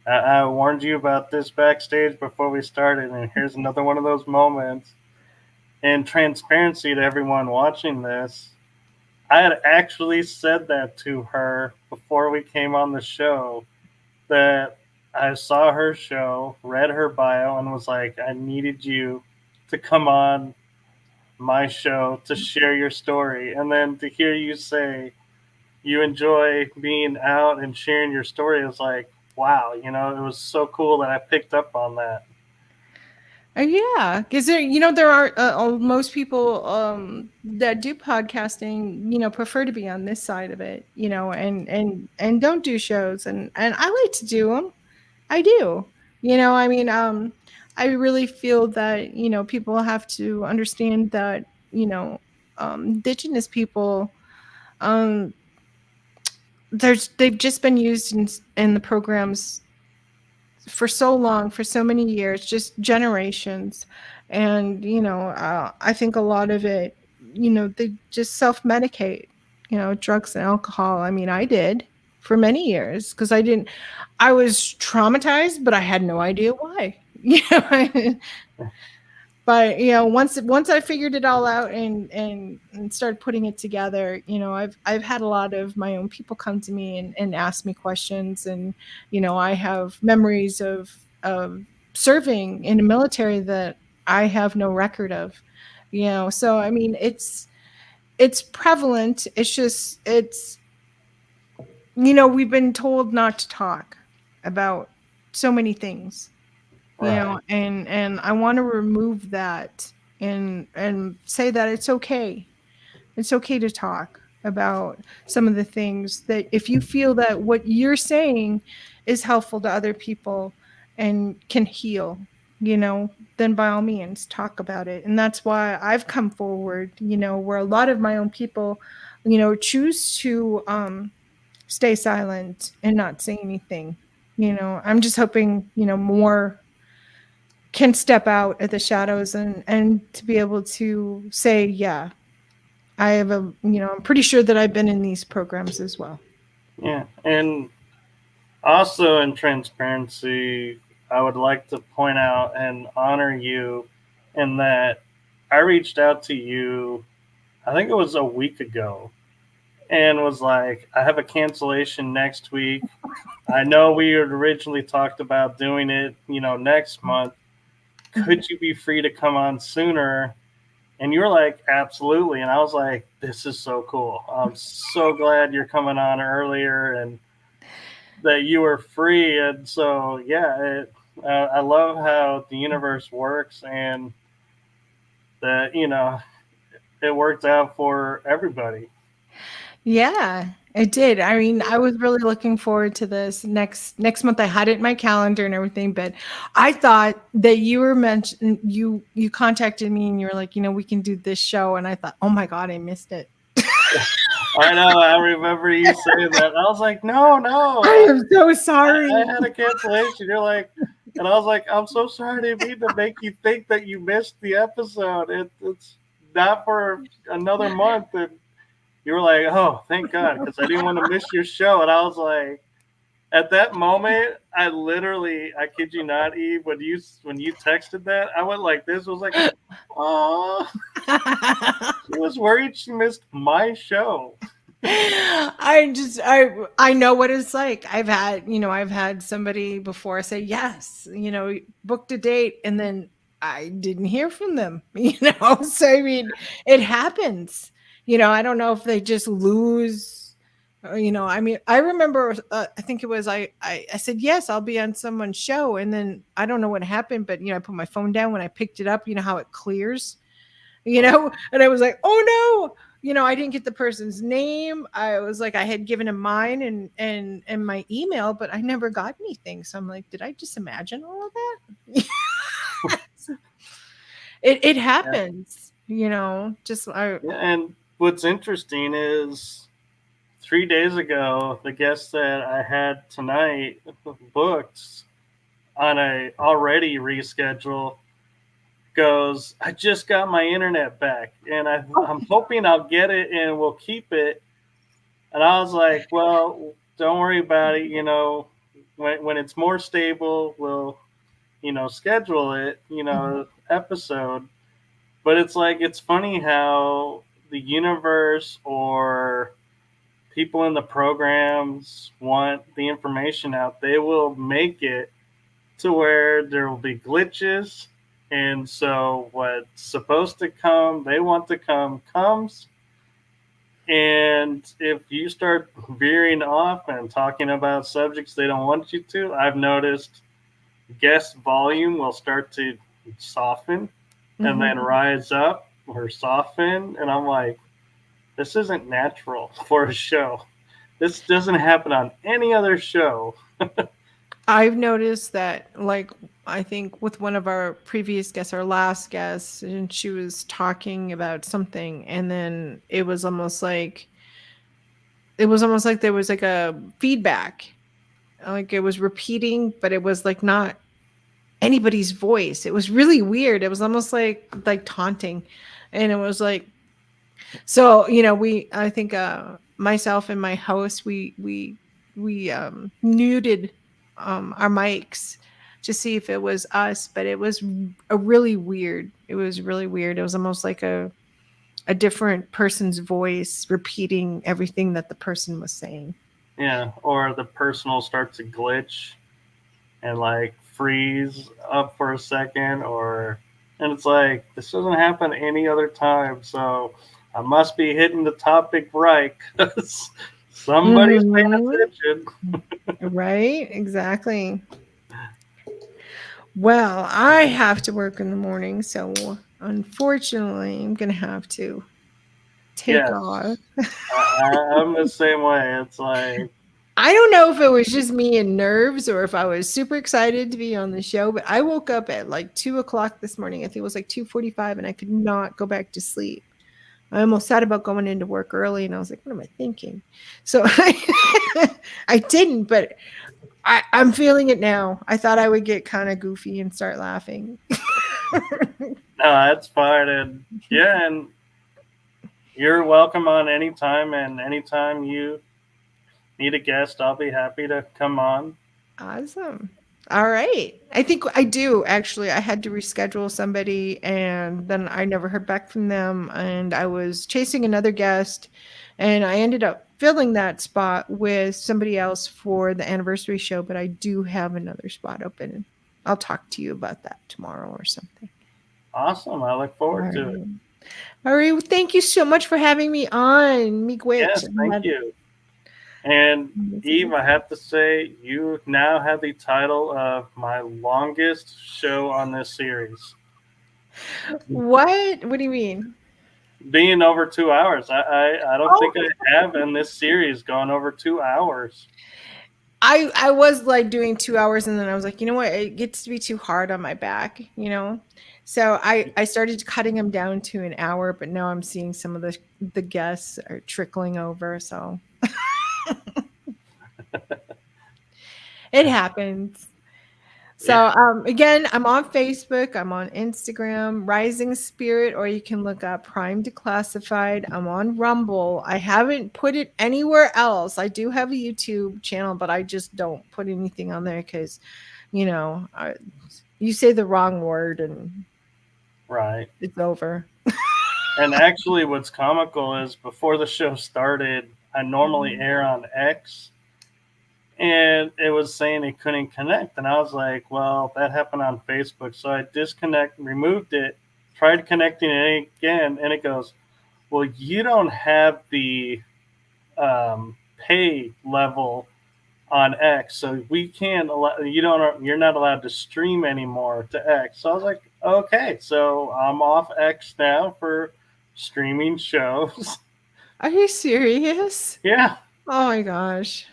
[SPEAKER 1] I warned you about this backstage before we started, and here's another one of those moments. In transparency to everyone watching this, I had actually said that to her before we came on the show, that I saw her show, read her bio, and was like, I needed you to come on my show to share your story. And then to hear you say you enjoy being out and sharing your story, is like, wow, it was so cool that I picked up on that.
[SPEAKER 2] Oh yeah, because there are most people that do podcasting, prefer to be on this side of it, and don't do shows, and I like to do them. I do. I mean, I really feel that, people have to understand that, indigenous people, um, they've just been used in the programs
[SPEAKER 3] for so long, for so many years, just generations. And, I think a lot of it, they just self medicate, drugs and alcohol. I mean, I did for many years because I was traumatized, but I had no idea why. But once I figured it all out and started putting it together, I've had a lot of my own people come to me and ask me questions, and I have memories of serving in the military that I have no record of. So I mean, it's prevalent. It's just we've been told not to talk about so many things,
[SPEAKER 1] Right.
[SPEAKER 3] and I want to remove that and say that it's okay. It's okay to talk about some of the things that if you feel that what you're saying is helpful to other people and can heal, then by all means talk about it. And that's why I've come forward, where a lot of my own people, choose to stay silent and not say anything. I'm just hoping, more can step out at the shadows and to be able to say, yeah, I have I'm pretty sure that I've been in these programs as well.
[SPEAKER 1] Yeah. And also, in transparency, I would like to point out and honor you in that I reached out to you, I think it was a week ago, and was like, I have a cancellation next week. I know we had originally talked about doing it, next month. Could you be free to come on sooner? And you were like, absolutely. And I was like, this is so cool. I'm so glad you're coming on earlier and that you were free. And so, yeah, I love how the universe works and that, it worked out for everybody.
[SPEAKER 3] Yeah, it did. I mean, I was really looking forward to this next month. I had it in my calendar and everything, but I thought that you were mentioned you contacted me and you were like, we can do this show, and I thought, oh my god, I missed it.
[SPEAKER 1] I know. I remember you saying that. I was like, no, no.
[SPEAKER 3] I am so sorry.
[SPEAKER 1] I had a cancellation. You're like, and I was like, I'm so sorry to mean to make you think that you missed the episode. It's not for another month. And you were like, oh, thank God, because I didn't want to miss your show. And I was like, at that moment, I kid you not, Eve, when you texted that, I went like this. Was like, oh, she was worried she missed my show.
[SPEAKER 3] I know what it's like. I've had somebody before say yes, booked a date, and then I didn't hear from them, So I mean, it happens. I don't know if they just lose. I mean, I remember. I think it was I said yes, I'll be on someone's show, and then I don't know what happened, but I put my phone down when I picked it up. You know how it clears, and I was like, oh no. I didn't get the person's name. I was like, I had given him mine and my email, but I never got anything. So I'm like, did I just imagine all of that? It happens, just
[SPEAKER 1] And what's interesting is 3 days ago, the guest that I had tonight booked on a already reschedule goes, I just got my internet back and I'm hoping I'll get it and we'll keep it. And I was like, well, don't worry about it. When it's more stable, we'll, schedule it, episode. But it's like, it's funny how the universe or people in the programs want the information out. They will make it to where there will be glitches. And so what's supposed to come, they want to come, comes. And if you start veering off and talking about subjects they don't want you to, I've noticed guest volume will start to soften and then rise up or soften. And I'm like, this isn't natural for a show. This doesn't happen on any other show.
[SPEAKER 3] I've noticed that, like, I think with one of our previous guests, our last guest, and she was talking about something, and then it was almost like there was like a feedback, like it was repeating, but it was like not anybody's voice. It was really weird. It was almost like taunting. And it was like, so, I think myself and my host, we muted our mics to see if it was us, but it was really weird. It was really weird. It was almost like a different person's voice repeating everything that the person was saying.
[SPEAKER 1] Yeah, or the person will start to glitch and like freeze up for a second, and it's like, this doesn't happen any other time, so I must be hitting the topic right because somebody's paying attention.
[SPEAKER 3] Right? Exactly. Well, I have to work in the morning, so unfortunately, I'm going to have to take off.
[SPEAKER 1] I'm the same way. It's like,
[SPEAKER 3] I don't know if it was just me and nerves or if I was super excited to be on the show, but I woke up at like 2:00 this morning. I think it was like 2:45, and I could not go back to sleep. I almost thought about going into work early, and I was like, what am I thinking? So I didn't, but I'm feeling it now. I thought I would get kind of goofy and start laughing.
[SPEAKER 1] no, that's fine. And yeah, and you're welcome on anytime, and anytime you need a guest, I'll be happy to come on.
[SPEAKER 3] Awesome. All right. I think I do actually. I had to reschedule somebody, and then I never heard back from them, and I was chasing another guest, and I ended up filling that spot with somebody else for the anniversary show, but I do have another spot open. I'll talk to you about that tomorrow or something.
[SPEAKER 1] Awesome. I look forward to it.
[SPEAKER 3] All right. Well, thank you so much for having me on.
[SPEAKER 1] Yes, thank you. And Eve, I have to say, you now have the title of my longest show on this series.
[SPEAKER 3] What? What do you mean?
[SPEAKER 1] Being over 2 hours. I don't think I have in this series gone over 2 hours.
[SPEAKER 3] I was like doing 2 hours, and then I was like, you know what? It gets to be too hard on my back, So I started cutting them down to an hour, but now I'm seeing some of the guests are trickling over, so it happens. So again, I'm on Facebook, I'm on Instagram, Rising Spirit, or you can look up Prime Declassified. I'm on Rumble. I haven't put it anywhere else. I do have a YouTube channel, but I just don't put anything on there because, you say the wrong word and
[SPEAKER 1] right,
[SPEAKER 3] it's over.
[SPEAKER 1] And actually, what's comical is before the show started, I normally air on X, and it was saying it couldn't connect. And I was like, well, that happened on Facebook. So I removed it, tried connecting it again, and it goes, well, you don't have the pay level on X, so we can't allow, you're not allowed to stream anymore to X. So I was like, okay, so I'm off X now for streaming shows.
[SPEAKER 3] Are you serious?
[SPEAKER 1] Yeah.
[SPEAKER 3] Oh my gosh.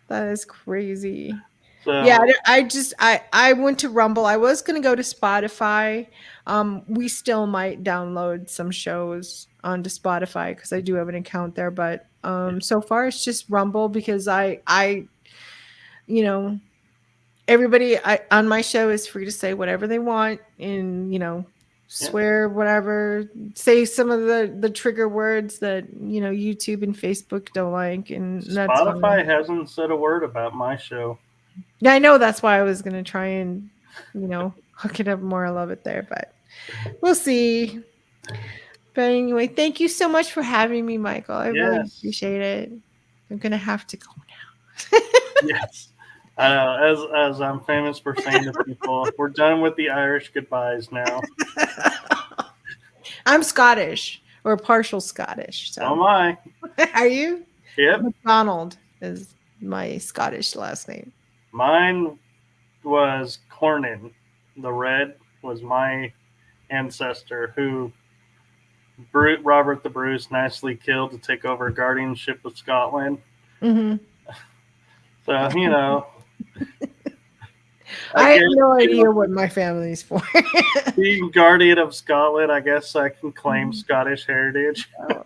[SPEAKER 3] That is crazy.
[SPEAKER 1] So,
[SPEAKER 3] yeah, I went to Rumble. I was going to go to Spotify. We still might download some shows onto Spotify because I do have an account there. But so far it's just Rumble because everybody on my show is free to say whatever they want and, swear, whatever, say some of the trigger words that, YouTube and Facebook don't like. And that's
[SPEAKER 1] Spotify hasn't said a word about my show.
[SPEAKER 3] Yeah, I know. That's why I was going to try and, hook it up more. I love it there, but we'll see. But anyway, thank you so much for having me, Michael. I really appreciate it. I'm going to have to go now.
[SPEAKER 1] Yes. I know. As I'm famous for saying to people, we're done with the Irish goodbyes now.
[SPEAKER 3] I'm Scottish or partial Scottish. So.
[SPEAKER 1] Oh my.
[SPEAKER 3] Are you?
[SPEAKER 1] Yep.
[SPEAKER 3] McDonald is my Scottish last name.
[SPEAKER 1] Mine was Cornyn. The red was my ancestor who Robert the Bruce nicely killed to take over guardianship of Scotland.
[SPEAKER 3] Mm-hmm.
[SPEAKER 1] So,
[SPEAKER 3] I have no idea what my family's for.
[SPEAKER 1] Being guardian of Scotland, I guess I can claim Scottish heritage.
[SPEAKER 3] Oh.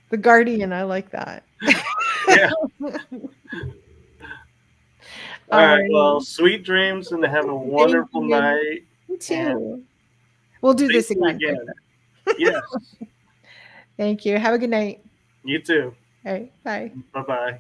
[SPEAKER 3] The Guardian, I like that.
[SPEAKER 1] Yeah. All right.
[SPEAKER 3] right.
[SPEAKER 1] Well, sweet dreams and have a wonderful
[SPEAKER 3] you.
[SPEAKER 1] night.
[SPEAKER 3] You
[SPEAKER 1] And
[SPEAKER 3] too. We'll do
[SPEAKER 1] thank
[SPEAKER 3] this
[SPEAKER 1] you
[SPEAKER 3] again.
[SPEAKER 1] again. Yes.
[SPEAKER 3] Thank you. Have a good night.
[SPEAKER 1] You too.
[SPEAKER 3] All right. Bye.
[SPEAKER 1] Bye bye.